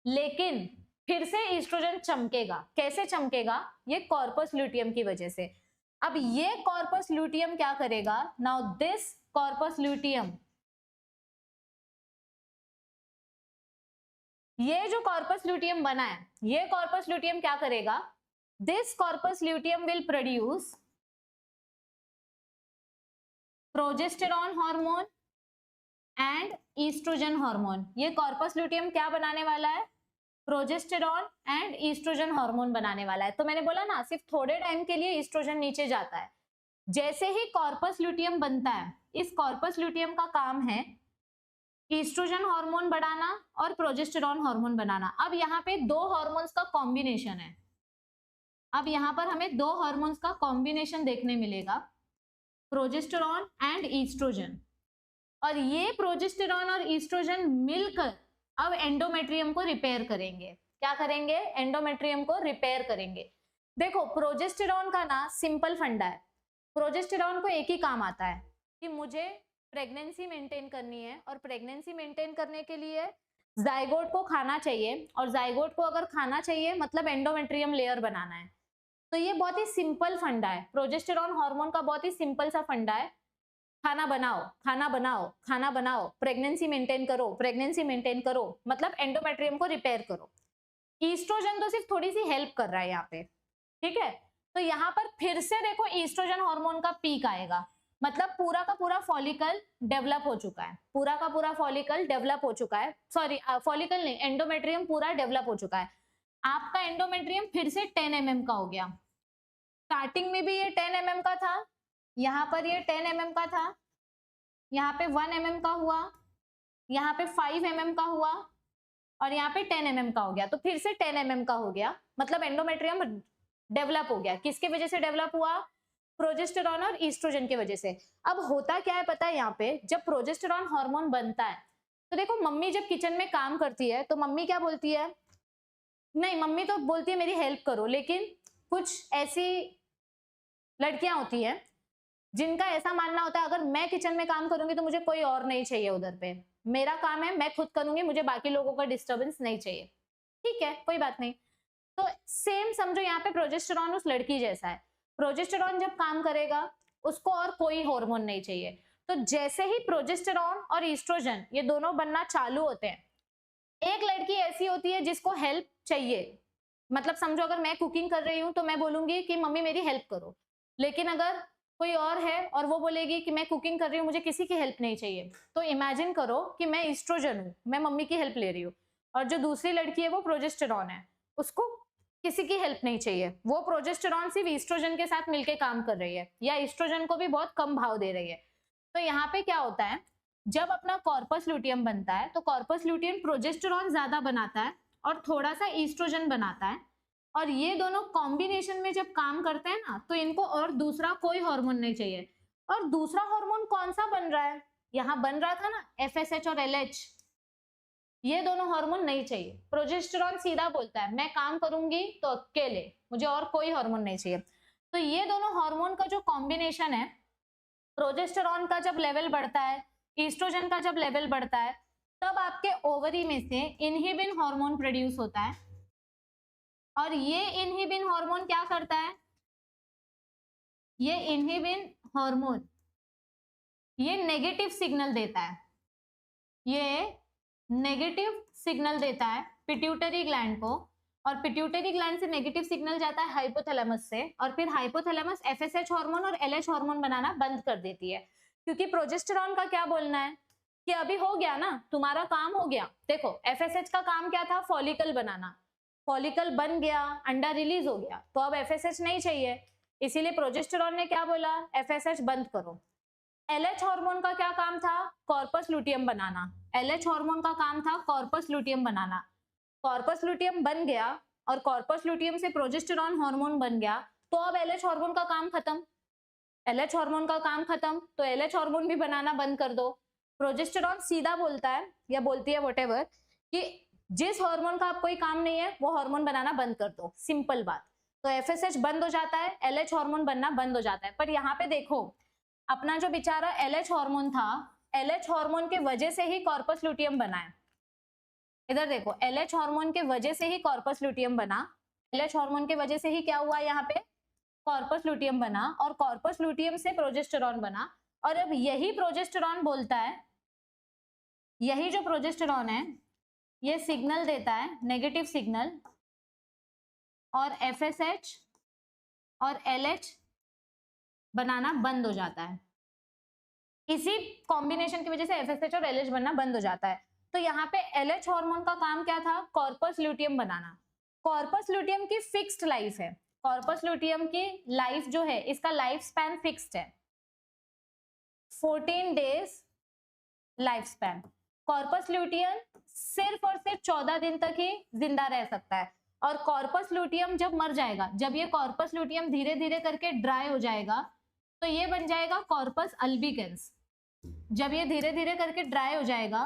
लेकिन फिर से ईस्ट्रोजन चमकेगा। कैसे चमकेगा? ये कॉर्पस ल्यूटियम की वजह से। अब ये कॉर्पस ल्यूटियम क्या करेगा? नाउ दिस कॉर्पस ल्यूटियम, ये जो कॉर्पस ल्यूटियम बना है, ये कॉर्पस ल्यूटियम क्या करेगा? This corpus luteum will produce progesterone hormone and estrogen hormone. ये कॉर्पस ल्यूटियम क्या बनाने वाला है? प्रोजेस्टेरॉन एंड ईस्ट्रोजन हार्मोन बनाने वाला है। तो मैंने बोला ना, सिर्फ थोड़े टाइम के लिए ईस्ट्रोजन नीचे जाता है। जैसे ही कॉर्पस ल्यूटियम बनता है, इस कॉर्पस ल्यूटियम का काम है ईस्ट्रोजन हार्मोन बढ़ाना और प्रोजेस्टेरॉन हार्मोन बनाना। अब यहाँ पे दो हार्मोन्स का कॉम्बिनेशन है। अब यहाँ पर हमें दो हार्मोन्स का कॉम्बिनेशन देखने मिलेगा, प्रोजेस्टेरॉन एंड ईस्ट्रोजन। और ये प्रोजेस्टेरॉन और ईस्ट्रोजन मिलकर अब एंडोमेट्रियम को रिपेयर करेंगे। क्या करेंगे? एंडोमेट्रियम को रिपेयर करेंगे। देखो, प्रोजेस्टेरॉन का ना सिंपल फंडा है। प्रोजेस्टेरॉन को एक ही काम आता है कि मुझे प्रेगनेंसी मेंटेन करनी है, और प्रेगनेंसी मेंटेन करने के लिए जाइगोट को खाना चाहिए, और जाइगोट को अगर खाना चाहिए मतलब एंडोमेट्रियम लेयर बनाना है। तो ये बहुत ही सिंपल फंडा है, प्रोजेस्टेरॉन हार्मोन का बहुत ही सिंपल सा फंडा है। खाना बनाओ, खाना बनाओ, खाना बनाओ, प्रेगनेंसी मेंटेन करो, प्रेगनेंसी मेंटेन करो, मतलब एंडोमेट्रियम को रिपेयर करो। ईस्ट्रोजन तो सिर्फ थोड़ी सी हेल्प कर रहा है यहाँ पे, ठीक है। तो यहाँ पर फिर से देखो ईस्ट्रोजन हार्मोन का पीक आएगा, मतलब पूरा का पूरा फॉलिकल डेवलप हो चुका है, पूरा का पूरा फॉलिकल डेवलप हो चुका है, सॉरी फॉलिकल नहीं, एंडोमेट्रियम पूरा डेवलप हो चुका है। आपका एंडोमेट्रियम फिर से 10 mm का हो गया। स्टार्टिंग में भी ये 10 mm का था, यहाँ पर ये 10 mm का था, यहाँ पे 1 mm का हुआ, यहाँ पे 5 mm का हुआ, और यहाँ पे 10 mm का हो गया। तो फिर से 10 mm का हो गया, मतलब एंडोमेट्रियम डेवलप हो गया। किसके वजह से डेवलप हुआ? प्रोजेस्टेरॉन और ईस्ट्रोजन की वजह से। अब होता क्या है पता है, यहाँ पे जब प्रोजेस्टेरॉन हार्मोन बनता है तो देखो मम्मी जब किचन में काम करती है तो मम्मी क्या बोलती है, नहीं मम्मी तो बोलती है मेरी हेल्प करो, लेकिन कुछ ऐसी लड़कियां होती हैं जिनका ऐसा मानना होता है अगर मैं किचन में काम करूंगी तो मुझे कोई और नहीं चाहिए उधर पे, मेरा काम है मैं खुद करूंगी, मुझे बाकी लोगों का डिस्टर्बेंस नहीं चाहिए। ठीक है, कोई बात नहीं। तो सेम समझो यहाँ पे प्रोजेस्टेरॉन उस लड़की जैसा है। प्रोजेस्टेरॉन जब काम करेगा उसको और कोई हार्मोन नहीं चाहिए। तो जैसे ही प्रोजेस्टेरॉन और ईस्ट्रोजन ये दोनों बनना चालू होते हैं, एक लड़की ऐसी होती है जिसको हेल्प चाहिए, मतलब समझो अगर मैं कुकिंग कर रही हूँ तो मैं बोलूंगी कि मम्मी मेरी हेल्प करो, लेकिन अगर कोई और है और वो बोलेगी कि मैं कुकिंग कर रही हूँ मुझे किसी की हेल्प नहीं चाहिए, तो इमेजिन करो कि मैं ईस्ट्रोजन हूँ, मैं मम्मी की हेल्प ले रही हूँ, और जो दूसरी लड़की है वो प्रोजेस्टेरॉन है, उसको किसी की हेल्प नहीं चाहिए, वो प्रोजेस्टेरॉन सिर्फ ईस्ट्रोजन के साथ मिलकर काम कर रही है, या ईस्ट्रोजन को भी बहुत कम भाव दे रही है। तो यहाँ पे क्या होता है, जब अपना कॉर्पस ल्यूटियम बनता है तो कॉर्पस ल्यूटियम प्रोजेस्टेरॉन ज्यादा बनाता है और थोड़ा सा ईस्ट्रोजन बनाता है, और ये दोनों कॉम्बिनेशन में जब काम करते हैं ना तो इनको और दूसरा कोई हार्मोन नहीं चाहिए। और दूसरा हार्मोन कौन सा बन रहा है, यहाँ बन रहा था ना FSH और LH, ये दोनों हार्मोन नहीं चाहिए। प्रोजेस्टेरॉन सीधा बोलता है मैं काम करूंगी तो अकेले, मुझे और कोई हार्मोन नहीं चाहिए। तो ये दोनों हार्मोन का जो कॉम्बिनेशन है, प्रोजेस्टेरॉन का जब लेवल बढ़ता है, ईस्ट्रोजन का जब लेवल बढ़ता है, तब आपके ओवरी में से इनहिबिन हार्मोन प्रोड्यूस होता है, और ये इनहिबिन हार्मोन क्या करता है, ये इनहिबिन हार्मोन ये नेगेटिव सिग्नल देता है, ये नेगेटिव सिग्नल देता है पिट्यूटरी ग्लैंड को, और पिट्यूटरी ग्लैंड से नेगेटिव सिग्नल जाता है हाइपोथैलेमस से, और फिर हाइपोथैलेमस FSH हार्मोन और LH हार्मोन बनाना बंद कर देती है। क्योंकि प्रोजेस्टेरॉन का क्या बोलना है कि अभी हो गया ना, तुम्हारा काम हो गया। देखो FSH का काम क्या था, फॉलिकल बनाना, फॉलिकल बन गया, अंडा रिलीज हो गया, तो अब FSH नहीं चाहिए, इसीलिए प्रोजेस्टेरॉन ने क्या बोला, FSH बंद करो। LH हार्मोन का क्या काम था, कॉर्पस लुटियम बनाना, LH हार्मोन का काम था कॉर्पस लुटियम बनाना। कॉर्पस लुटियम बन गया और कॉर्पस लुटियम से प्रोजेस्टेरॉन हार्मोन बन गया, तो अब LH हार्मोन का काम खत्म, LH हार्मोन का काम खत्म, तो LH हार्मोन भी बनाना बंद कर दो। प्रोजेस्टेरॉन सीधा बोलता है या बोलती है व्हाटएवर कि जिस हार्मोन का अब कोई काम नहीं है वो हार्मोन बनाना बंद कर दो, सिंपल बात। तो FSH बंद हो जाता है, LH हार्मोन बनना बंद हो जाता है। पर यहाँ पे देखो अपना जो बेचारा LH हार्मोन था, LH हार्मोन के वजह से ही कॉर्पस लुटियम बना है। इधर देखो LH हार्मोन के वजह से ही कॉर्पस लुटियम बना, LH हार्मोन के वजह से ही क्या हुआ, यहाँ पे कॉर्पस लुटियम बना, और कॉर्पस लुटियम से प्रोजेस्टेरॉन बना। और अब यही प्रोजेस्टेरॉन बोलता है, यही जो प्रोजेस्टेरॉन है ये सिग्नल देता है नेगेटिव सिग्नल, और FSH और LH बनाना बंद हो जाता है। इसी कॉम्बिनेशन की वजह से FSH और LH बनना बंद हो जाता है। तो यहाँ पे LH हार्मोन का काम क्या था, कॉर्पस लुटियम बनाना। कॉर्पस लुटियम की फिक्स्ड लाइफ है, कॉर्पस लुटियम की लाइफ जो है, इसका लाइफ स्पैन फिक्स्ड है, 14 days life span. Corpus luteum सिर्फ और सिर्फ 14 दिन तक ही जिंदा रह सकता है, और कॉर्पस लुटियम जब मर जाएगा, जब ये कॉर्पस लुटियम धीरे धीरे करके ड्राई हो जाएगा तो ये बन जाएगा कॉर्पस अल्बिकेंस। जब ये धीरे धीरे करके ड्राई हो जाएगा,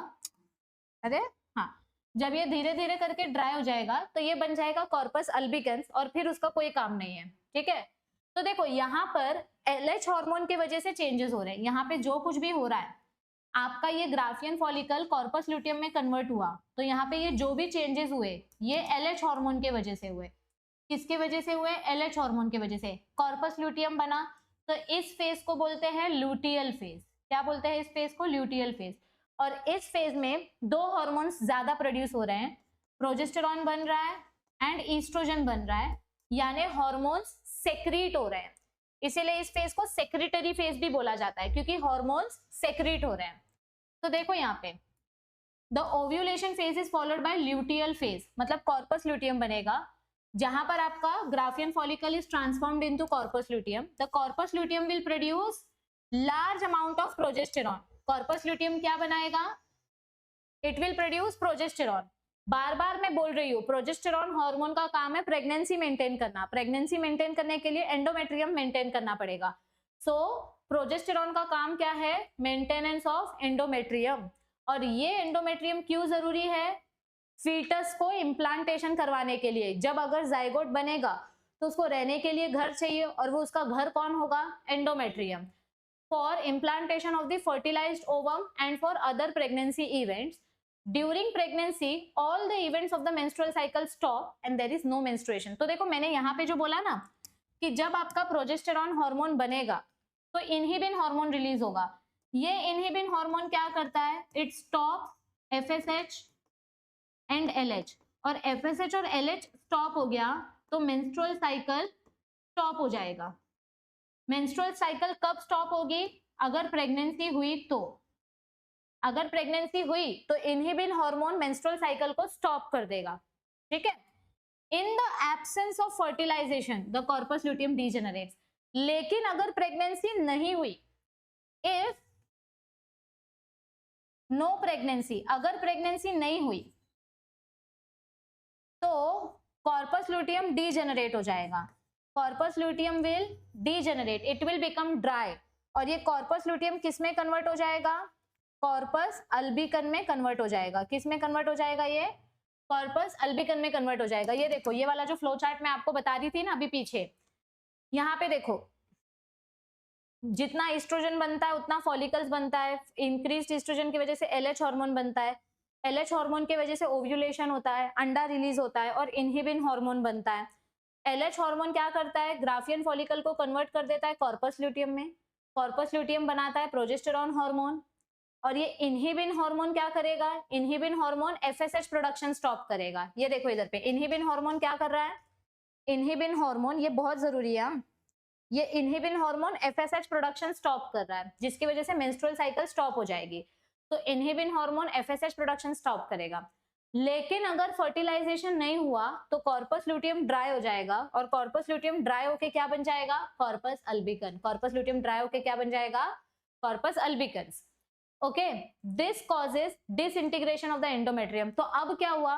अरे हाँ, जब ये धीरे धीरे करके ड्राई हो जाएगा तो ये बन जाएगा कॉर्पस अल्बिकेंस, और फिर उसका कोई काम नहीं है। ठीक है, तो देखो यहाँ पर LH हार्मोन की वजह से चेंजेस हो रहे हैं, यहाँ पे जो कुछ भी हो रहा है आपका ये ग्राफियन फॉलिकल कॉर्पस ल्यूटियम में कन्वर्ट हुआ, तो यहाँ पे ये जो भी चेंजेस हुए ये LH हार्मोन के वजह से हुए। किसके वजह से हुए? LH हार्मोन के वजह से कॉर्पस ल्यूटियम बना। तो इस फेज को बोलते हैं ल्यूटियल फेज। क्या बोलते हैं इस फेज को? Luteal phase. और इस फेज में दो हार्मोन्स ज्यादा प्रोड्यूस हो रहे हैं, प्रोजेस्टेरॉन बन रहा है एंड ईस्ट्रोजन बन रहा है, यानी हार्मोन्स सेक्रीट हो रहे हैं। इसीलिए इस फेज को सेक्रेटरी फेज भी बोला जाता है, क्योंकि हार्मोन्स सेक्रीट हो रहे हैं। तो देखो यहाँ पे the ovulation phase is followed by luteal phase, मतलब कॉर्पस ल्यूटियम बनेगा, जहां पर आपका graafian follicle is transformed into corpus luteum. The corpus luteum will produce large amount of progesterone. Corpus luteum क्या बनाएगा? It will produce progesterone. बार बार मैं बोल रही हूँ, प्रोजेस्टेरॉन हार्मोन का काम है प्रेगनेंसी मेंटेन करना। प्रेगनेंसी मेंटेन करने के लिए एंडोमेट्रियम मेंटेन करना पड़ेगा। सो प्रोजेस्टेरॉन का काम क्या है? Maintenance of endometrium. और ये एंडोमेट्रियम क्यों जरूरी है? फीटस को इम्प्लांटेशन करवाने के लिए। जब अगर जाइगोट बनेगा तो उसको रहने के लिए घर चाहिए, और वो उसका घर कौन होगा? Endometrium. For implantation of the fertilised ovum and for other pregnancy events, during pregnancy all the events of the menstrual cycle stop and there is no menstruation. तो देखो मैंने यहाँ पे जो बोला ना कि जब आपका प्रोजेस्टेरॉन हार्मोन बनेगा तो इनहिबिन हार्मोन रिलीज होगा। ये इनहिबिन हार्मोन क्या करता है? It stop FSH and LH, और FSH और LH स्टॉप हो गया तो मेंस्ट्रुअल साइकिल स्टॉप हो जाएगा। मेंस्ट्रुअल साइकिल कब स्टॉप होगी? अगर प्रेगनेंसी हुई तो। अगर प्रेगनेंसी हुई तो इनहिबिन हार्मोन मेंस्ट्रुअल साइकिल को स्टॉप कर देगा, ठीक है। In the absence of fertilisation the corpus luteum degenerates. लेकिन अगर प्रेगनेंसी नहीं हुई, इफ नो प्रेगनेंसी, अगर प्रेगनेंसी नहीं हुई तो कॉर्पस ल्यूटियम डीजेनरेट हो जाएगा। Corpus luteum will degenerate, it will become dry. और ये कॉर्पस ल्यूटियम किस में कन्वर्ट हो जाएगा? कॉर्पस अल्बिकन में कन्वर्ट हो जाएगा। किस में कन्वर्ट हो जाएगा? ये कॉर्पस अल्बिकन में कन्वर्ट हो जाएगा। ये देखो, ये वाला जो फ्लो चार्ट मैं आपको बता रही थी ना अभी पीछे, यहाँ पे देखो जितना एस्ट्रोजन बनता है उतना फॉलिकल्स बनता है। इंक्रीज्ड एस्ट्रोजन की वजह से LH हार्मोन बनता है। LH हार्मोन की वजह से ओव्यूलेशन होता है, अंडा रिलीज होता है और इनहिबिन हार्मोन बनता है। LH हार्मोन क्या करता है? ग्राफियन फॉलिकल को कन्वर्ट कर देता है कॉर्पस ल्यूटियम में। कॉर्पस ल्यूटियम बनाता है प्रोजेस्टेरॉन हार्मोन, और ये इनहिबिन हार्मोन क्या करेगा? Inhibin hormone FSH production stop करेगा। ये देखो इधर पे इनहिबिन हार्मोन क्या कर रहा है? इनहिबिन हार्मोन, ये बहुत जरूरी है, ये inhibin hormone FSH production stop कर रहा है, जिसकी वजह से मेंस्ट्रुअल साइकिल स्टॉप हो जाएगी। तो inhibin hormone FSH production stop करेगा। लेकिन अगर फर्टिलाइजेशन नहीं हुआ तो कॉर्पस ल्यूटियम ड्राई हो जाएगा, और कॉर्पस ल्यूटियम ड्राई होके क्या बन जाएगा? Corpus albicans. Corpus luteum dry होके क्या बन जाएगा? Corpus albicans. Okay, this causes disintegration of the endometrium. तो अब क्या हुआ?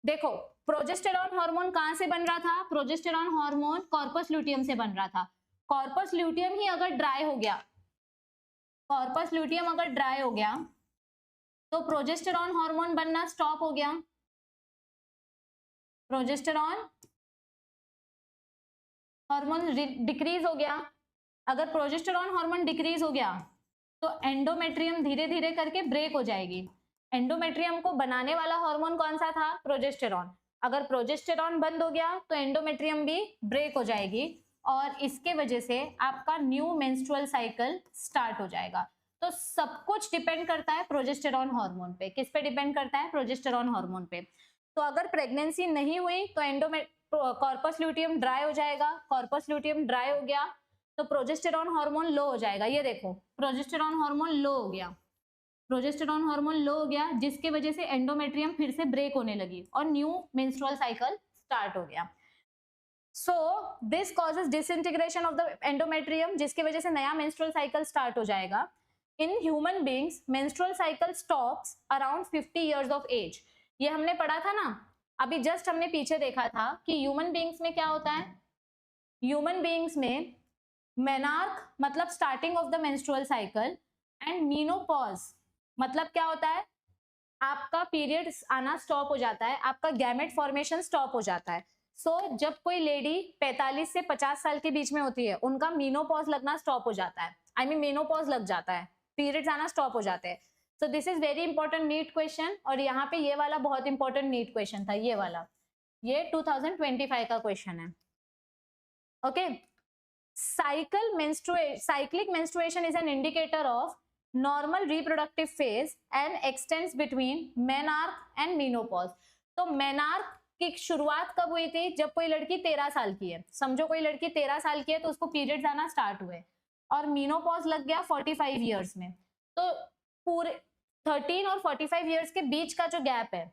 देखो, प्रोजेस्टेरॉन हार्मोन कहां से बन रहा था? प्रोजेस्टेरॉन हार्मोन कॉर्पस ल्यूटियम से बन रहा था। कॉर्पस ल्यूटियम ही अगर ड्राई हो गया, कॉर्पस ल्यूटियम अगर ड्राई हो गया तो प्रोजेस्टेरॉन हार्मोन बनना स्टॉप हो गया। प्रोजेस्टेरॉन हार्मोन डिक्रीज हो गया। अगर प्रोजेस्टेरॉन हार्मोन डिक्रीज हो गया तो एंडोमेट्रियम धीरे धीरे करके ब्रेक हो जाएगी। एंडोमेट्रियम को बनाने वाला हार्मोन कौन सा था? प्रोजेस्टेरॉन। अगर प्रोजेस्टेरॉन बंद हो गया तो एंडोमेट्रियम भी ब्रेक हो जाएगी, और इसके वजह से आपका न्यू मेंस्ट्रुअल साइकिल स्टार्ट हो जाएगा। तो सब कुछ डिपेंड करता है प्रोजेस्टेरॉन हार्मोन पे। किस पे डिपेंड करता है? प्रोजेस्टेरॉन हार्मोन पे। तो अगर प्रेगनेंसी नहीं हुई तो कॉर्पस ल्यूटियम ड्राई हो जाएगा। कॉर्पस ल्यूटियम ड्राई हो गया तो प्रोजेस्टेरॉन हार्मोन लो हो जाएगा। ये देखो, प्रोजेस्टेरॉन हार्मोन लो हो गया, प्रोजेस्टेरॉन हार्मोन लो हो गया, जिसके वजह से एंडोमेट्रियम फिर से ब्रेक होने लगी और न्यू मेंस्ट्रुअल साइकिल स्टार्ट हो गया। So this causes disintegration of the endometrium, जिसकी वजह से नया मेंस्ट्रुअल साइकिल स्टार्ट हो जाएगा। In human beings menstrual cycle stops around 50 years of age. ये हमने पढ़ा था ना अभी, जस्ट हमने पीछे देखा था कि ह्यूमन बीइंग्स में क्या होता है। ह्यूमन बीइंग्स में मेनार्क मतलब starting of the menstrual cycle, and menopause मतलब क्या होता है? आपका पीरियड आना स्टॉप हो जाता है, आपका गैमेट फॉर्मेशन स्टॉप हो जाता है। जब कोई लेडी 45 से 50 साल के बीच में होती है, उनका मीनोपॉज लगना स्टॉप हो जाता है। मेनोपॉज लग जाता है, पीरियड्स आना स्टॉप हो जाते हैं। So this is very important NEET question. और यहाँ पे ये वाला बहुत इंपॉर्टेंट नीट क्वेश्चन था, ये वाला, ये 2025 का क्वेश्चन है। Okay, cyclic menstruation is an indicator of normal reproductive phase and extends between menarche and menopause। तो menarche की शुरुआत कब हुई थी? जब कोई लड़की 13 साल की है, समझो कोई लड़की 13 साल की है तो उसको पीरियड्स आना स्टार्ट हुए, और मीनोपॉज लग गया 45 इयर्स में। तो पूरे 13 और 45 इयर्स के बीच का जो गैप है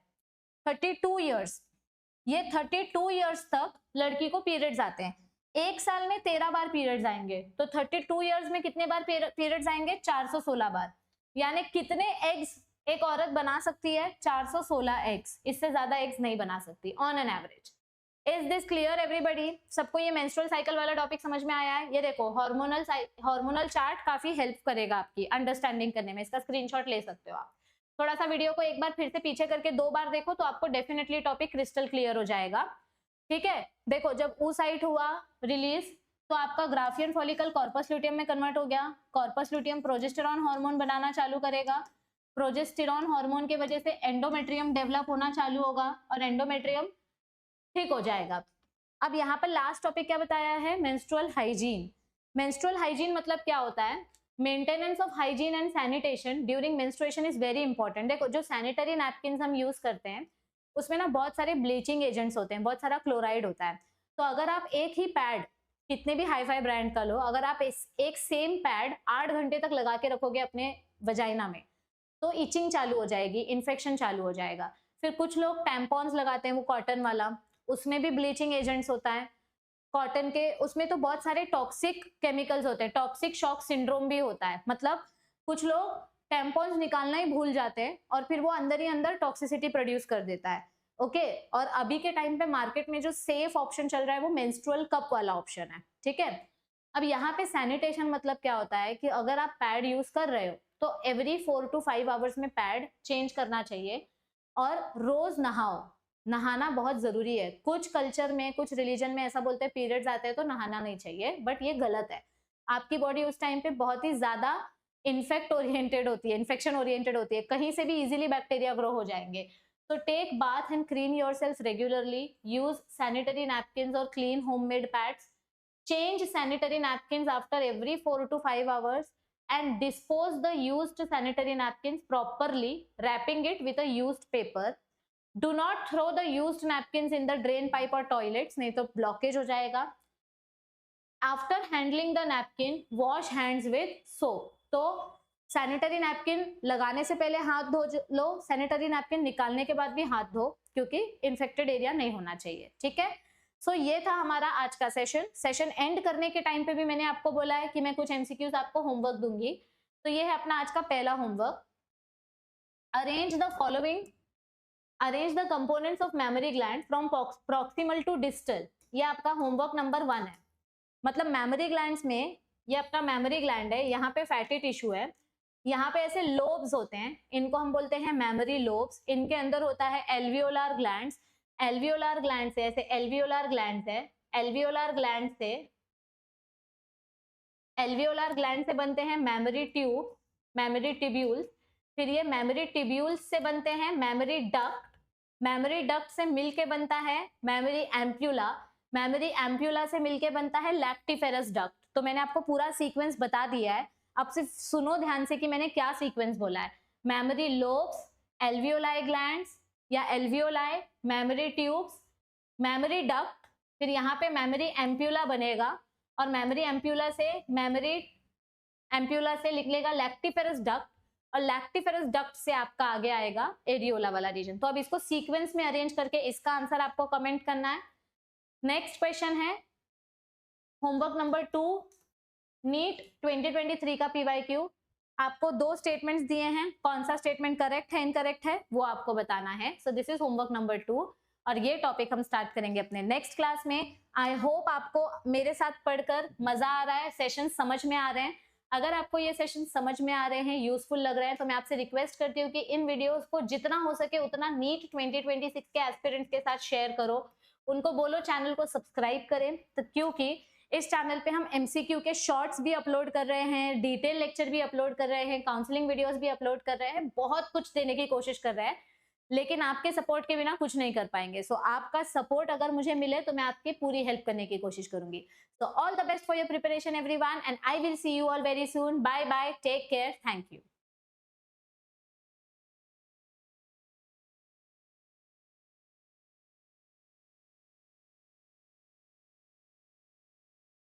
32 इयर्स, ये 32 इयर्स तक लड़की को पीरियड्स आते हैं। एक साल में 13 बार पीरियड्स आएंगे, तो 32 इयर्स में कितने बार पीरियड्स आएंगे? 416 बार। यानी कितने एग्स एक औरत बना सकती है? 416 एग्स, इससे ज्यादा एग्स नहीं बना सकती on an average. Is this clear everybody? सबको ये मेंस्ट्रुअल साइकिल वाला टॉपिक समझ में आया है? ये देखो, हार्मोनल चार्ट काफी हेल्प करेगा आपकी अंडरस्टैंडिंग करने में, इसका स्क्रीनशॉट ले सकते हो आप। थोड़ा सा वीडियो को एक बार फिर से पीछे करके 2 बार देखो तो आपको डेफिनेटली टॉपिक क्रिस्टल क्लियर हो जाएगा। ठीक है, देखो जब oocyte हुआ रिलीज तो आपका ग्राफियन फॉलिकल कॉर्पस ल्यूटियम में कन्वर्ट हो गया। कॉर्पस ल्यूटियम प्रोजेस्टेरॉन हार्मोन बनाना चालू करेगा। प्रोजेस्टेरॉन हार्मोन की वजह से एंडोमेट्रियम डेवलप होना चालू होगा और एंडोमेट्रियम ठीक हो जाएगा। अब यहाँ पर लास्ट टॉपिक क्या बताया है? Menstrual hygiene. मेंस्ट्रुअल हाइजीन मतलब क्या होता है? Maintenance of hygiene and sanitation during menstruation is very important. देखो जो सैनिटरी नैपकिन हम यूज करते हैं उसमें ना बहुत सारे ब्लीचिंग एजेंट्स होते हैं, बहुत सारा क्लोराइड होता है। तो अगर आप एक ही पैड, कितने भी हाई फाई ब्रांड का लो, अगर आप एक सेम पैड 8 घंटे तक लगा के रखोगे अपने वजाइना में तो इचिंग चालू हो जाएगी, इन्फेक्शन चालू हो जाएगा। फिर कुछ लोग टैम्पॉन्स लगाते हैं, वो कॉटन वाला, उसमें भी ब्लीचिंग एजेंट्स होता है। कॉटन के उसमें तो बहुत सारे टॉक्सिक केमिकल्स होते हैं, टॉक्सिक शॉक सिंड्रोम भी होता है। मतलब कुछ लोग टैम्पॉन्स निकालना ही भूल जाते हैं और फिर वो अंदर ही अंदर टॉक्सिसिटी प्रोड्यूस कर देता है। ओके, और अभी के टाइम पे मार्केट में जो सेफ ऑप्शन चल रहा है वो मेंस्ट्रुअल कप वाला ऑप्शन है। ठीक है, अब यहाँ पे सैनिटेशन मतलब क्या होता है कि अगर आप पैड यूज कर रहे हो तो एवरी 4 to 5 आवर्स में पैड चेंज करना चाहिए और रोज नहाओ। नहाना बहुत जरूरी है। कुछ कल्चर में, कुछ रिलीजन में ऐसा बोलते हैं पीरियड्स आते हैं तो नहाना नहीं चाहिए, बट ये गलत है। आपकी बॉडी उस टाइम पे बहुत ही ज्यादा इन्फेक्ट ओरिएंटेड होती है, इन्फेक्शन ओरिएंटेड होती है, कहीं से भी इजीली बैक्टीरिया ग्रो हो जाएंगे। तो take bath and clean yourself regularly, use sanitary napkins और clean homemade pads, change sanitary napkins after every 4 to 5 hours and dispose the used sanitary napkins properly, wrapping it with a used paper. Do not throw the used napkins in the drain pipe or toilets, नहीं तो blockage हो जाएगा। After handling the napkin, wash hands with soap. तो sanitary napkin लगाने से पहले हाथ धो लो, सैनिटरी नैपकिन निकालने के बाद भी हाथ धो, क्योंकि इन्फेक्टेड एरिया नहीं होना चाहिए। ठीक है, सो ये था हमारा आज का सेशन एंड करने के टाइम पे भी मैंने आपको बोला है कि मैं कुछ एमसीक्यूज आपको होमवर्क दूंगी। तो ये है अपना आज का पहला homework. Arrange the following, arrange the components of mammary gland from proximal to distal. ये आपका होमवर्क नंबर 1 है। मतलब मेमोरी ग्लैंड्स में, ये अपना मेमोरी ग्लैंड है, यहाँ पे फैटी टिश्यू है, यहाँ पे ऐसे लोब्स होते हैं, इनको हम बोलते हैं मेमोरी लोब्स। इनके अंदर होता है एल्वियोलार ग्लैंड्स, एल्वियोलार ग्लैंड से ऐसे एल्वियोलार ग्लैंड है, एल्वियोलार ग्लैंड से, एल्वियोलार ग्लैंड से बनते हैं मेमोरी ट्यूब, मेमोरी टिब्यूल्स। फिर ये मेमोरी टिब्यूल्स से बनते हैं मेमोरी डक्ट, मेमोरी डक्ट से मिलके बनता है मेमोरी एम्प्यूला, मेमोरी एम्प्यूला से मिलके बनता है लैक्टिफेरस डक्ट। तो मैंने आपको पूरा सीक्वेंस बता दिया है, अब सिर्फ सुनो ध्यान से कि मैंने क्या सीक्वेंस बोला है। मेमोरी लोब्स, एल्वियोलाई ग्लैंड्स या alveoli, memory tubes, memory duct, फिर यहाँ पे मेमोरी एम्प्यूला बनेगा और मेमोरी एम्प्यूला से निकलेगा लैक्टिफेरस डक्ट और लैक्टिफेरस डक्ट से आपका आगे आएगा एरियोला वाला रीजन। तो अब इसको सीक्वेंस में अरेंज करके इसका आंसर आपको कमेंट करना है। नेक्स्ट क्वेश्चन है होमवर्क नंबर 2, नीट 2023 का पीवाईक्यू। आपको 2 स्टेटमेंट्स दिए हैं, कौन सा स्टेटमेंट करेक्ट है इनकरेक्ट है वो आपको बताना है। So this is homework number 2 और ये टॉपिक हम स्टार्ट करेंगे अपने नेक्स्ट क्लास में। आई होप आपको मेरे साथ पढ़कर मजा आ रहा है, सेशन समझ में आ रहे हैं। अगर आपको ये सेशन समझ में आ रहे हैं, यूजफुल लग रहे हैं, तो मैं आपसे रिक्वेस्ट करती हूँ कि इन वीडियोस को जितना हो सके उतना नीट 2026 के एस्पिरेंट्स के साथ शेयर करो, उनको बोलो चैनल को सब्सक्राइब करें, तो क्योंकि इस चैनल पे हम एमसीक्यू के शॉर्ट्स भी अपलोड कर रहे हैं, डिटेल लेक्चर भी अपलोड कर रहे हैं, काउंसलिंग वीडियोस भी अपलोड कर रहे हैं, बहुत कुछ देने की कोशिश कर रहे हैं, लेकिन आपके सपोर्ट के बिना कुछ नहीं कर पाएंगे। सो आपका सपोर्ट अगर मुझे मिले तो मैं आपकी पूरी हेल्प करने की कोशिश करूंगी। So all the best for your preparation everyone, and I will see you all very soon. Bye bye, take care, thank you.